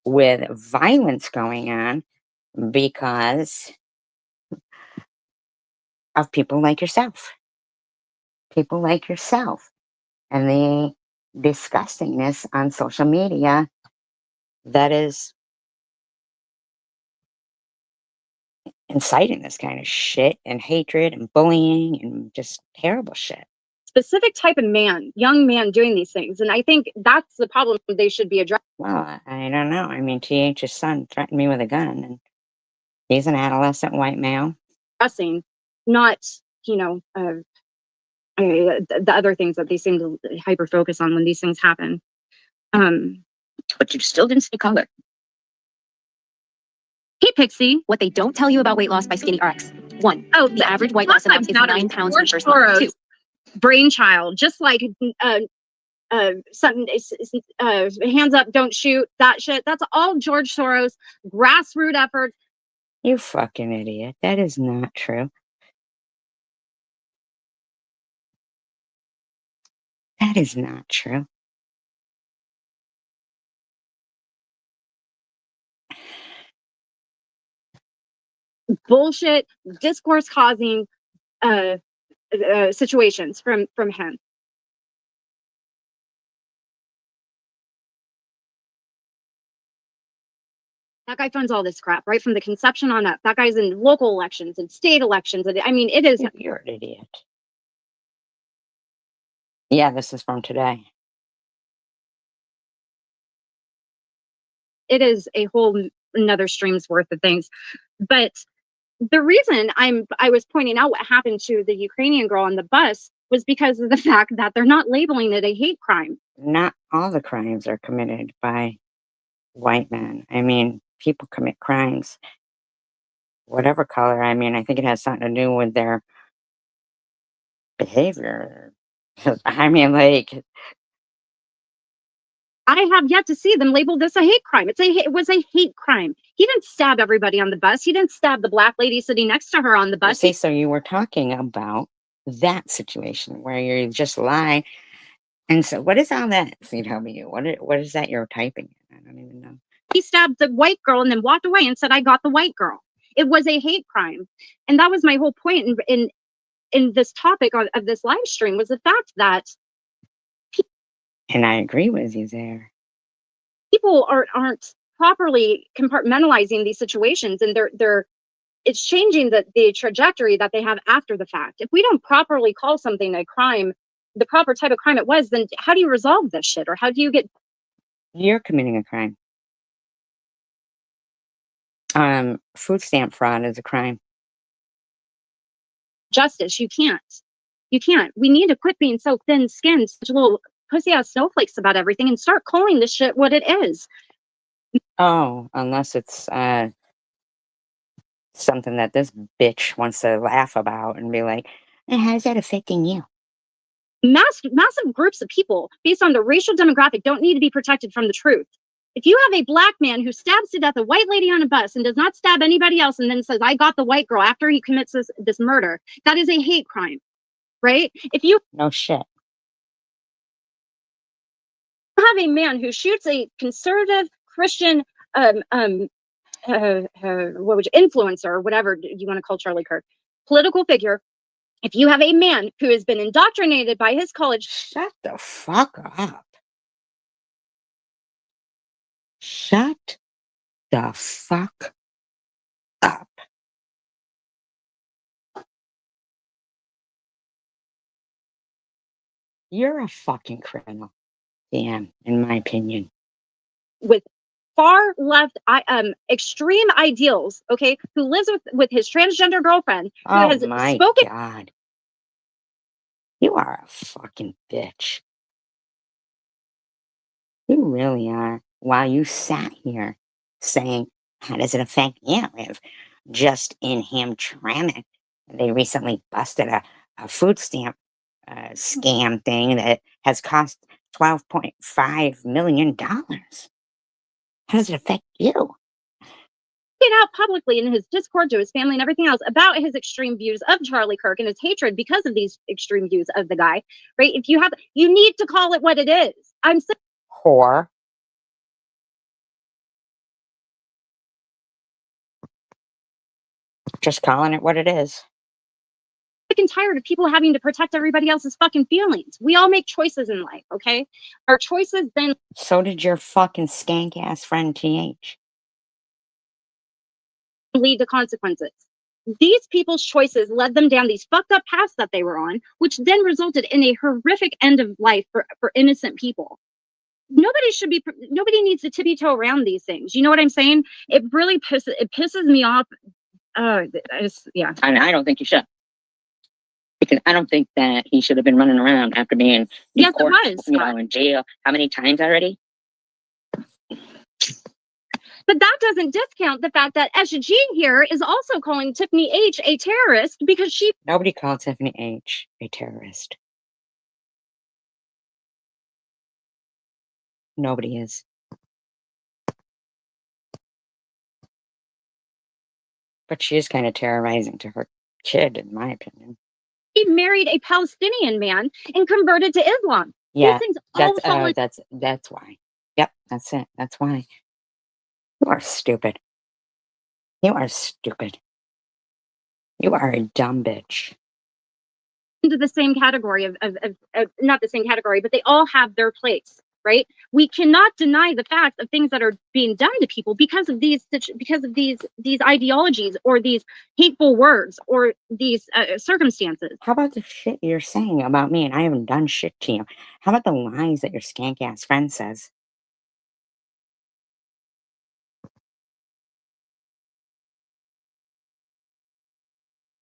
with violence going on because of people like yourself. People like yourself. And the disgustingness on social media that is inciting this kind of shit and hatred and bullying and just terrible shit. Specific type of man, young man doing these things. And I think that's the problem they should be addressing. Well, I don't know. I mean, TH's son threatened me with a gun, and he's an adolescent white male. Not, you know, the other things that they seem to hyper focus on when these things happen. But you still didn't say color. Hey, Pixie. What they don't tell you about weight loss by Skinny RX. 1. Oh, The average weight loss amount is 9 pounds in the first month. 2. Brainchild, just like something, hands up, don't shoot, that shit. That's all George Soros, grassroots effort. You fucking idiot. That is not true. That is not true. Bullshit, discourse causing situations from him. That guy funds all this crap right from the conception on up. That guy's in local elections and state elections. And I mean, it is. You're an idiot. Yeah, this is from today. It is a whole another stream's worth of things. But the reason I was pointing out what happened to the Ukrainian girl on the bus was because of the fact that they're not labeling it a hate crime. Not all the crimes are committed by white men. I mean, people commit crimes, whatever color. I mean, I think it has something to do with their behavior. I mean, like, I have yet to see them label this a hate crime. It was a hate crime. He didn't stab everybody on the bus. He didn't stab the black lady sitting next to her on the bus. see, so you were talking about that situation where you just lie. And so, what is all that, CW? What is that you're typing? I don't even know. He stabbed the white girl and then walked away and said, "I got the white girl." It was a hate crime, and that was my whole point in this topic of this live stream, was the fact that And I agree with you there. people aren't properly compartmentalizing these situations, and it's changing the trajectory that they have after the fact. If we don't properly call something a crime, the proper type of crime it was, then how do you resolve this shit? Or how do you get... You're committing a crime. Food stamp fraud is a crime. justice? You can't. We need to quit being so thin-skinned, such little pussy-ass snowflakes about everything, and start calling this shit what it is. Oh, unless it's something that this bitch wants to laugh about and be like, how's that affecting you? Massive groups of people based on the racial demographic don't need to be protected from the truth. If you have a black man who stabs to death a white lady on a bus and does not stab anybody else and then says, "I got the white girl," after he commits this murder, that is a hate crime, right? If you No shit. have a man who shoots a conservative Christian influencer, or whatever you want to call Charlie Kirk, political figure, if you have a man who has been indoctrinated by his college... Shut the fuck up. Shut the fuck up. You're a fucking criminal, Dan, in my opinion. With far left extreme ideals, okay, who lives with his transgender girlfriend, who Oh has my spoken... God. You are a fucking bitch. You really are. While you sat here saying, how does it affect you if just in Hamtramck they recently busted a food stamp scam thing that has cost $12.5 million? How does it affect you? it out publicly in his Discord to his family and everything else about his extreme views of Charlie Kirk and his hatred because of these extreme views of the guy, right? If you have, you need to call it what it is. I'm sick Whore. Just calling it what it is. and tired of people having to protect everybody else's fucking feelings. We all make choices in life, okay? Our choices then So did your fucking skank ass friend TH. lead to consequences. These people's choices led them down these fucked up paths that they were on, which then resulted in a horrific end of life for innocent people. Nobody needs to tippy toe around these things. You know what I'm saying? It really pisses me off. Yeah. And I don't think you should. Because I don't think that he should have been running around after being in Yes, it court, was, you know, Scott. in jail. How many times already? But that doesn't discount the fact that Esha Jean here is also calling Tiffany H a terrorist because she Nobody called Tiffany H a terrorist. Nobody is. But she is kind of terrorizing to her kid, in my opinion. married a Palestinian man and converted to Islam. Yeah, These things all that's fall in- that's why. Yep, that's it. That's why. You are stupid. You are stupid. You are a dumb bitch. into the same category of not the same category, but they all have their place, right? We cannot deny the fact of things that are being done to people because of these ideologies or these hateful words or these circumstances. How about the shit you're saying about me and I haven't done shit to you? How about the lies that your skank ass friend says?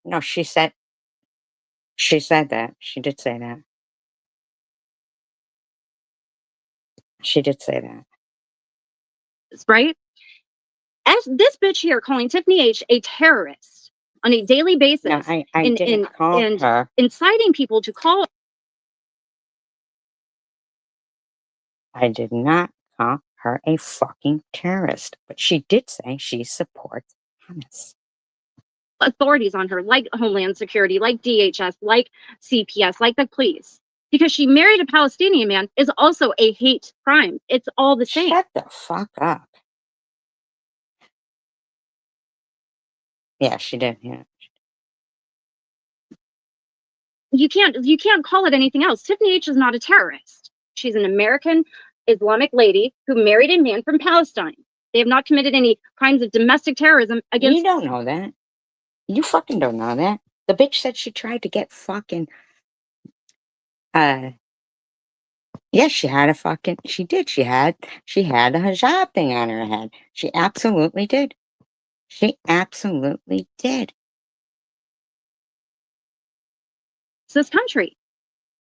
No, she said that. She did say that. She did say that. Right? As this bitch here calling Tiffany H a terrorist on a daily basis, No, I didn't call her. inciting people to call. I did not call her a fucking terrorist, but she did say she supports Hamas. Authorities on her, like Homeland Security, like DHS, like CPS, like the police, because she married a Palestinian man is also a hate crime. It's all the same. Shut the fuck up. Yeah, she did. Yeah. You can't call it anything else. Tiffany H is not a terrorist. She's an American Islamic lady who married a man from Palestine. They have not committed any crimes of domestic terrorism against. You don't know that. You fucking don't know that. The bitch said she tried to get fucking. Yes, she had a fucking. She did. She had a hijab thing on her head. She absolutely did. She absolutely did. This country.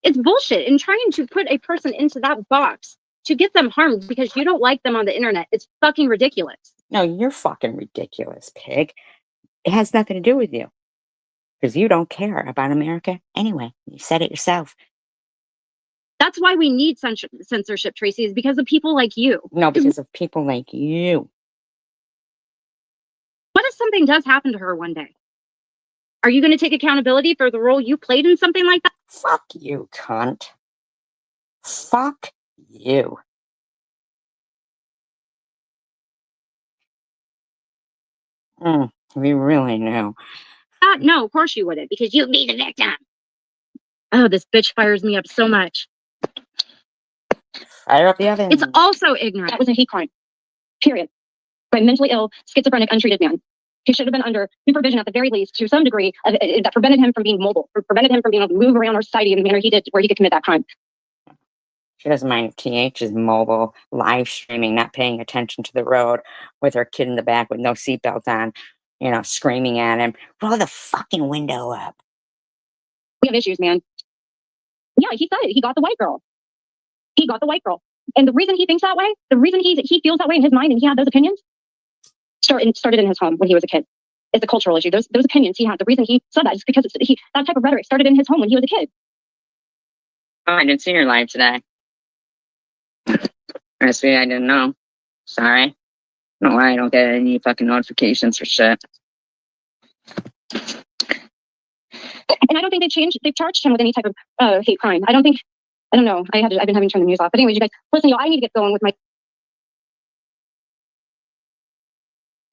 It's bullshit. And trying to put a person into that box to get them harmed because you don't like them on the internet, it's fucking ridiculous. No, you're fucking ridiculous, pig. It has nothing to do with you. Because you don't care about America anyway. You said it yourself. That's why we need censorship, Tracy, is because of people like you. No, because of people like you. What if something does happen to her one day? Are you going to take accountability for the role you played in something like that? Fuck you, cunt. Fuck you. We really knew. No, of course you wouldn't, because you'd be the victim. Oh, this bitch fires me up so much. Fire up the oven. It's also ignorant. That was a hate crime. Period. By a mentally ill, schizophrenic, untreated man. He should have been under supervision at the very least, to some degree, that prevented him from being mobile, or prevented him from being able to move around our society in the manner he did, where he could commit that crime. She doesn't mind if TH is mobile, live streaming, not paying attention to the road with her kid in the back with no seatbelt on, you know, screaming at him. Roll the fucking window up. We have issues, man. Yeah, he said it. He got the white girl. He got the white girl. And the reason he thinks that way, the reason he feels that way in his mind and he had those opinions, started in his home when he was a kid. It's a cultural issue. Those opinions he had, the reason he said that is because that type of rhetoric started in his home when he was a kid. Oh, I didn't see your live today. I see, I didn't know. Sorry. don't know why I don't get any fucking notifications for shit. And I don't think they've charged him with any type of hate crime. I don't know. I've been having to turn the news off. But anyways, you guys, listen, y'all, I need to get going with my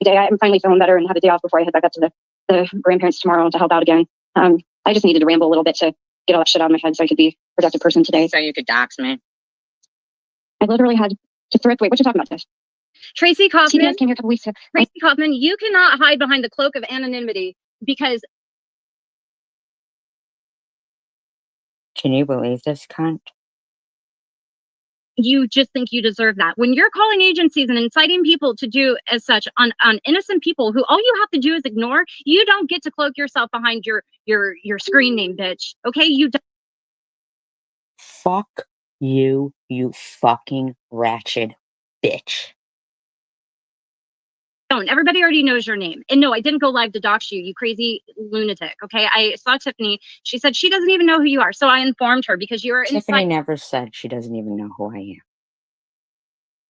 day. I'm finally feeling better and have a day off before I head back up to the grandparents tomorrow to help out again. I just needed to ramble a little bit to get all that shit out of my head so I could be a productive person today. So you could dox me. I literally had to threat. Wait, what you talking about, Tish? Tracy Kaufman, CPS came here a couple weeks ago. Tracy Kaufman, you cannot hide behind the cloak of anonymity because Can you believe this cunt? you just think you deserve that. When you're calling agencies and inciting people to do as such on innocent people who all you have to do is ignore, you don't get to cloak yourself behind your screen name, bitch. Okay, you don't. Fuck you, you fucking ratchet bitch. Everybody already knows your name. And no, I didn't go live to dox you, you crazy lunatic. Okay, I saw Tiffany. She said she doesn't even know who you are. So I informed her because you are Tiffany never said she doesn't even know who I am.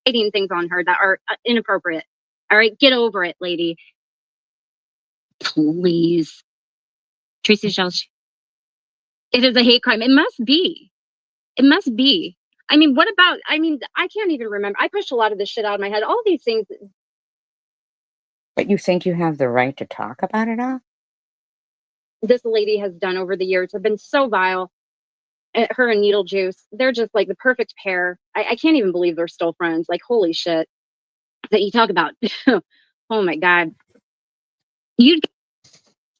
inciting things on her that are inappropriate. All right, get over it, lady. Please. Tracy Shelch. It is a hate crime. It must be. It must be. I mean, I can't even remember. I pushed a lot of this shit out of my head. All these things. But you think you have the right to talk about it all? This lady has done over the years have been so vile. Her and Needle Juice, they're just like the perfect pair. I can't even believe they're still friends. Like, holy shit. That you talk about. Oh my God.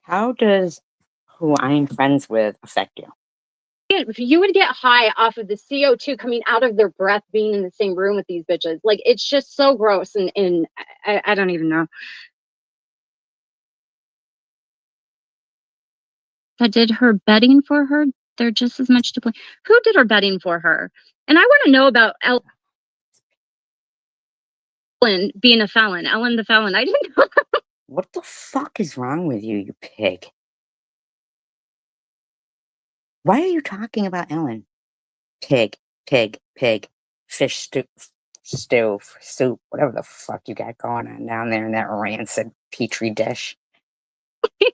How does who I'm friends with affect you? If you would get high off of the CO2 coming out of their breath being in the same room with these bitches. Like, it's just so gross and I don't even know. That did her betting for her. They're just as much to blame. Who did her betting for her? And I want to know about Ellen being a felon. Ellen the felon. I didn't know. What the fuck is wrong with you, you pig? Why are you talking about Ellen? Pig, pig, pig, fish stew, soup, whatever the fuck you got going on down there in that rancid petri dish. I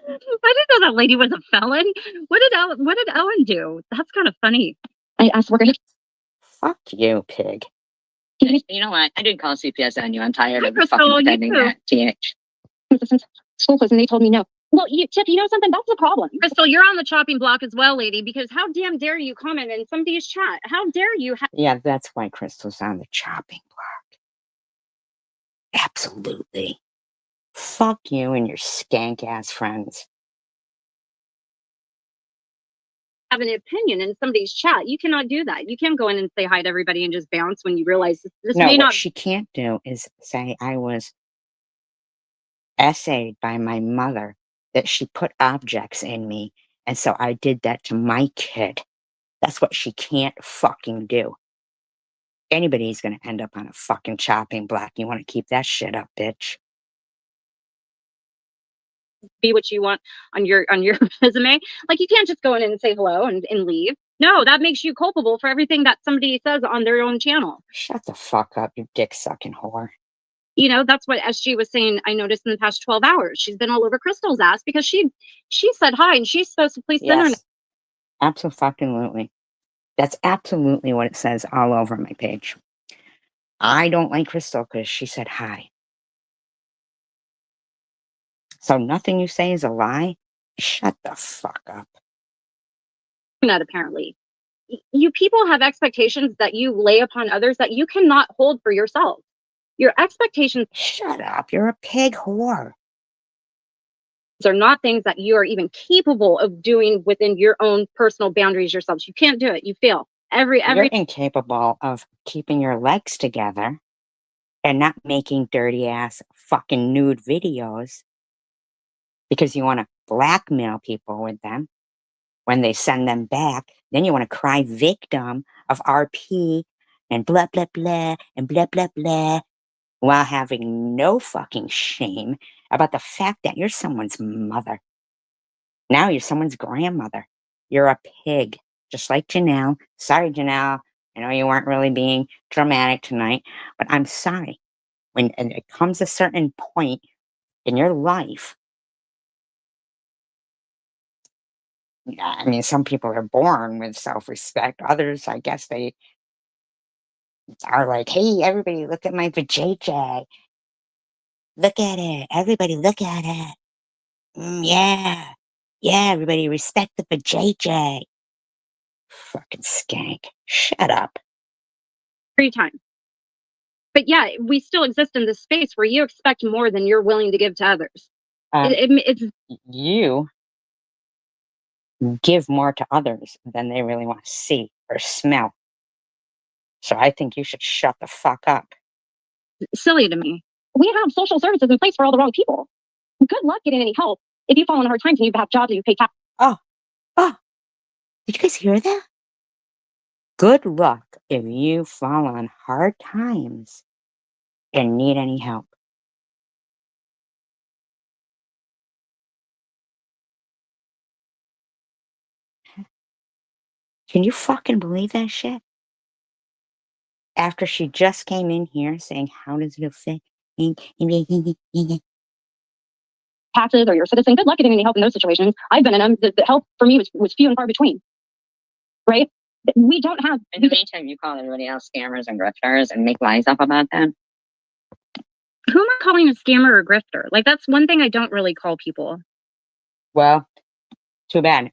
didn't know that lady was a felon. What did Ellen do? That's kind of funny. I asked worker. Fuck you, pig. You know what? I did call CPS on you. I'm tired of Crystal, fucking you pretending too. that. TH. School closed and they told me no. Well, Tiff, you know something? That's the problem. Crystal, you're on the chopping block as well, lady, because how damn dare you comment in somebody's chat? How dare you? Yeah, that's why Crystal's on the chopping block. Absolutely. Fuck you and your skank ass friends. Have an opinion in somebody's chat. You cannot do that. You can't go in and say hi to everybody and just bounce when you realize this No, may what not. she can't do is say I was essayed by my mother that she put objects in me, and so I did that to my kid. That's what she can't fucking do. Anybody's gonna end up on a fucking chopping block. You want to keep that shit up, bitch. Be what you want on your resume. Like, you can't just go in and say hello and leave. No, that makes you culpable for everything that somebody says on their own channel. Shut the fuck up, you dick sucking whore. You know, that's what SG was saying. I noticed in the past 12 hours, she's been all over Crystal's ass because she said hi and she's supposed to please send her. Yes, absolutely. That's absolutely what it says all over my page. I don't like Crystal because she said hi. So nothing you say is a lie? Shut the fuck up. That apparently. You people have expectations that you lay upon others that you cannot hold for yourself. Your expectations. Shut up. You're a pig whore. Are not things that you are even capable of doing within your own personal boundaries yourselves. You can't do it. You fail. You're incapable of keeping your legs together and not making dirty ass fucking nude videos because you want to blackmail people with them when they send them back. Then you want to cry victim of RP and blah, blah, blah, and blah, blah, blah, while having no fucking shame about the fact that you're someone's mother. Now you're someone's grandmother. You're a pig, just like Janelle. Sorry, Janelle. I know you weren't really being dramatic tonight, but I'm sorry. when and it comes a certain point in your life. Yeah, I mean, some people are born with self-respect. Others, I guess, they are like, "Hey, everybody, look at my vajayjay. Look at it. Everybody, look at it. Yeah, yeah. Everybody, respect the vajayjay." Fucking skank. Shut up. Free time. But yeah, we still exist in this space where you expect more than you're willing to give to others. It's You give more to others than they really want to see or smell. So I think you should shut the fuck up. silly to me. We have social services in place for all the wrong people. Good luck getting any help if you fall on hard times and you have jobs and you pay tax. Oh, did you guys hear that? Good luck if you fall on hard times and need any help. Can you fucking believe that shit? After she just came in here saying, how does it affect? Taxes or you're a citizen, good luck getting any help in those situations. I've been in them. The help for me was few and far between. Right? We don't have. In the meantime, you call everybody else scammers and grifters and make lies up about them. Who am I calling a scammer or grifter? Like, that's one thing I don't really call people. Well, too bad.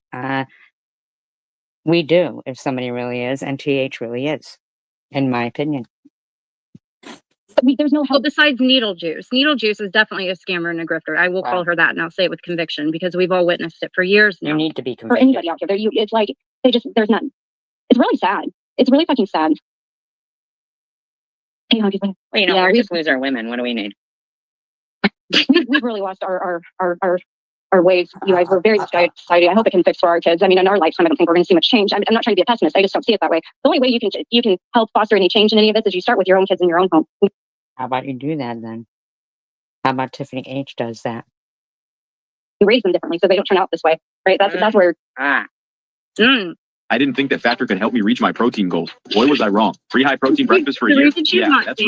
We do if somebody really is, and TH really is, in my opinion. There's no help besides Needle Juice. Needle Juice is definitely a scammer and a grifter. I will call her that, and I'll say it with conviction because we've all witnessed it for years now. You need to be For convicted. anybody out there, it's like there's none. It's really sad. It's really fucking sad. Hey, Well, you know, we just lose our women. What do we need? we've really lost our ways. You guys, we're very misguided society. I hope it can fix for our kids. I mean, in our lifetime, I don't think we're going to see much change. I'm not trying to be a pessimist. I just don't see it that way. The only way you can help foster any change in any of this is you start with your own kids in your own home. How about you do that then? How about Tiffany H does that? You raise them differently so they don't turn out this way, right? That's where. I didn't think that Factor could help me reach my protein goals. Boy, was I wrong. Free high protein breakfast for a year. Yeah, that's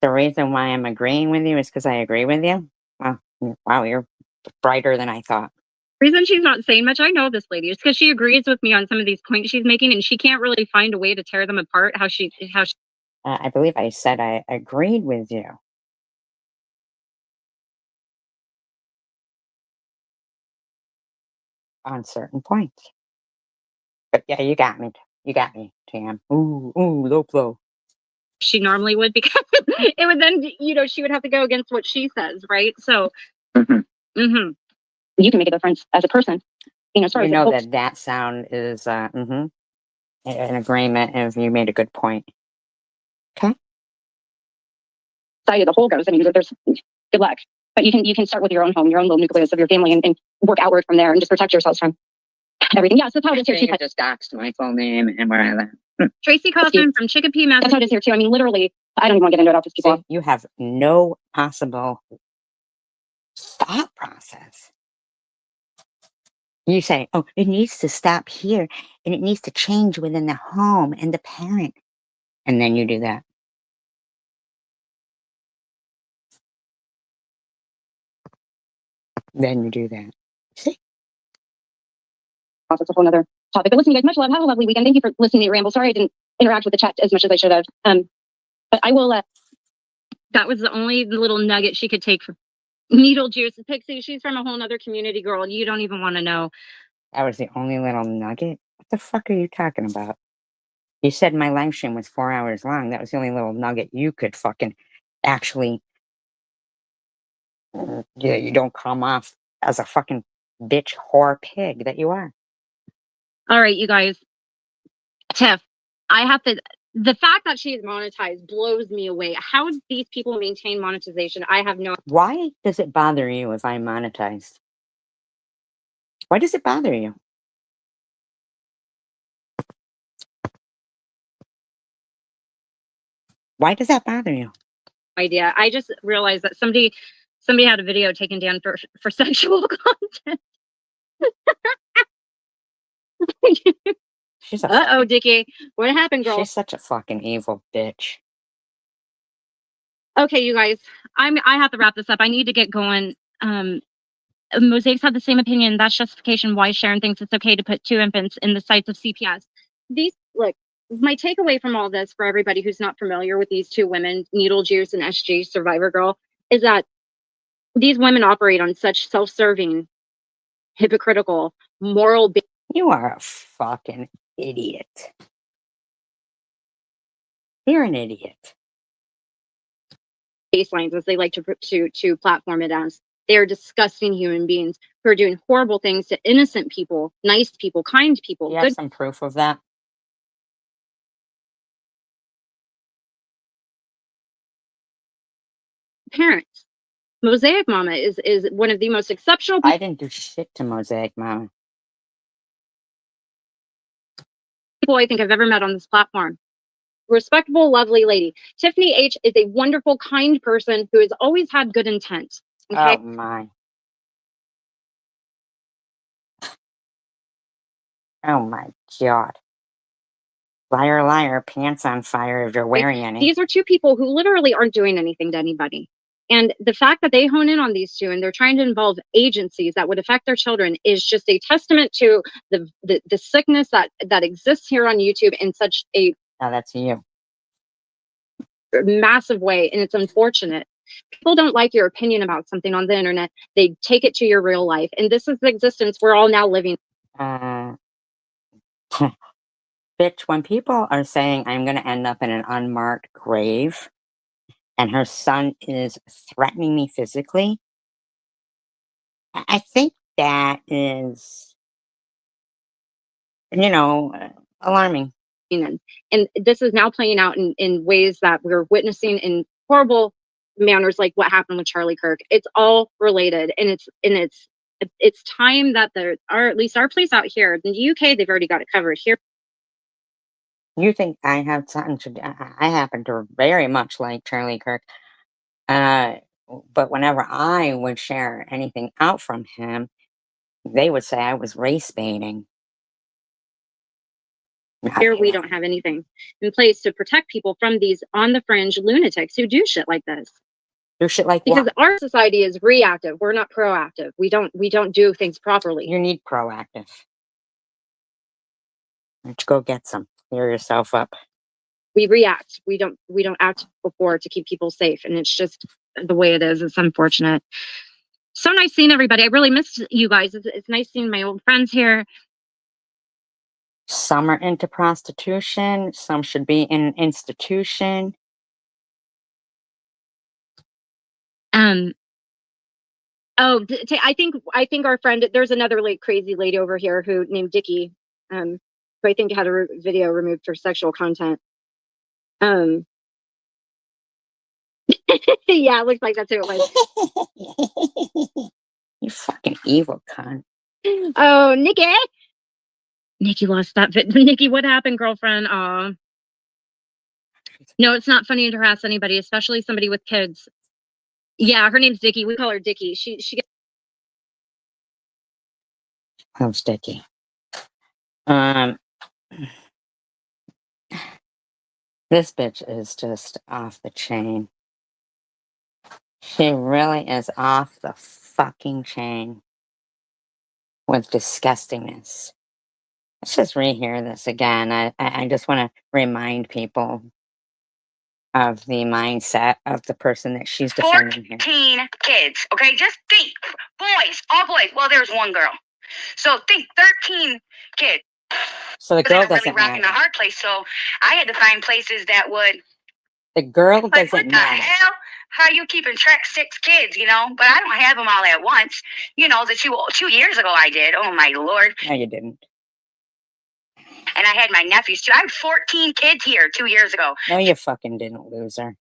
The reason why I'm agreeing with you is because I agree with you. Well, wow, you're brighter than I thought. Reason she's not saying much, I know this lady, is because she agrees with me on some of these points she's making, and she can't really find a way to tear them apart. I believe I said I agreed with you. On certain points. But yeah, you got me. You got me, Tam. Ooh, low blow. She normally would, because it would then, she would have to go against what she says, right? So, you can make a difference as a person. You know that sound is an agreement if you made a good point. Okay. Side of the whole goes. I mean, there's good luck, but you can start with your own home, your own little nucleus of your family, and work outward from there, and just protect yourselves from everything. Yeah, so that's how it is here too. Just doxed my full name and where I live. Tracy Kaufman from Chicopee, Massachusetts. That's how it is here too. I mean, literally, I don't even want to get into it. I'll just keep on. You have no possible thought process. You say, oh, it needs to stop here, and it needs to change within the home and the parent. And then you do that. Then you do that. See? That's a whole other topic. But listen, you guys, much love. Have a lovely weekend. Thank you for listening to me ramble. Sorry I didn't interact with the chat as much as I should have. But I will. That was the only little nugget she could take from Needle Juice. Pixie, she's from a whole other community, girl. You don't even want to know. That was the only little nugget? What the fuck are you talking about? You said my live stream was 4 hours long. That was the only little nugget you could fucking actually. Yeah, you don't come off as a fucking bitch whore pig that you are. All right, you guys. Tiff, the fact that she is monetized blows me away. How do these people maintain monetization? I have no. Why does it bother you if I'm monetized? Why does it bother you? Why does that bother you? Idea. I just realized that somebody had a video taken down for sexual content. She's a Uh-oh, Dickie. What happened, girl? she's such a fucking evil bitch. Okay, you guys, I have to wrap this up. I need to get going. Mosaics have the same opinion. That's justification why Sharon thinks it's okay to put 2 infants in the sites of CPS. Look, my takeaway from all this for everybody who's not familiar with these 2 women, Needle Juice and SG Survivor Girl, is that these women operate on such self-serving, hypocritical, moral You are a fucking idiot. You're an idiot. baselines, as they like to platform it as. They are disgusting human beings who are doing horrible things to innocent people, nice people, kind people, You have good some proof of that? parents. Mosaic Mama is one of the most exceptional I didn't do shit to Mosaic Mama. people I think I've ever met on this platform. Respectable, lovely lady. Tiffany H is a wonderful, kind person who has always had good intent. Okay. Oh my. Oh my god. Liar, liar, pants on fire if you're wearing any. These are 2 people who literally aren't doing anything to anybody. And the fact that they hone in on these 2 and they're trying to involve agencies that would affect their children is just a testament to the sickness that exists here on YouTube in such a Oh, that's you. massive way. And it's unfortunate. People don't like your opinion about something on the internet. They take it to your real life. And this is the existence we're all now living. Bitch, when people are saying I'm gonna end up in an unmarked grave and her son is threatening me physically, I think that is, alarming. And this is now playing out in ways that we're witnessing in horrible manners, like what happened with Charlie Kirk. It's all related, and it's time that at least our place out here in the UK, they've already got it covered. Here, You think I have something to do? I happen to very much like Charlie Kirk. But whenever I would share anything out from him, they would say I was race baiting. here we don't have anything in place to protect people from these on the fringe lunatics who do shit like this. Do shit like Because what? our society is reactive. We're not proactive. We don't do things properly. You need proactive. Let's go get some. Clear yourself up. We react. We don't act before to keep people safe. And it's just the way it is. It's unfortunate. So nice seeing everybody. I really missed you guys. It's nice seeing my old friends here. Some are into prostitution. Some should be in an institution. I think our friend, there's another crazy lady over here who named Dickie, who I think had a video removed for sexual content. Yeah, it looks like that's who it was. You fucking evil cunt. Oh, Nikki lost that Nikki, what happened, girlfriend? No, it's not funny to harass anybody, especially somebody with kids. Yeah, her name's Dickie. We call her Dickie. She I'm sticky. This bitch is just off the chain. She really is off the fucking chain with disgustingness. Let's just rehear this again. I just want to remind people of the mindset of the person that she's defending here. 14 kids, okay? Just think. Boys, all boys. Well, there's 1 girl. So think 13 kids. So the girl Really doesn't rocking the matter. hard place. So I had to find places that would. The girl Like, doesn't what the matter. hell? How are you keeping track 6 kids, But I don't have them all at once. The 2 years ago I did. Oh, my Lord. No, you didn't. And I had my nephews, too. I had 14 kids here 2 years ago. No, you fucking didn't, loser.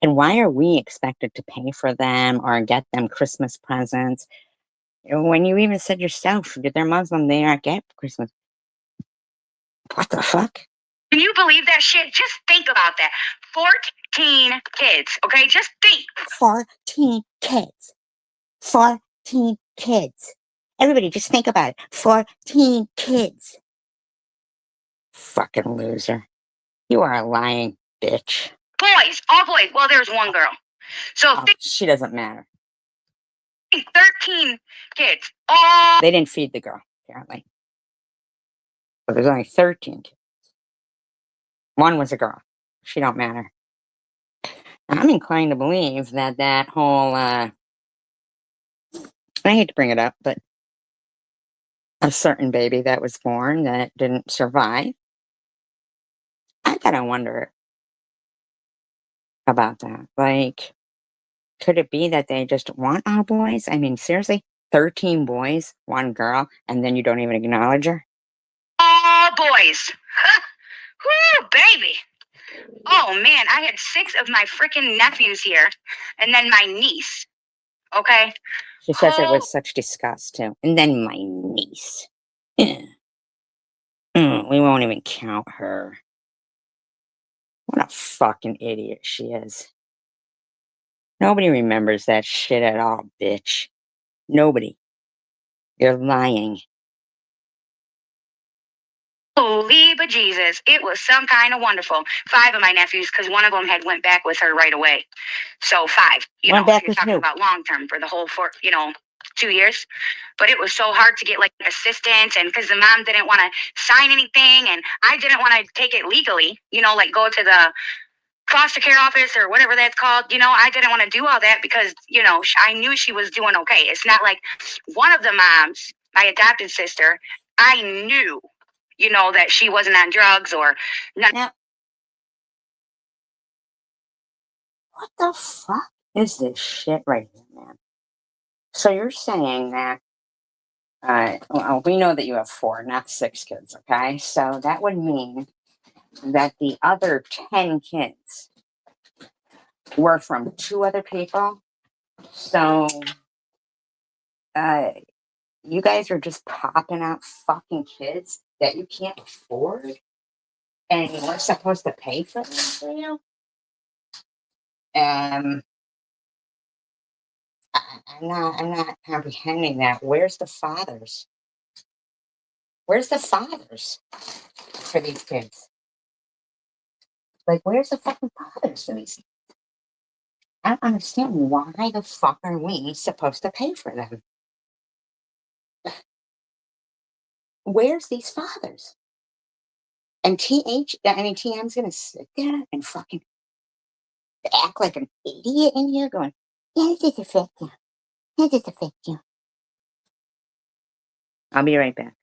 And why are we expected to pay for them or get them Christmas presents? When you even said yourself, they're Muslim, they aren't get Christmas. What the fuck? Can you believe that shit? Just think about that. 14 kids, okay? Just think. 14 kids. 14 kids. Everybody just think about it. 14 kids. Fucking loser. You are a lying bitch. Boys, all boys. Well, there's one girl. So Oh, she doesn't matter. 13 kids. All They didn't feed the girl, apparently. But there's only 13 kids. One was a girl. She don't matter. I'm inclined to believe that that whole, I hate to bring it up, but a certain baby that was born that didn't survive, I gotta wonder about that. Like, could it be that they just want all boys? I mean, seriously, 13 boys, one girl, and then you don't even acknowledge her? boys. Whoo, baby. Oh man, I had 6 of my freaking nephews here, and then my niece. Okay. She says it with such disgust, too. And then my niece. We won't even count her. What a fucking idiot she is. Nobody remembers that shit at all, bitch. Nobody. You're lying. Holy bejesus, it was some kind of wonderful. 5 of my nephews, because one of them had went back with her right away. So 5, Went back if you're with talking who? about long term for the whole 2 years. But it was so hard to get like assistance, and because the mom didn't want to sign anything, and I didn't want to take it legally, like go to the foster care office or whatever that's called. I didn't want to do all that because, I knew she was doing okay. It's not like one of the moms, my adopted sister, I knew, that she wasn't on drugs or none. Now, what the fuck is this shit right here, man? So you're saying that, well, we know that you have 4, not 6 kids, okay? So that would mean that the other 10 kids were from 2 other people. So, you guys are just popping out fucking kids that you can't afford, and we're supposed to pay for them for you. I'm not comprehending that. Where's the fathers? Where's the fathers for these kids? Like, where's the fucking fathers for these? I don't understand. Why the fuck are we supposed to pay for them? Where's these fathers? And TM's gonna sit there and fucking act like an idiot in here going, yeah, it just affect you. It just affect you. I'll be right back.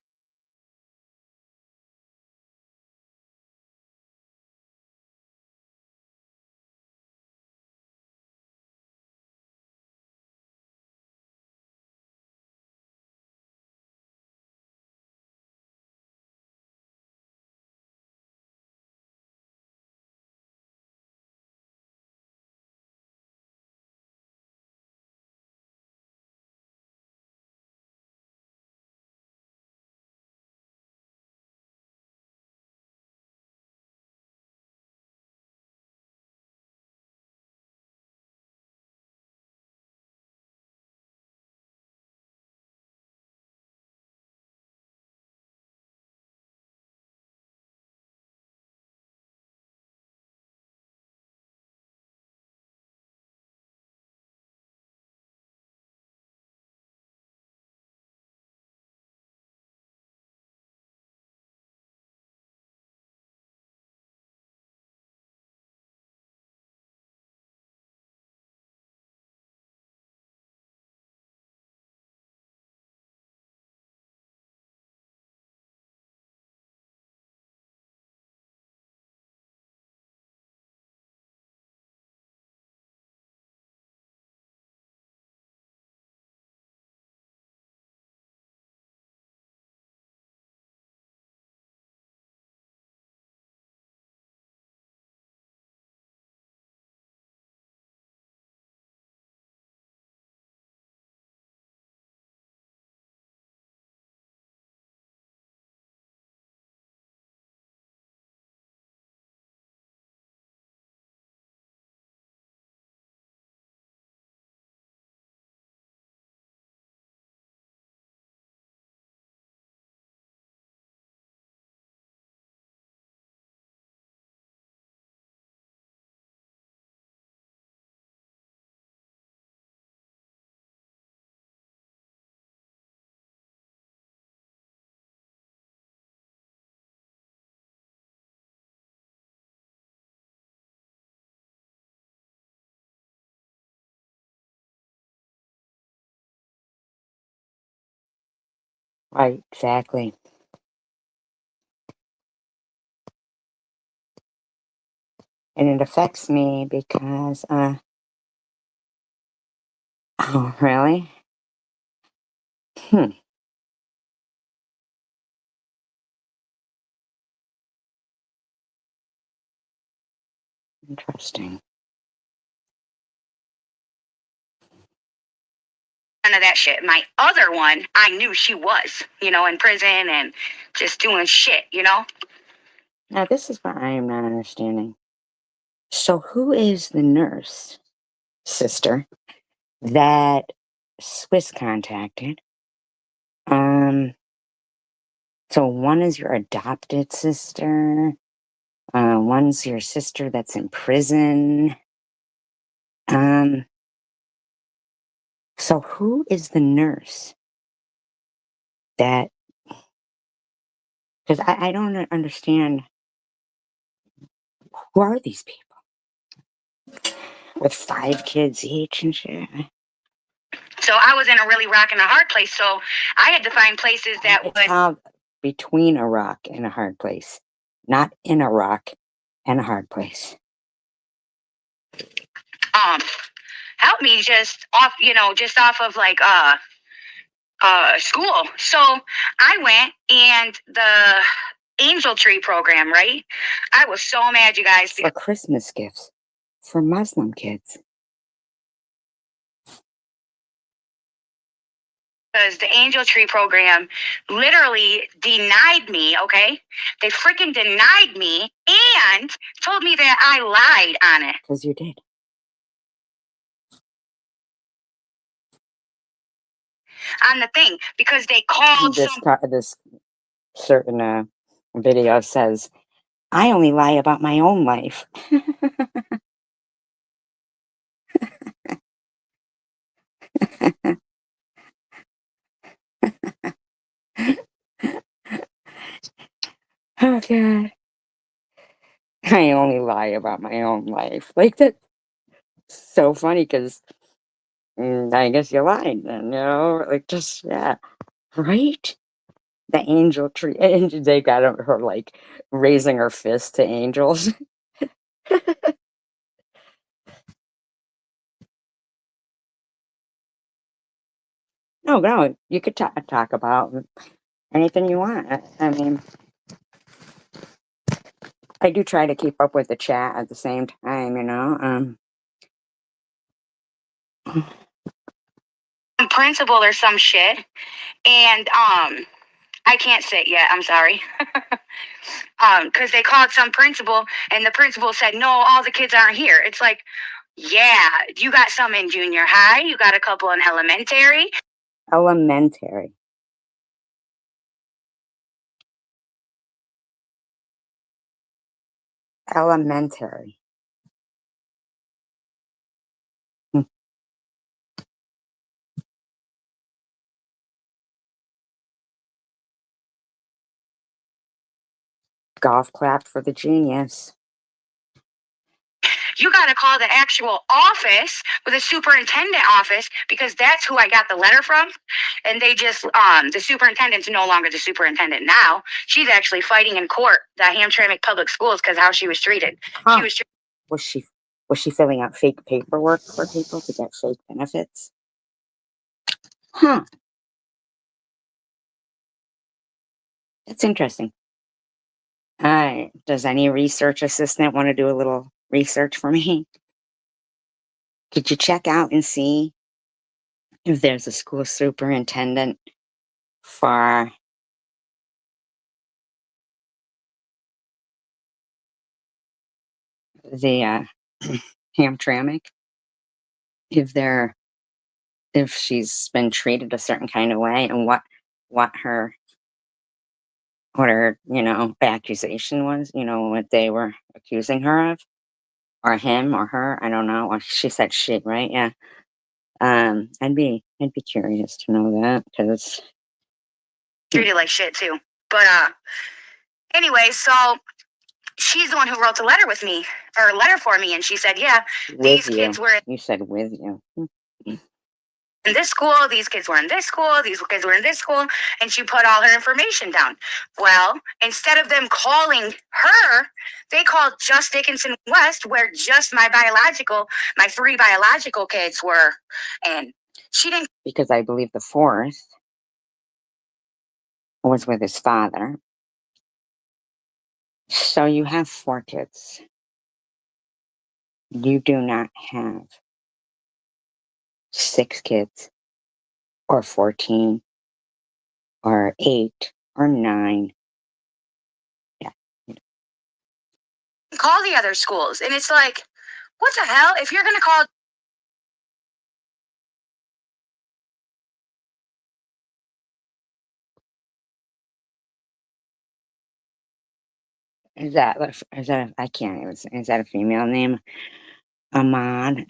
Right, exactly. And it affects me because, oh, really? Hmm, interesting. None of that shit. My other one, I knew she was, in prison and just doing shit, Now, this is what I am not understanding. So, who is the nurse, sister, that Swiss contacted? Um, so one is your adopted sister, one's your sister that's in prison. Um, so who is the nurse that, because I don't understand, who are these people with 5 kids each and shit? So I was in a really rock and a hard place. So I had to find places that It's would called between a rock and a hard place, not in a rock and a hard place. help me just off, just off of like school. So I went and the Angel Tree program, right? I was so mad, you guys, For Christmas gifts for Muslim kids. because the Angel Tree program literally denied me, okay? They freaking denied me and told me that I lied on it. Because you did. On the thing, because they called This certain video says, I only lie about my own life. Oh, God. I only lie about my own life. Like, that's so funny because I guess you lied then, Like, just, yeah. Right? The angel tree. And they got her, like, raising her fist to angels. No, you could talk about anything you want. I mean, I do try to keep up with the chat at the same time, principal or some shit, and I can't say it yet. I'm sorry. Because they called some principal, and the principal said, "No, all the kids aren't here." It's like, yeah, you got some in junior high, you got a couple in elementary. Elementary. Elementary. Hmm. Golf clap for the genius. You got to call the actual office with the superintendent office because that's who I got the letter from. And they just, the superintendent's no longer the superintendent now. She's actually fighting in court, the Hamtramck Public Schools, because how she was treated. Huh. She was Was she filling out fake paperwork for people to get fake benefits? Huh. That's interesting. Does any research assistant want to do a little research for me? Could you check out and see if there's a school superintendent for the Hamtramck? If she's been treated a certain kind of way and what her accusation was, what they were accusing her of, or him or her, I don't know. Well, she said she, right? Yeah. I'd be curious to know that because treated like shit too. But anyway, so she's the one who wrote the letter with me, or a letter for me, and she said, yeah, with these you, kids were you said with you. in this school, these kids were in this school, these kids were in this school, and she put all her information down. Well, instead of them calling her, they called just Dickinson West, where just my 3 biological kids were. And she didn't. Because I believe the fourth was with his father. So you have 4 kids. You do not have 6 kids, or 14, or 8, or 9. Yeah. Call the other schools. And it's like, what the hell? If you're going to call. I can't even say, is that a female name? Ahmad.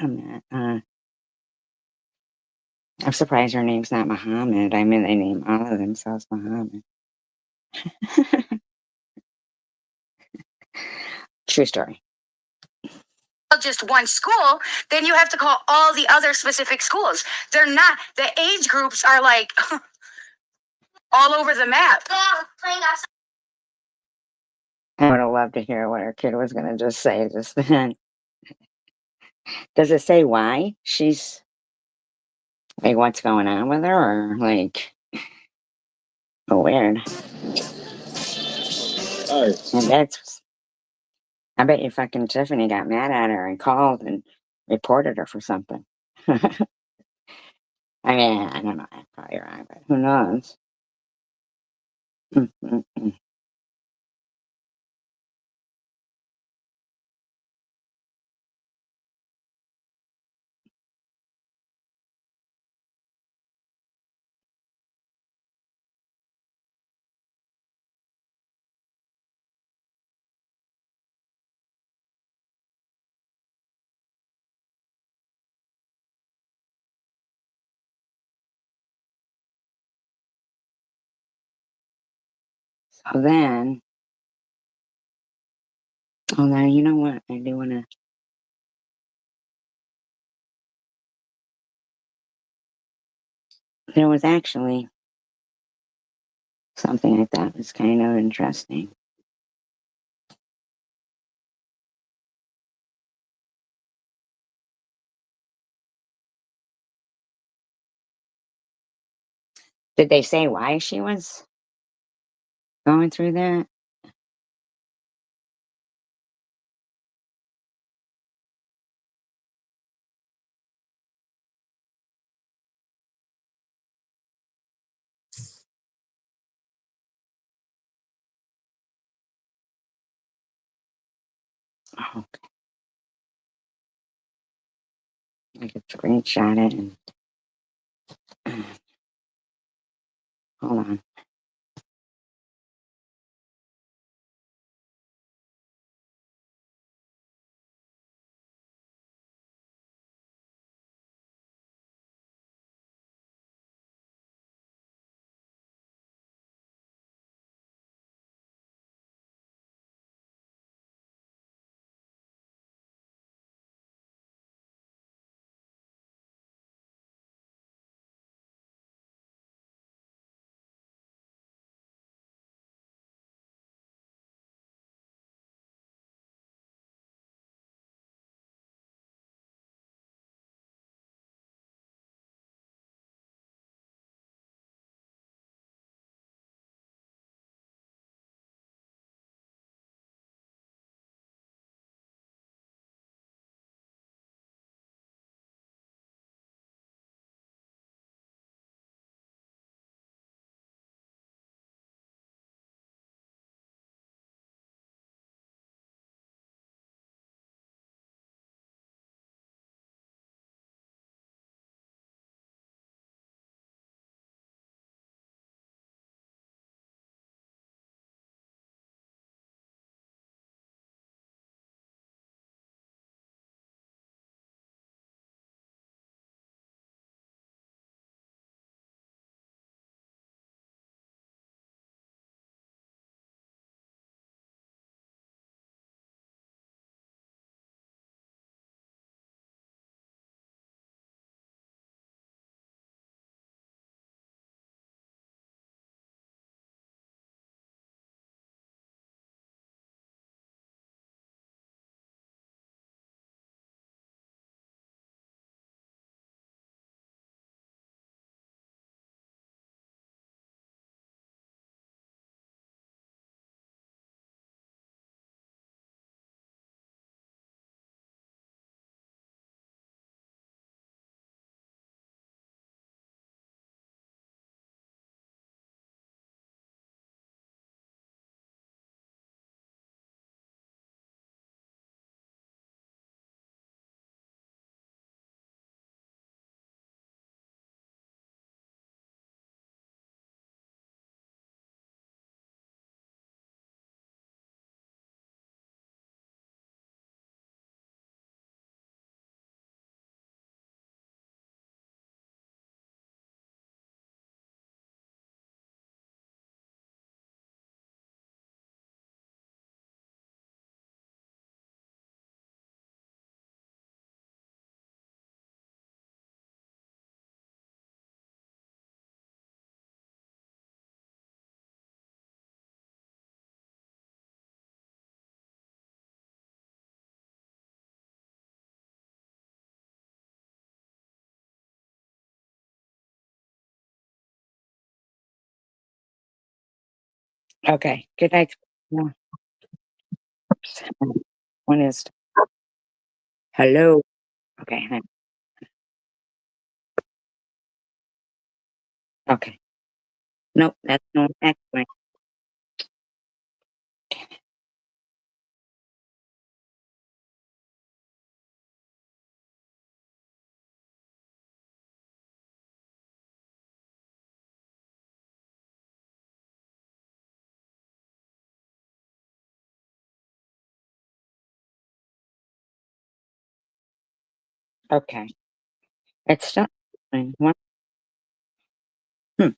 I'm surprised her name's not Muhammad. I mean, they name all of themselves Muhammad. True story. Just one school, then you have to call all the other specific schools. They're not, the age groups are like all over the map. I would have loved to hear what her kid was going to just say just then. Does it say why she's, like, what's going on with her, or like, oh, weird. And I bet you fucking Tiffany got mad at her and called and reported her for something. I mean, I don't know, I'm probably wrong, but who knows? Mm. So then, oh, now you know what? I do want to. There was actually something I thought was kind of interesting. Did they say why she was going through that? Oh, okay. I could screenshot it and hold on. Okay, good night. No. Oops. One is hello. Okay, hang- okay. Nope, that's no that's fine. Okay. It's still fine. One. Hmm.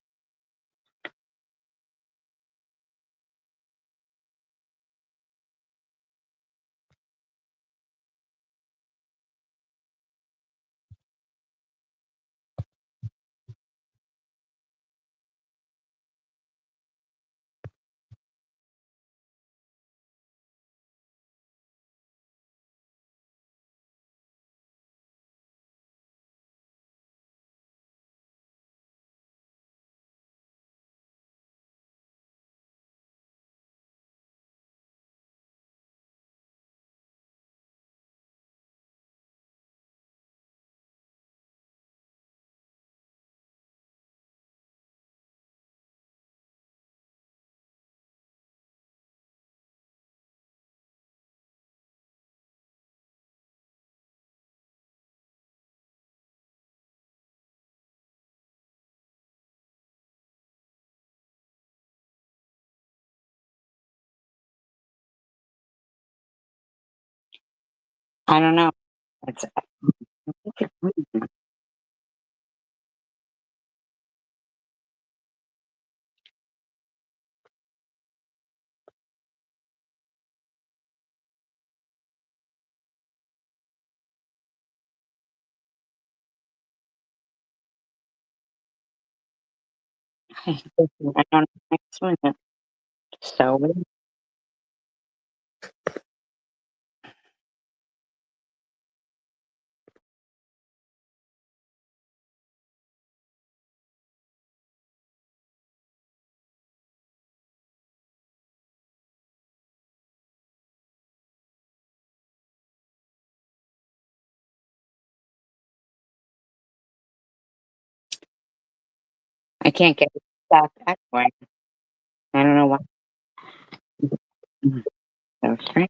I don't know. It's I don't know next one. So I can't get it back way. I don't know why. So strange.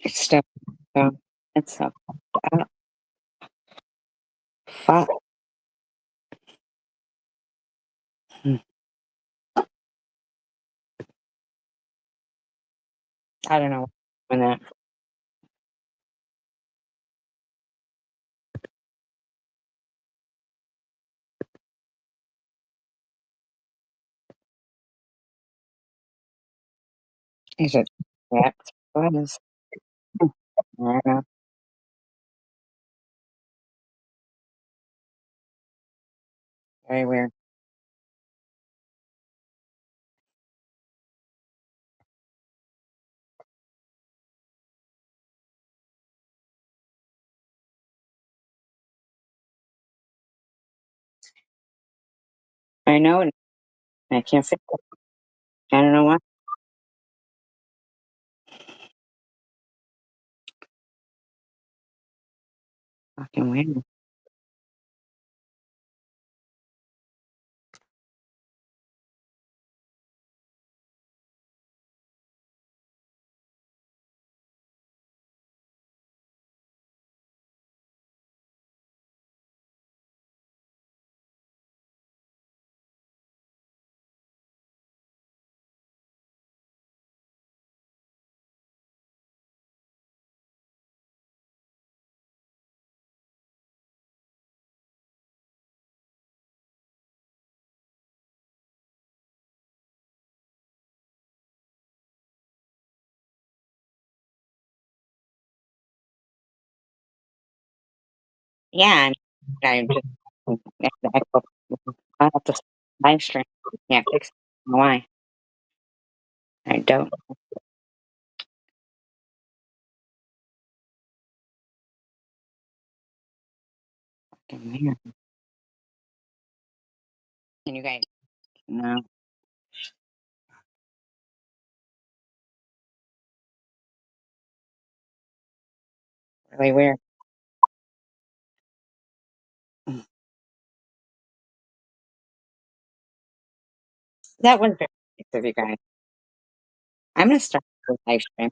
It's still so it's so fuck. Hmm. I don't know when that is it. Yeah, what is I don't know. Very weird. I know it. I can't fix it. I don't know why. Fucking weird. Yeah, I just I have to live stream. Yeah, fix it. Why? I don't fucking weird. Can you guys no? Really weird. That was very nice of you guys. I'm gonna start the live stream.